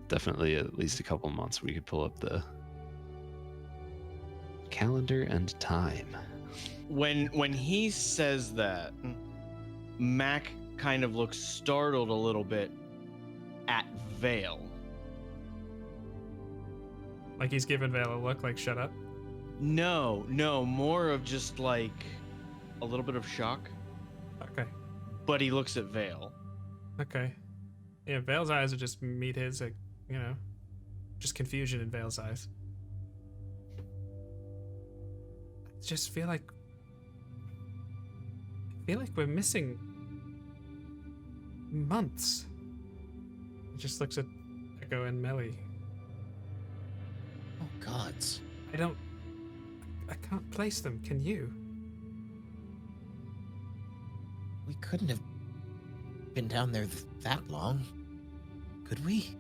Definitely at least a couple months. We could pull up the calendar and time. When he says that, Mac kind of looks startled a little bit at Vale. Like he's giving Vale a look like, shut up? No, more of just like a little bit of shock. Okay. But he looks at Vale. Okay. Yeah, Vale's eyes are just meet his, like, you know, just confusion in Vale's eyes. I just feel like we're missing months. He just looks at Echo and Melly. Oh, gods. I can't place them, can you? We couldn't have been down there that long, could we?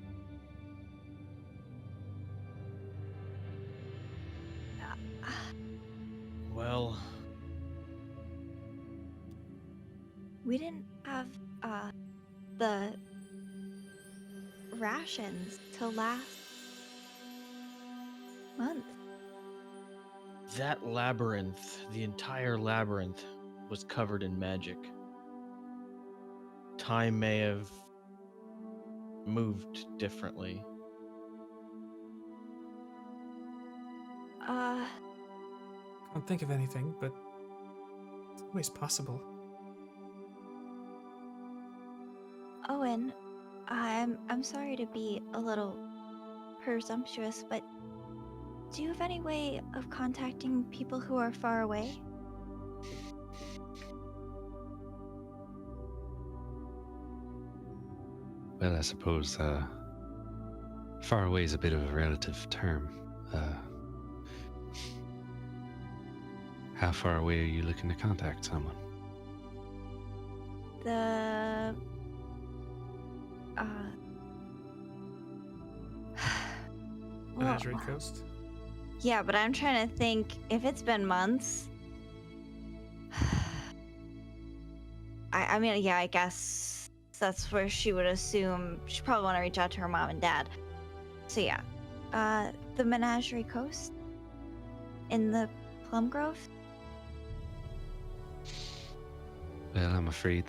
Well, We didn't have the rations to last month. that labyrinth, the entire labyrinth, was covered in magic. Time may have moved differently. Can't think of anything, but Always possible. Owen, I'm sorry to be a little presumptuous, but do you have any way of contacting people who are far away? Well, I suppose far away is a bit of a relative term. How far away are you looking to contact someone? The well, Menagerie Coast. yeah, but I'm trying to think if it's been months. I mean, yeah, I guess that's where she would assume she'd probably want to reach out to her mom and dad. So yeah, the Menagerie Coast in the Plum Grove. Well, I'm afraid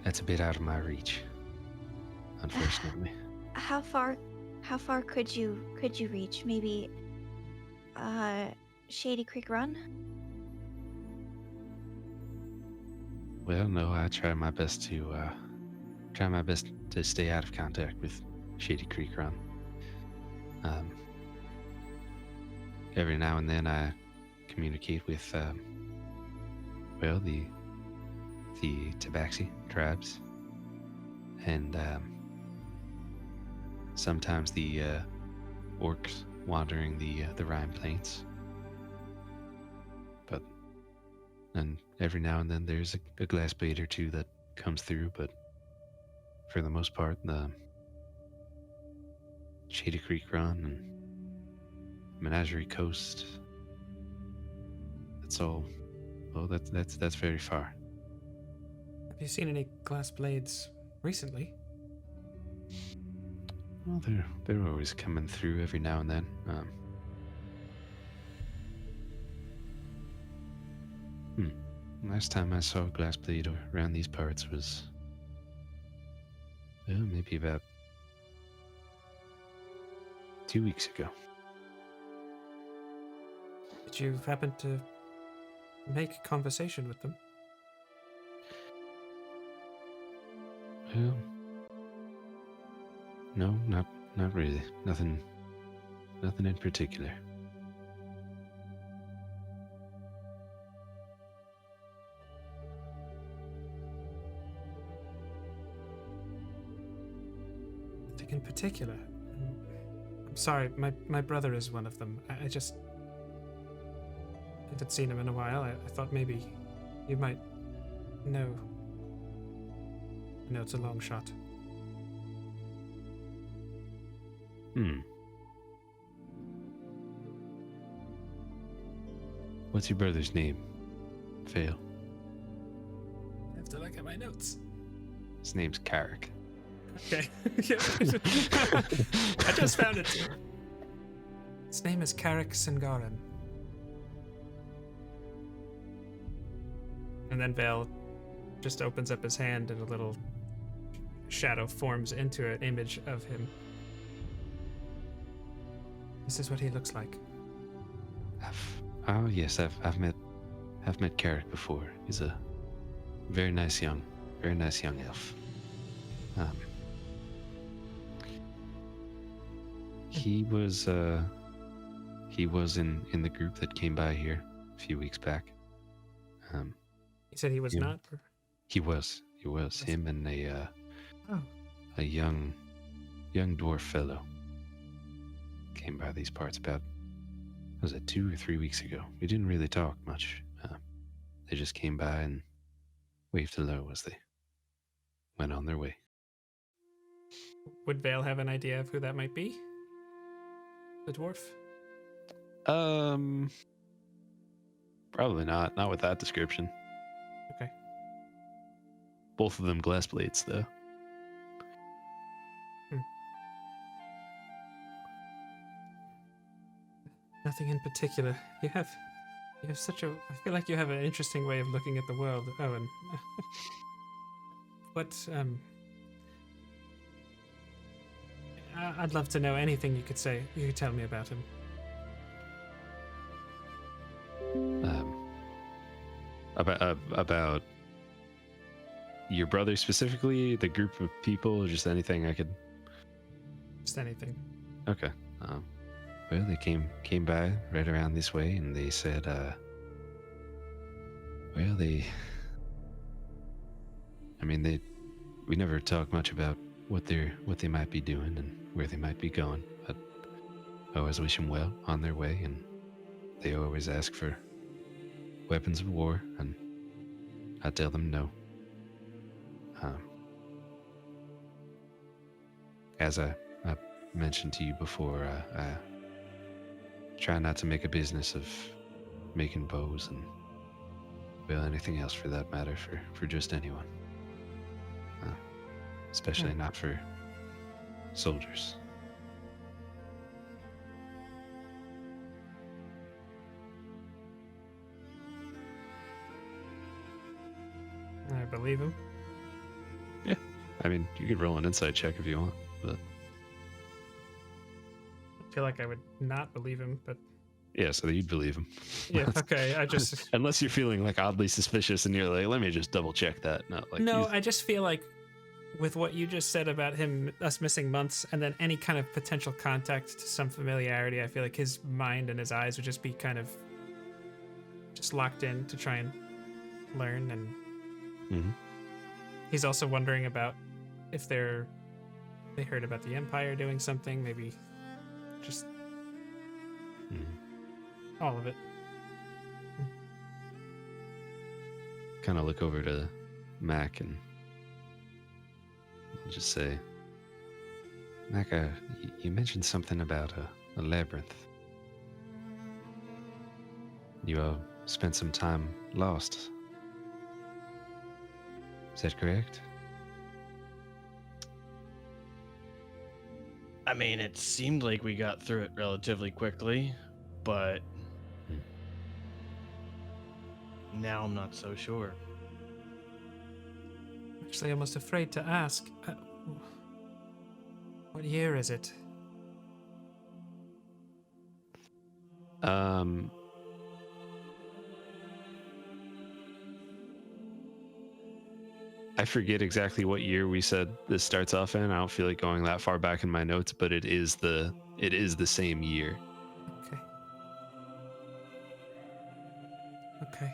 that's a bit out of my reach, unfortunately. How far could you reach? Maybe Shady Creek Run? Well, no, I try my best to stay out of contact with Shady Creek Run. Every now and then I communicate with the Tabaxi tribes, and sometimes the orcs wandering the Rhine Plains. And every now and then there's a glass blade or two that comes through, but for the most part, the Shady Creek Run and Menagerie Coast, that's all. Well, that's very far. Have you seen any glass blades recently? Well, they're always coming through every now and then. Last time I saw a glass blade around these parts was, well, maybe about 2 weeks ago. Did you happen to make conversation with them? Well, no, not really. Nothing in particular. Nothing in particular. I'm sorry, my brother is one of them. I just haven't seen him in a while. I thought maybe you might know. I know it's a long shot. What's your brother's name? Fail. I have to look at my notes. His name's Carrick. Okay. I just found it too. His name is Carrick Singaran. And then Vale just opens up his hand and a little shadow forms into an image of him. This is what he looks like. I've met Carrick before. He's a very nice young elf. He was in the group that came by here a few weeks back. He said he was not? Or? He was. Him and a young dwarf fellow came by these parts about, was it 2 or 3 weeks ago? We didn't really talk much. They just came by and waved hello as they went on their way. Would Vale have an idea of who that might be? The dwarf? Probably not. Not with that description. Okay. Both of them glass blades, though. Nothing in particular. You have such a. I feel like you have an interesting way of looking at the world, Owen. I'd love to know anything you could say. You could tell me about him. About your brother specifically, the group of people, or just anything I could. Just anything. Okay. Well, they came by right around this way, and they said, well, we never talk much about what they might be doing and where they might be going, but I always wish them well on their way, and they always ask for weapons of war, and I tell them no. As I mentioned to you before, I try not to make a business of making bows and, well, anything else for that matter, for just anyone. Especially not for soldiers. I believe him. Yeah. I mean, you could roll an insight check if you want, but I feel like I would not believe him, but yeah, so you'd believe him. yeah, okay. I just Unless you're feeling like oddly suspicious and you're like, let me just double check that. Not like no, I just feel like with what you just said about us missing months and then any kind of potential contact to some familiarity, I feel like his mind and his eyes would just be kind of just locked in to try and learn. And he's also wondering about if they heard about the Empire doing something, maybe just all of it. kind of look over to Mac and I'll just say, Mac, you mentioned something about a labyrinth. You spent some time lost. Is that correct? I mean, it seemed like we got through it relatively quickly, but now I'm not so sure. Actually, I'm almost afraid to ask. What year is it? I forget exactly what year we said this starts off in. I don't feel like going that far back in my notes, but it is the same year. Okay. Okay.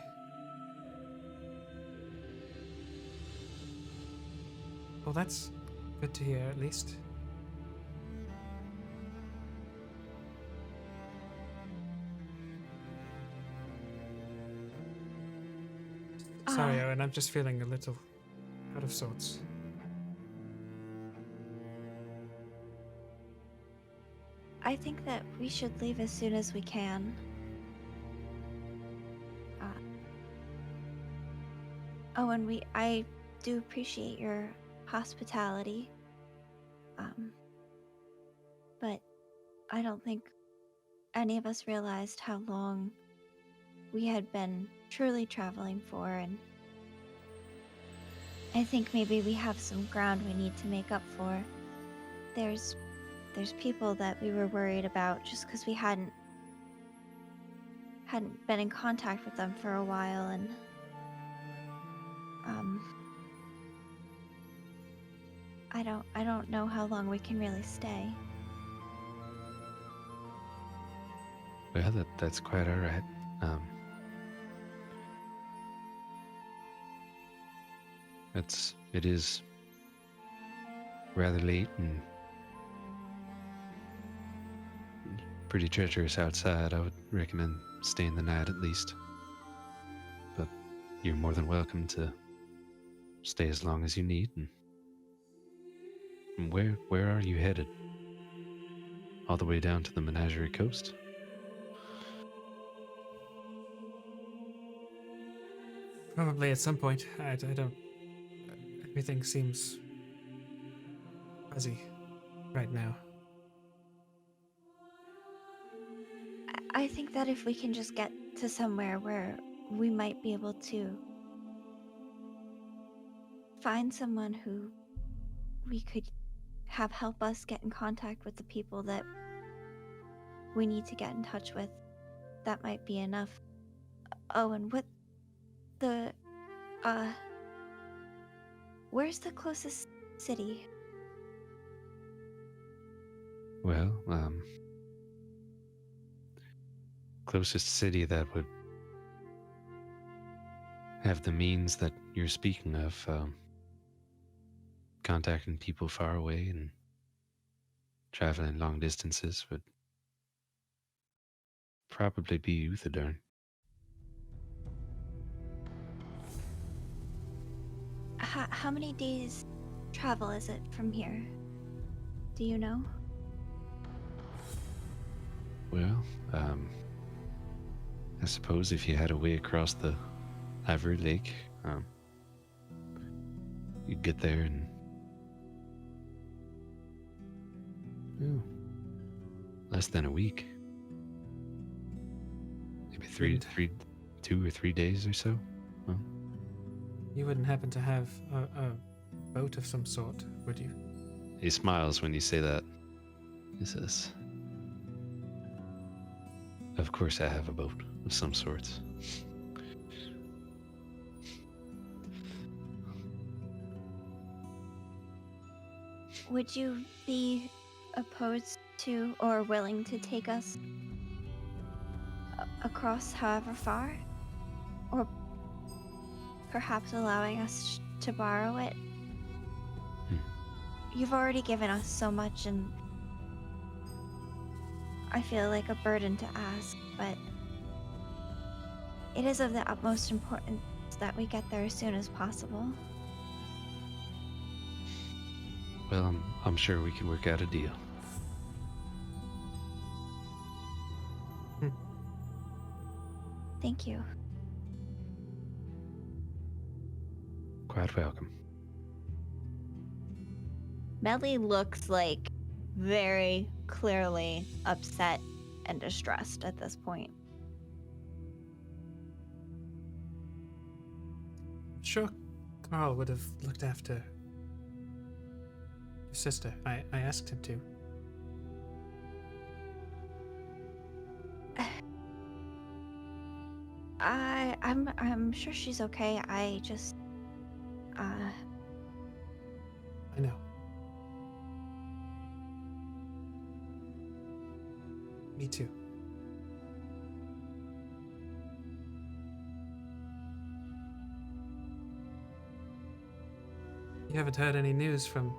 Well, that's good to hear, at least. Sorry, Owen, I'm just feeling a little out of sorts. I think that we should leave as soon as we can. And I do appreciate your hospitality. But I don't think any of us realized how long we had been truly traveling for, and I think maybe we have some ground we need to make up for. There's people that we were worried about just because we hadn't been in contact with them for a while, and I don't know how long we can really stay. Well, that's quite all right. It is rather late and pretty treacherous outside. I would recommend staying the night at least. But you're more than welcome to stay as long as you need. And where are you headed? All the way down to the Menagerie Coast? Probably at some point. I don't... Everything seems fuzzy right now. I think that if we can just get to somewhere where we might be able to find someone who we could have help us get in contact with the people that we need to get in touch with, that might be enough. Oh, and The, uh, where's the closest city? Well, closest city that would have the means that you're speaking of, contacting people far away and traveling long distances would probably be Uthadern. How many days travel is it from here? Do you know? Well, I suppose if you had a way across the Ivory Lake, you'd get there in less than a week. Maybe Wouldn't- 2 or 3 days or so. Well, You wouldn't happen to have a boat of some sort, would you? he smiles when you say that. He says, "Of course I have a boat of some sorts." Would you be opposed to or willing to take us across however far? Or perhaps allowing us to borrow it? You've already given us so much, and I feel like a burden to ask, but it is of the utmost importance that we get there as soon as possible. Well, I'm sure we can work out a deal. Thank you. Quite welcome. Melly looks like very clearly upset and distressed at this point. Sure, Carl would have looked after your sister. I asked him to. I'm sure she's okay. I just I know. Me too. You haven't heard any news from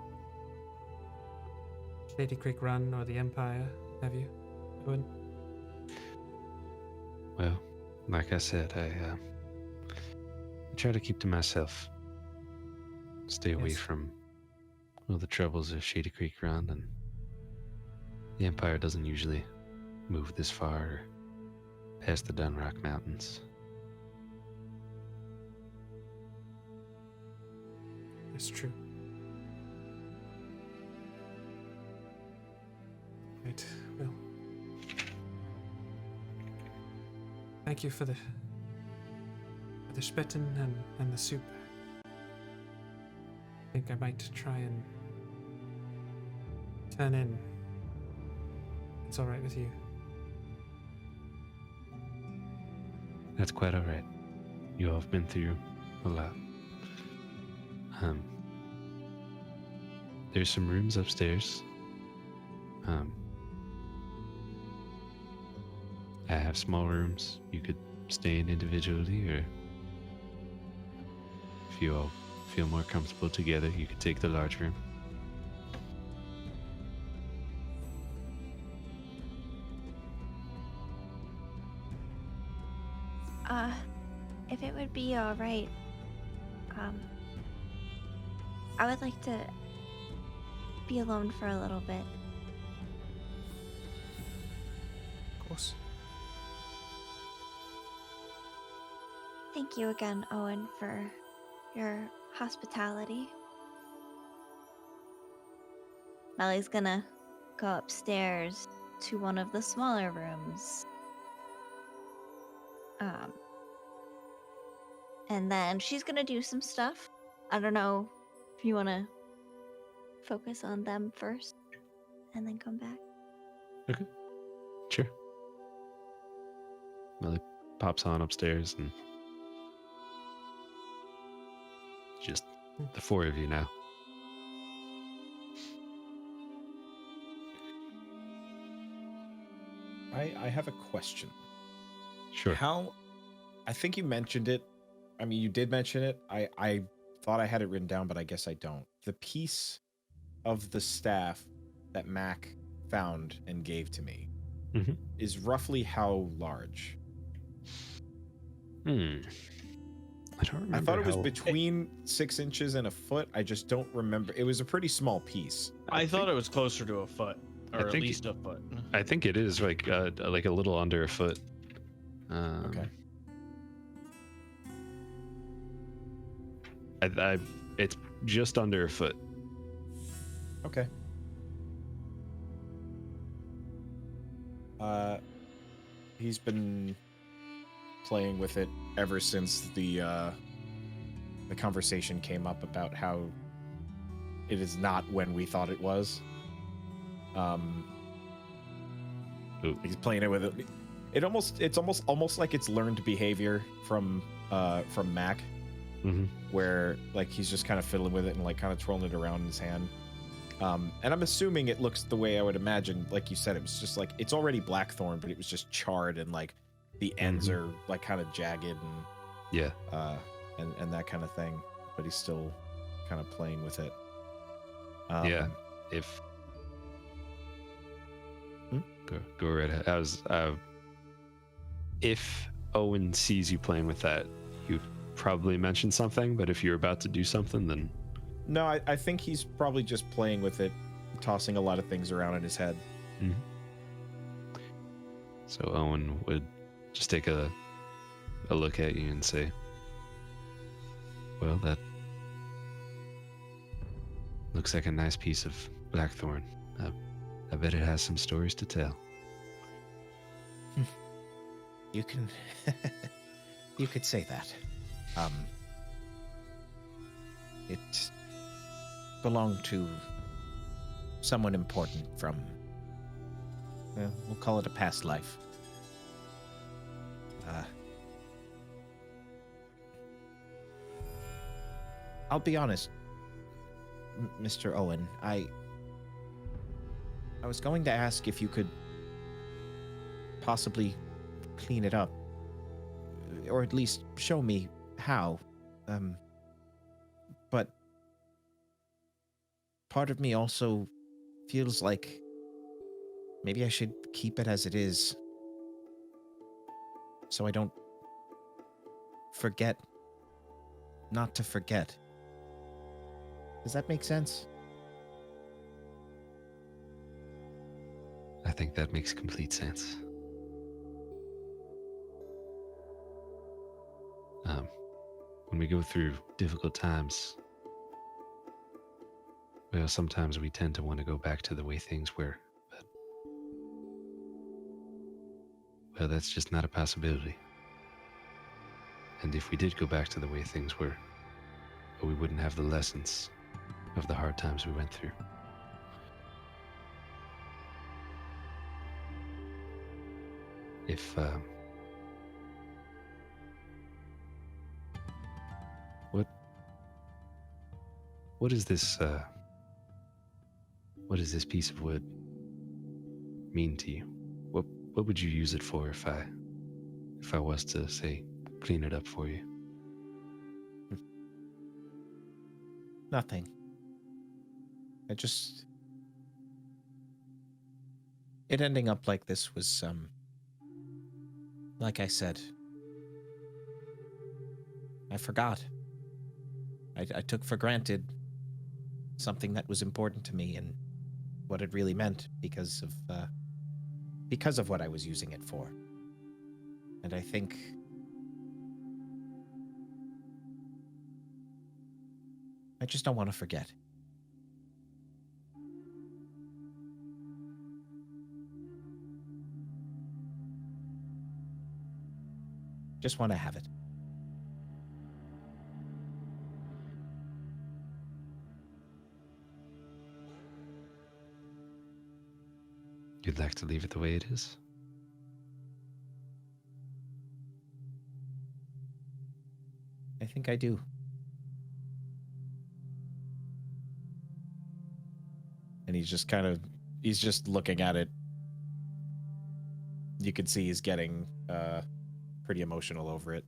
Shady Creek Run or the Empire, have you, Owen? Well, like I said, I try to keep to myself. Stay away Yes. from all the troubles of Shady Creek Run, and the Empire doesn't usually move this far or past the Dunrock Mountains. It's true. Right, well. Thank you for the spitting and the soup. I think I might try and turn in. It's alright with you. That's quite all right. You all have been through a lot. There's some rooms upstairs. I have small rooms you could stay in individually, or if you all feel more comfortable together, you could take the large room. If it would be all right, I would like to be alone for a little bit. Of course. Thank you again, Owen, for your hospitality. Melly's gonna go upstairs to one of the smaller rooms. And then she's gonna do some stuff. I don't know if you wanna focus on them first and then come back. Okay. Sure. Melly pops on upstairs and The four of you now. I have a question. Sure. How? I think you mentioned it. I mean, you did mention it. I thought I had it written down, but I guess I don't. The piece of the staff that Mac found and gave to me Mhm. is roughly how large? I don't remember. I thought it was how- between 6 inches and a foot. I just don't remember. It was a pretty small piece. I thought it was closer to a foot, or at think least a foot. I think it is like a little under a foot. Okay. It's just under a foot. Okay. He's been playing with it ever since the conversation came up about how it is not when we thought it was. Ooh. He's playing it with it. It's almost like it's learned behavior from Mac, Mm-hmm. where like he's just kind of fiddling with it and like kind of twirling it around in his hand. And I'm assuming it looks the way I would imagine. Like you said, it was just like it's already blackthorn, but it was just charred and like the ends are like kind of jagged and Yeah. and that kind of thing. But he's still kind of playing with it. Yeah. If go right ahead. If Owen sees you playing with that, you'd probably mention something. But if you're about to do something, then No, I think he's probably just playing with it, tossing a lot of things around in his head. So Owen would just take a look at you and say, "Well, that looks like a nice piece of blackthorn. I bet it has some stories to tell." You can, you could say that. It belonged to someone important from, well, we'll call it a past life. I'll be honest, Mr. Owen, I was going to ask if you could possibly clean it up, or at least show me how. But part of me also feels like maybe I should keep it as it is, so I don't forget not to forget. Does that make sense? I think that makes complete sense. When we go through difficult times, well, sometimes we tend to want to go back to the way things were, but, well, that's just not a possibility. And if we did go back to the way things were, well, we wouldn't have the lessons of the hard times we went through. If, what is this piece of wood mean to you? What would you use it for if I was to say clean it up for you? Nothing. It ending up like this was, like I said, I forgot. I took for granted something that was important to me and what it really meant because of what I was using it for. And I think I just don't want to forget. Just want to have it. You'd like to leave it the way it is? I think I do. and he's just looking at it. You can see he's getting pretty emotional over it.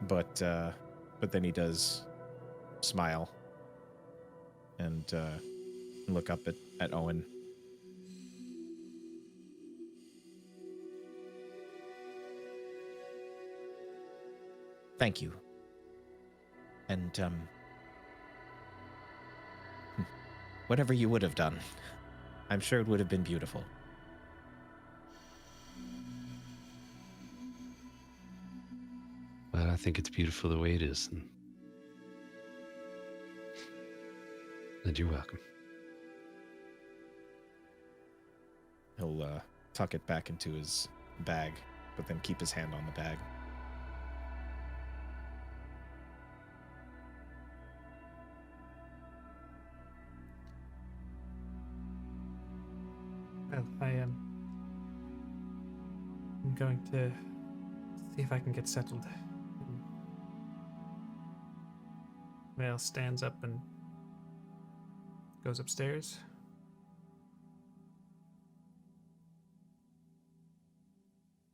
But then he does smile and look up at Owen. Thank you. And whatever you would have done, I'm sure it would have been beautiful. But I think it's beautiful the way it is. And you're welcome. He'll tuck it back into his bag, but then keep his hand on the bag. Well, I'm going to see if I can get settled. Vale stands up and goes upstairs.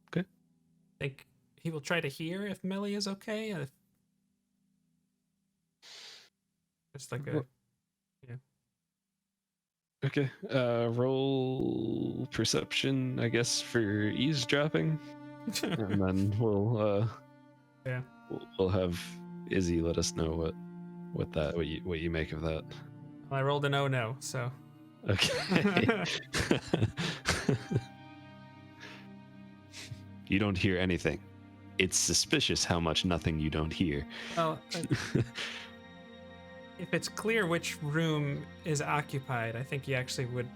Okay. Think he will try to hear if Melly is okay. Just like a Okay. Roll perception, I guess, for eavesdropping. And then we'll have Izzee let us know what you make of that. Well, I rolled an no, so Okay. You don't hear anything. It's suspicious how much nothing you don't hear. well, if it's clear which room is occupied, I think he actually would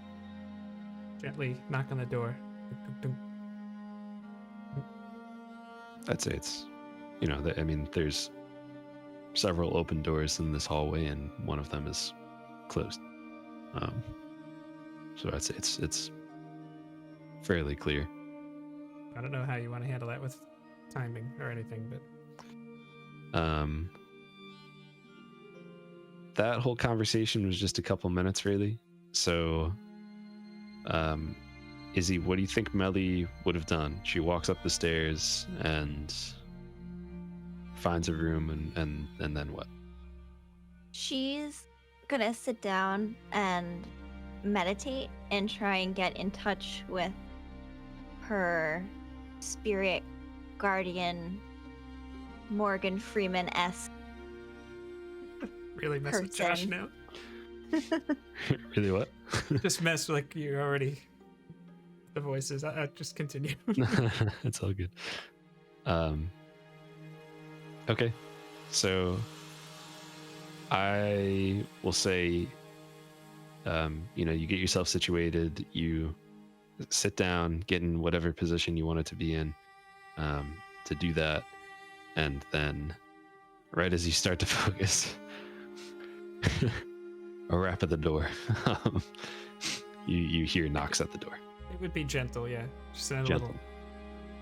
gently knock on the door. I'd say it's, there's several open doors in this hallway, and one of them is closed. So I'd say it's fairly clear. I don't know how you want to handle that with timing or anything, but that whole conversation was just a couple minutes, really. So, Izzee, what do you think Melly would have done? She walks up the stairs and finds a room, and then what? She's gonna sit down and meditate and try and get in touch with her spirit guardian, Morgan Freeman-esque. really mess with Josh now. Really what? Just mess like you already. The voices. I just continue. It's all good. Okay, so I will say, you get yourself situated, you sit down, get in whatever position you want it to be in, to do that, and then right as you start to focus, a rap at the door. You hear knocks at the door. It would be gentle, yeah. Just a Gentle. little.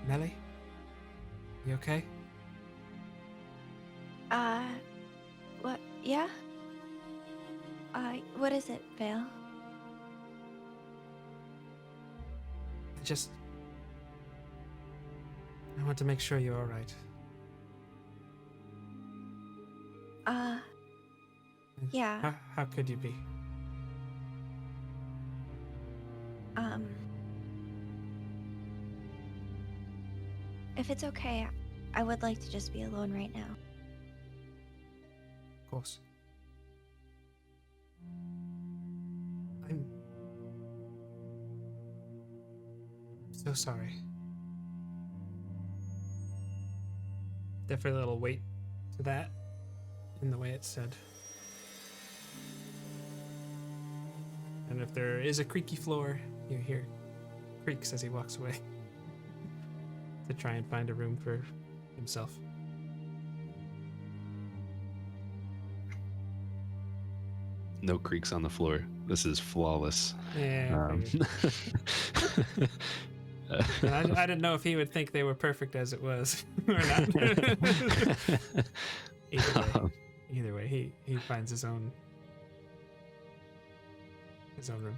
Melly? You okay? What? Yeah? What is it, Vale? I want to make sure you're alright. Yeah. How could you be? If it's okay, I would like to just be alone right now. Of course. I'm so sorry. Definitely a little weight to that in the way it's said. And if there is a creaky floor, you hear creaks as he walks away to try and find a room for himself. No creaks on the floor. This is flawless. Yeah. I didn't know if he would think they were perfect as it was or not. Either way. Either way, he finds his own room.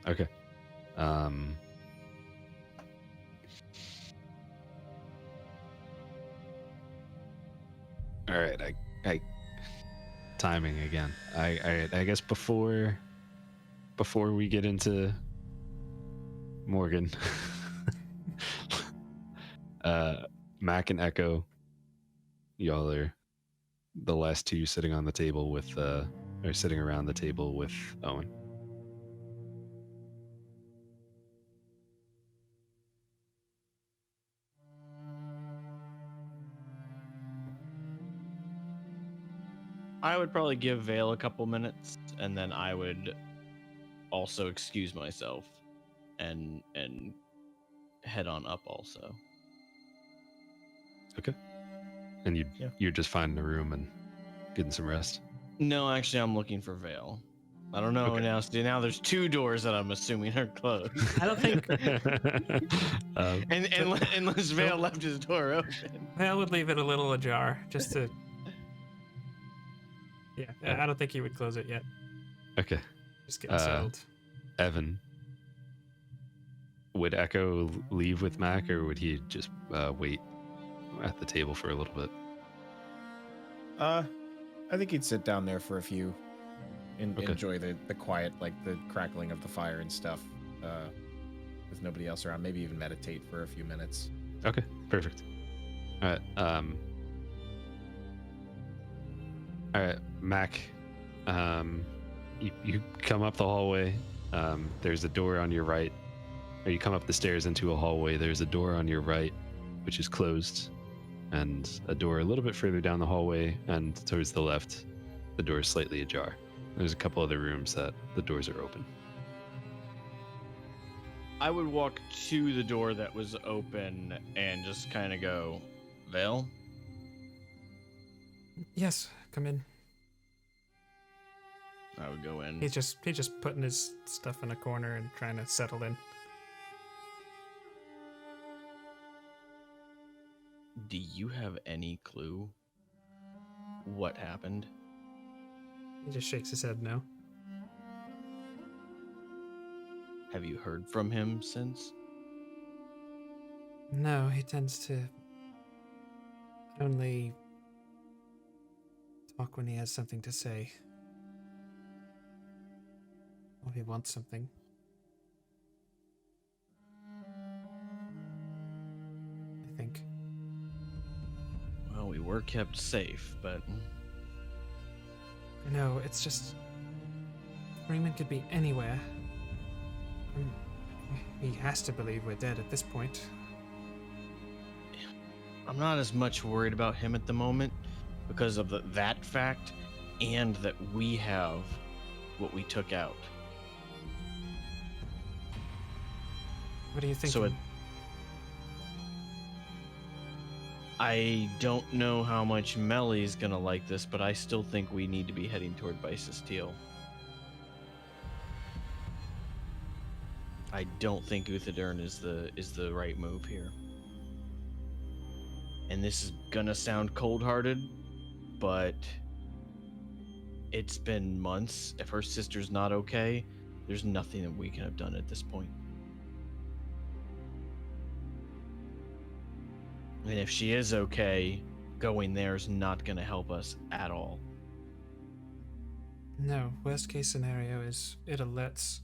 Okay. All right. I timing again. I guess before we get into Morgan, Mac and Echo, y'all are the last two sitting on the table with or sitting around the table with Owen. I would probably give Vale a couple minutes, and then I would also excuse myself and head on up also. Okay. And you're just finding a room and getting some rest. No, actually, I'm looking for Vale. I don't know Okay. now. See, now there's two doors that I'm assuming are closed. I don't think And unless Vale left his door open. I would leave it a little ajar just to. Yeah, I don't think he would close it yet. Okay. Just getting settled. Evan, would Echo leave with Mac, or would he just wait at the table for a little bit? I think he'd sit down there for a few and Okay. enjoy the quiet, like the crackling of the fire and stuff, with nobody else around. Maybe even meditate for a few minutes. Okay, perfect. All right. All right, Mac. You come up the hallway. There's a door on your right, or you come up the stairs into a hallway. There's a door on your right, which is closed, and a door a little bit further down the hallway, and towards the left, the door is slightly ajar. There's a couple other rooms that the doors are open. I would walk to the door that was open and just kind of go, Vale? Yes, come in. I would go in. He's just putting his stuff in a corner and trying to settle in. Do you have any clue what happened? He just shakes his head no. Have you heard from him since? No, he tends to only talk when he has something to say. Or he wants something. I think. Well, we were kept safe, but No, it's just Freeman could be anywhere. He has to believe we're dead at this point. I'm not as much worried about him at the moment because of that fact and that we have what we took out. What do you think? So I don't know how much Melly's gonna like this, but I still think we need to be heading toward Bicesteel. I don't think Uthadern is the right move here. And this is gonna sound cold-hearted, but it's been months. If her sister's not okay, there's nothing that we can have done at this point. And if she is okay, going there is not going to help us at all. No, worst case scenario is it alerts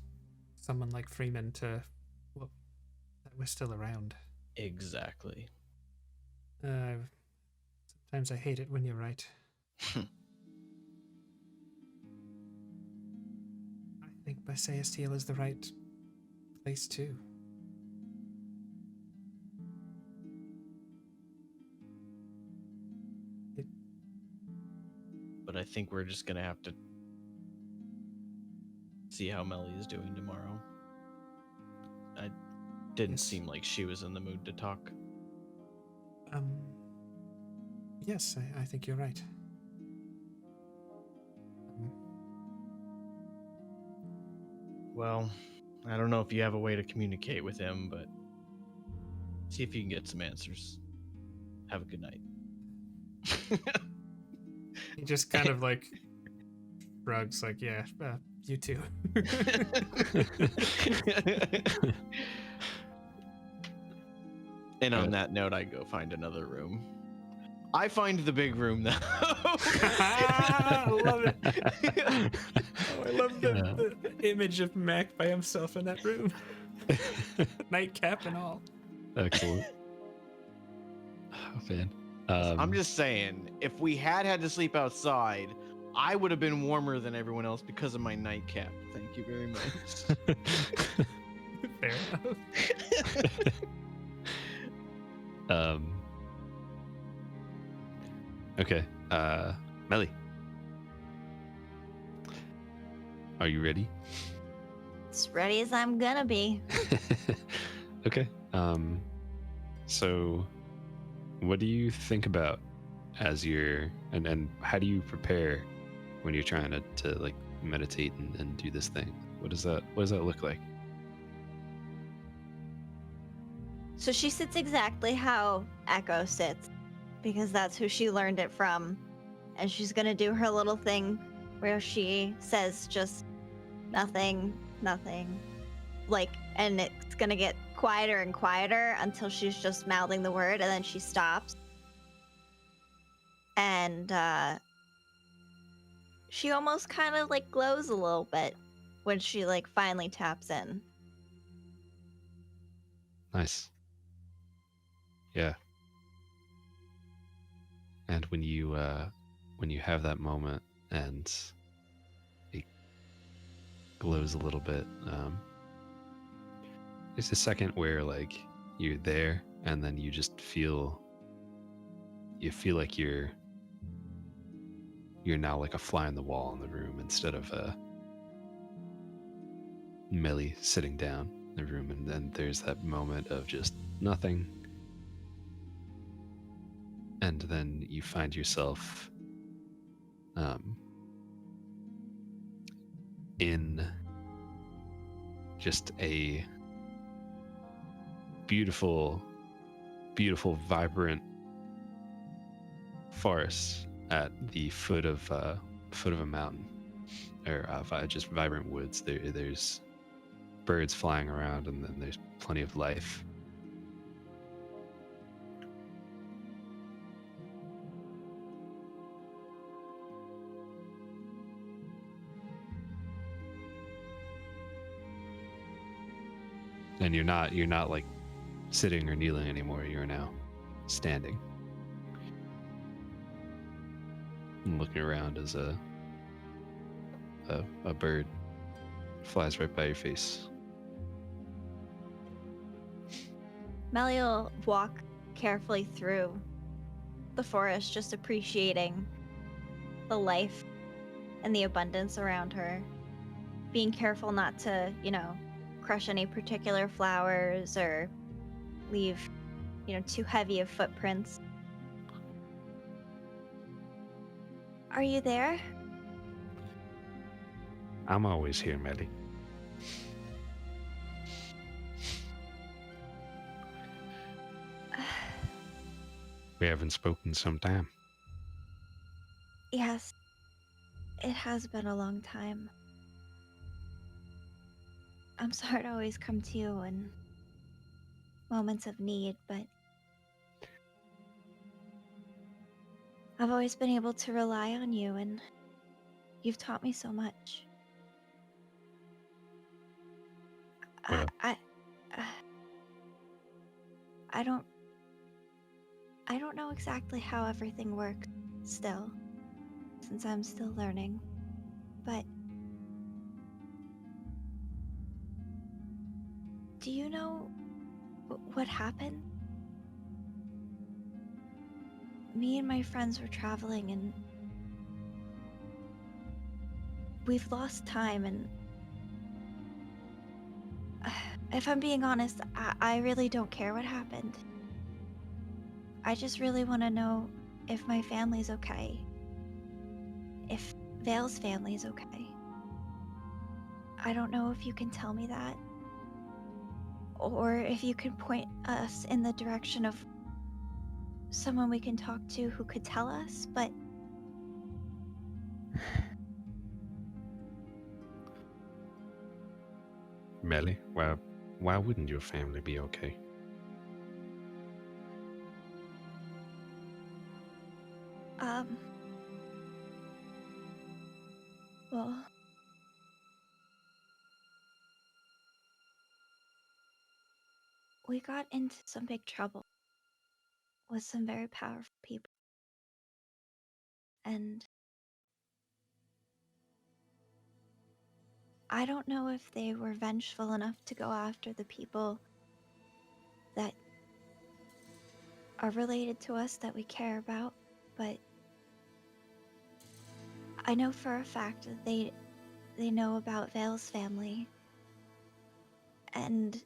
someone like Freeman to, well, that we're still around. Exactly. Sometimes I hate it when you're right. I think Bicesteel is the right place too. But I think we're just going to have to see how Melly is doing tomorrow. I didn't Yes. seem like she was in the mood to talk. Yes, I think you're right. Well, I don't know if you have a way to communicate with him, but see if you can get some answers. Have a good night. He just kind of like shrugs, like, yeah, you too. And on that note, I go find another room. I find the big room though. I love it. Oh, I love the image of Mac by himself in that room. Nightcap and all. Excellent. Oh, man. I'm just saying, if we had to sleep outside, I would have been warmer than everyone else because of my nightcap. Thank you very much. Fair enough. Okay. Melly. Are you ready? As ready as I'm gonna be. Okay. So what do you think about as you're and how do you prepare when you're trying to like meditate and do this thing? What does that look like? So she sits exactly how Echo sits, because that's who she learned it from. And she's gonna do her little thing where she says just nothing, nothing. Like, and it's gonna get quieter and quieter until she's just mouthing the word, and then she stops. And she almost kind of like glows a little bit when she like finally taps in. Nice. Yeah. And when you have that moment and it glows a little bit, there's a second where like you're there and then you just feel like you're now like a fly on the wall in the room instead of Millie sitting down in the room, and then there's that moment of just nothing. And then you find yourself in just a beautiful, vibrant forest at the foot of a mountain, or just vibrant woods. There's birds flying around, and then there's plenty of life. And you're not like sitting or kneeling anymore. You're now standing and looking around as a bird flies right by your face. Melly will walk carefully through the forest, just appreciating the life and the abundance around her, being careful not to, crush any particular flowers or leave, too heavy of footprints. Are you there? I'm always here, Melly. We haven't spoken some time. Yes, it has been a long time. I'm sorry to always come to you in moments of need, but I've always been able to rely on you, and you've taught me so much. Well. I don't know exactly how everything works still, since I'm still learning, but do you know what happened? Me and my friends were traveling, and we've lost time, and if I'm being honest, I really don't care what happened. I just really want to know if my family's okay. If Vale's family's okay. I don't know if you can tell me that, or if you can point us in the direction of someone we can talk to who could tell us, but Melly, why wouldn't your family be okay? Um, well, we got into some big trouble with some very powerful people. And I don't know if they were vengeful enough to go after the people that are related to us that we care about, but I know for a fact that they know about Vale's family and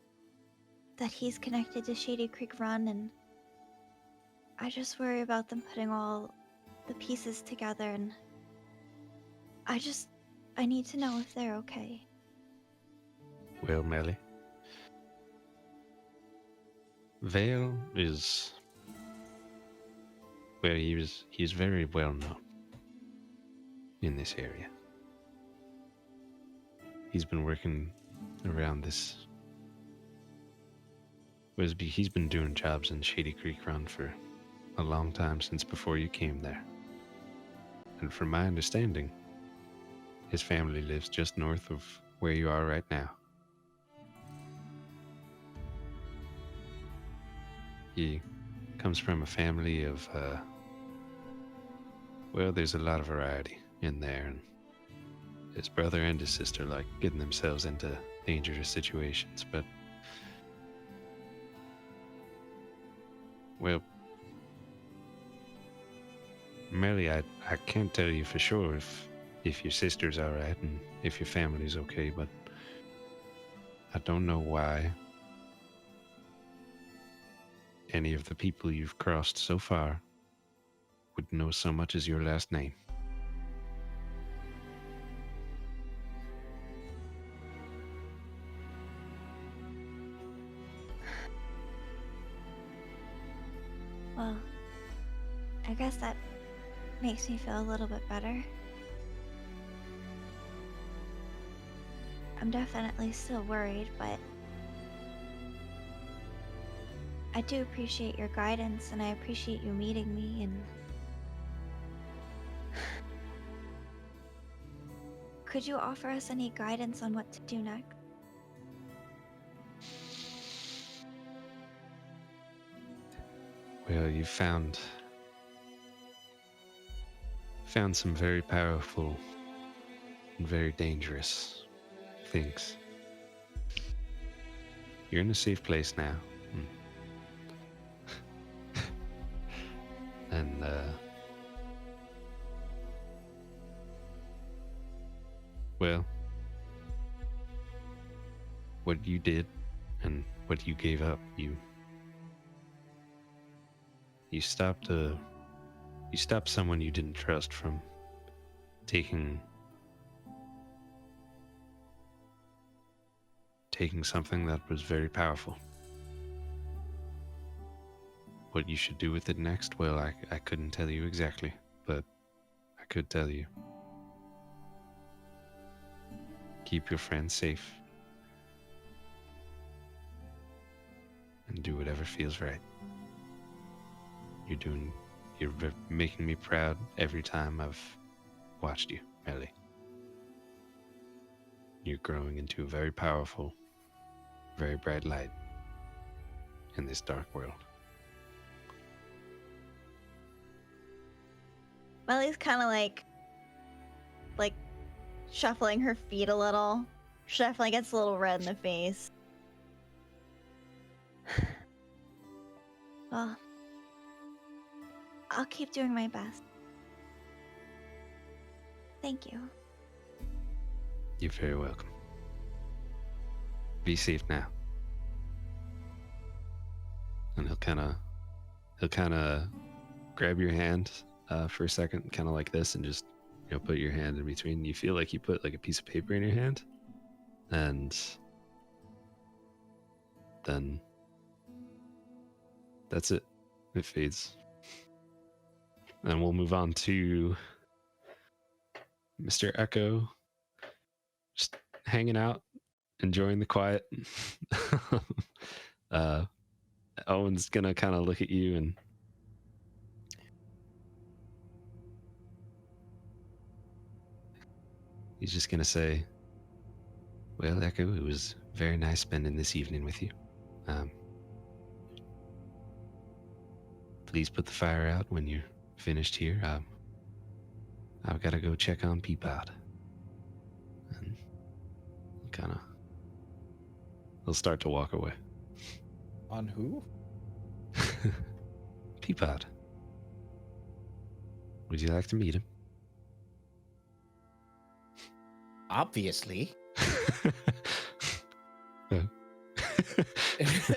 that he's connected to Shady Creek Run, and I just worry about them putting all the pieces together, and I need to know if they're okay. Well, Melly, Vale is well, he's very well known in this area. He's been working around this. He's been doing jobs in Shady Creek Run for a long time, since before you came there. And from my understanding, his family lives just north of where you are right now. He comes from a family of, well, there's a lot of variety in there, and his brother and his sister like getting themselves into dangerous situations, but well, Melly, I can't tell you for sure if your sister's alright and if your family's okay, but I don't know why any of the people you've crossed so far would know so much as your last name. Well, I guess that makes me feel a little bit better. I'm definitely still worried, but I do appreciate your guidance, and I appreciate you meeting me, and could you offer us any guidance on what to do next? Well, you found some very powerful and very dangerous things. You're in a safe place now. And well, what you did and what you gave up, you stopped someone you didn't trust from taking something that was very powerful. What you should do with it next, well, I couldn't tell you exactly, but I could tell you. Keep your friends safe. And do whatever feels right. You're making me proud every time I've watched you, Melly. You're growing into a very powerful, very bright light in this dark world. Melly's kind of like shuffling her feet a little. She definitely gets a little red in the face. Well, I'll keep doing my best. Thank you. You're very welcome. Be safe now. And he'll kind of grab your hand for a second, kind of like this, and just put your hand in between. You feel like you put like a piece of paper in your hand, and then that's it. It fades. And we'll move on to Mr. Echo just hanging out, enjoying the quiet. uh, Owen's gonna kind of look at you and he's just gonna say, "Well, Echo, it was very nice spending this evening with you. Um, please put the fire out when you're finished here. I've got to go check on Peapod." And kind of, he'll start to walk away. On who? Peapod. Would you like to meet him? Obviously.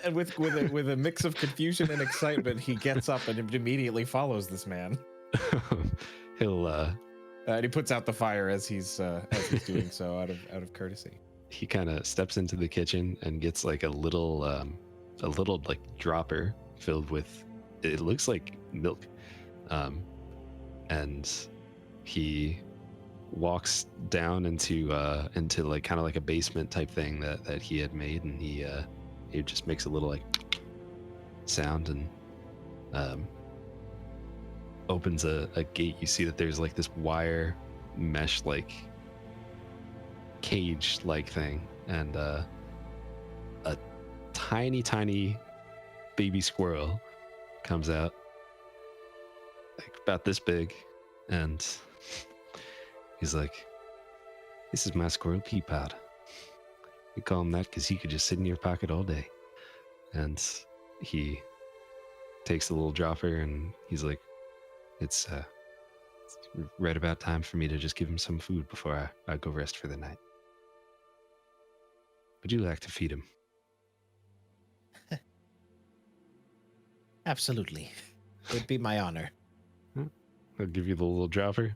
And with a mix of confusion and excitement, he gets up and immediately follows this man. He'll And he puts out the fire as he's doing so out of courtesy. he kind of steps into the kitchen and gets like a little like dropper filled with, it looks like milk, and he walks down into like kind of like a basement type thing that he had made, and he just makes a little like sound and opens a gate. You see that there's like this wire mesh like cage like thing, and a tiny baby squirrel comes out, like about this big, and he's like, "This is my squirrel Peapod. We call him that because he could just sit in your pocket all day." And he takes the little dropper and he's like, it's right about time for me to just give him some food before I go rest for the night. Would you like to feed him? Absolutely. It would be my honor. I'll give you the little dropper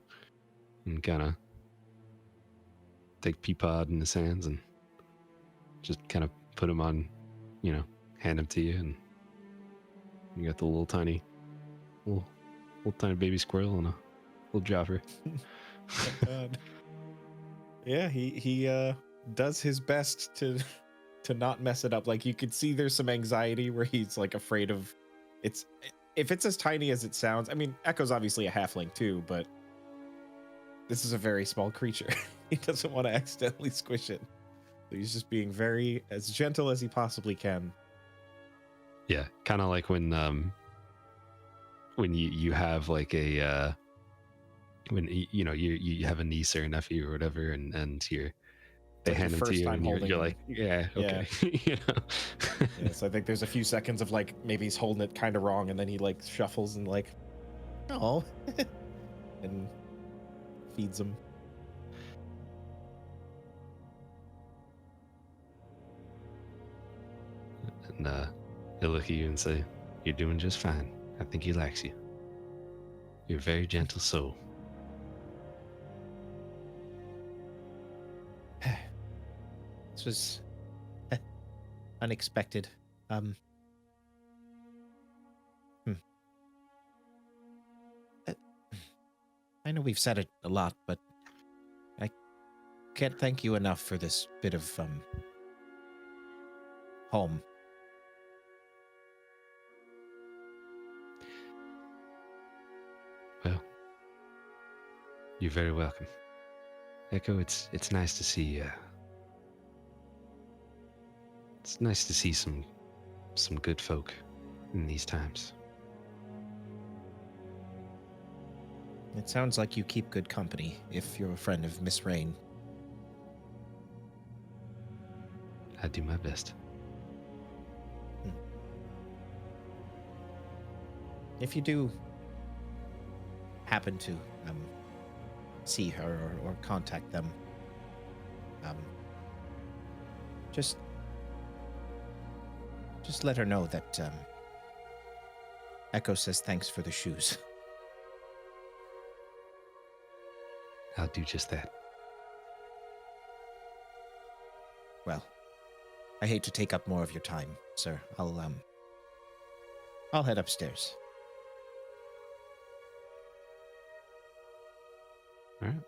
and kind of take Peapod in his hands and just kind of put him on, hand him to you, and you got the little tiny baby squirrel and a little dropper. Yeah, he does his best to not mess it up. Like, you could see there's some anxiety where he's like afraid of if it's as tiny as it sounds. I mean, Echo's obviously a halfling too, but this is a very small creature. He doesn't want to accidentally squish it. So he's just being as gentle as he possibly can. Yeah, kind of like when you have like a when you have a niece or a nephew or whatever, and they Like hand your them to first you, time and you're holding like, yeah, okay. Yes, I think there's a few seconds of like maybe he's holding it kind of wrong, and then he like shuffles and like, oh, and feeds him. And he'll look at you and say, "You're doing just fine. I think he likes you. You're a very gentle soul." This was unexpected. I know we've said it a lot, but I can't thank you enough for this bit of home. Well, you're very welcome. Echo, it's nice to see it's nice to see some good folk in these times. It sounds like you keep good company if you're a friend of Miss Rain. I do my best. If you do happen to see her or contact them, just let her know that Echo says thanks for the shoes. I'll do just that. Well, I hate to take up more of your time, sir. I'll head upstairs. All right.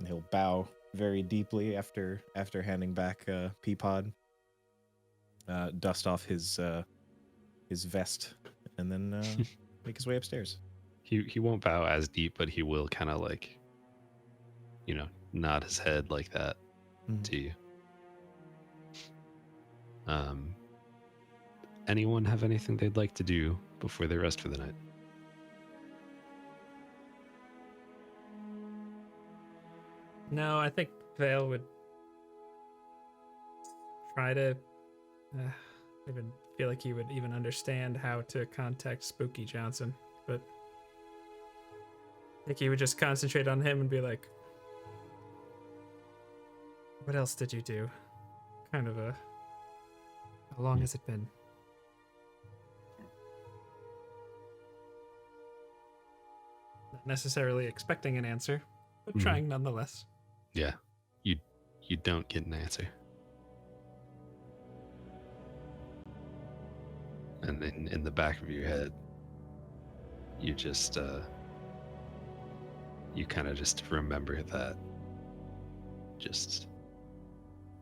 And he'll bow very deeply after handing back Peapod. Dust off his vest, and then make his way upstairs. He won't bow as deep, but he will kind of like, nod his head like that to you. Anyone have anything they'd like to do before they rest for the night? No, I think Vale would try to. I even feel like he would even understand how to contact Spooky Johnson, but I think he would just concentrate on him and be like, "What else did you do? Kind of a. How long has it been?" Not necessarily expecting an answer, but trying nonetheless. Yeah, you don't get an answer. And then in the back of your head, you just you kind of just remember that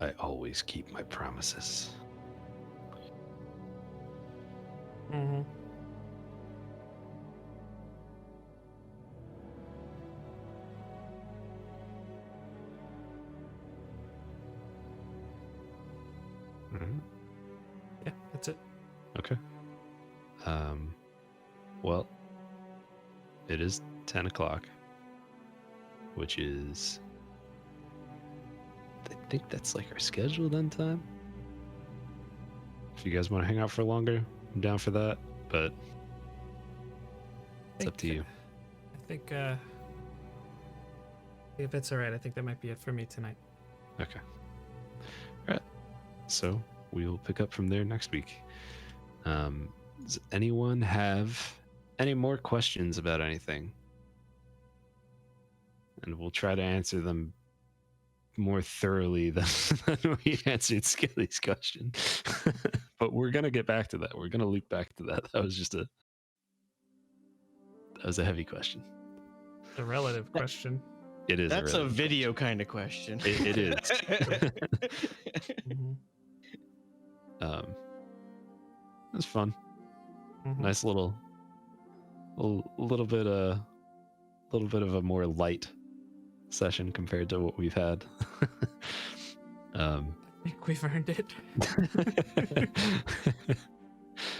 I always keep my promises. Mm-hmm. Yeah, that's it. Okay. Well, it is 10 o'clock, which is, I think that's like our scheduled end time. If you guys want to hang out for longer, I'm down for that, but it's up to you. I think if it's all right, I think that might be it for me tonight. Okay. All right. So we'll pick up from there next week. Does anyone have any more questions about anything? And we'll try to answer them more thoroughly than we answered Skilly's question. But we're going to get back to that. We're going to loop back to that. That was a heavy question. The relative question. It is. That's a video kind of question. It is. Mm-hmm. It was fun. Mm-hmm. Nice little bit of a more light session compared to what we've had. I think we've earned it.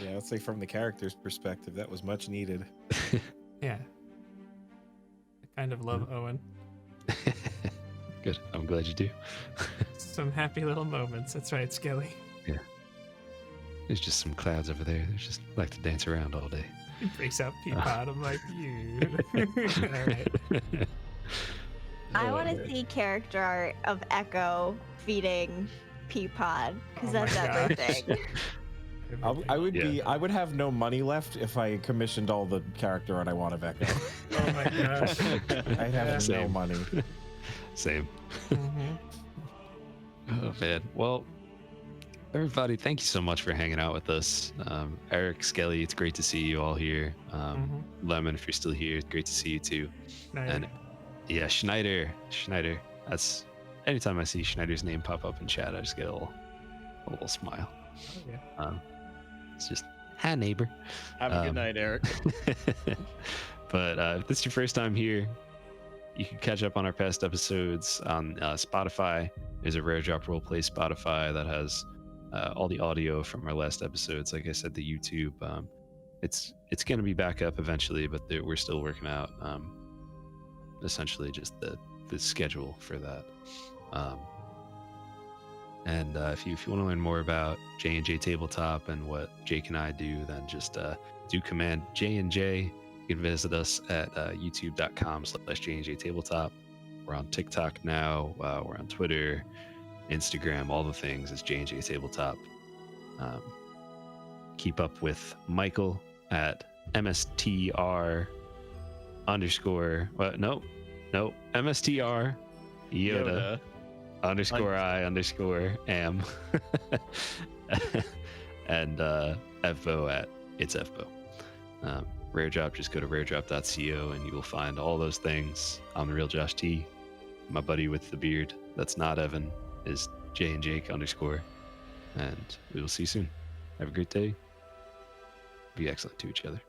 Yeah, let's say from the character's perspective, that was much needed. Yeah. I kind of love Owen. Good. I'm glad you do. Some happy little moments. That's right, Skilly. Yeah. There's just some clouds over there. They just like to dance around all day. He breaks out Peapod. I'm like, you. All right. I want to see character art of Echo feeding Peapod because Oh my that's gosh. everything. I would have no money left if I commissioned all the character art I want of Echo. Oh my gosh. I'd have no Same. money. Same. Mm-hmm. Oh man. Well, everybody, thank you so much for hanging out with us. Eric, Skelly, it's great to see you all here. Lemon, if you're still here, it's great to see you too. And yeah, Schneider. That's anytime I see Schneider's name pop up in chat, I just get a little smile. Oh, yeah. It's just, hi neighbor. Have a good night, Eric. But if this is your first time here, you can catch up on our past episodes on Spotify. There's a Rare Drop Roleplay Spotify that has all the audio from our last episodes. Like I said, the YouTube, it's going to be back up eventually, but we're still working out essentially just the schedule for that. And if you want to learn more about J&J Tabletop and what Jake and I do, then just do command J&J. You can visit us at youtube.com/J&J Tabletop. We're on TikTok now. We're on Twitter, Instagram, all the things. It's J&J Tabletop. Keep up with Michael at MSTR underscore. MSTR Yoda. Underscore I underscore am. And FBO at it's FBO. Rare Drop, just go to raredrop.co and you will find all those things. I'm the real Josh T. My buddy with the beard, that's not Evan, is Jay and Jake _. And we will see you soon. Have a great day. Be excellent to each other.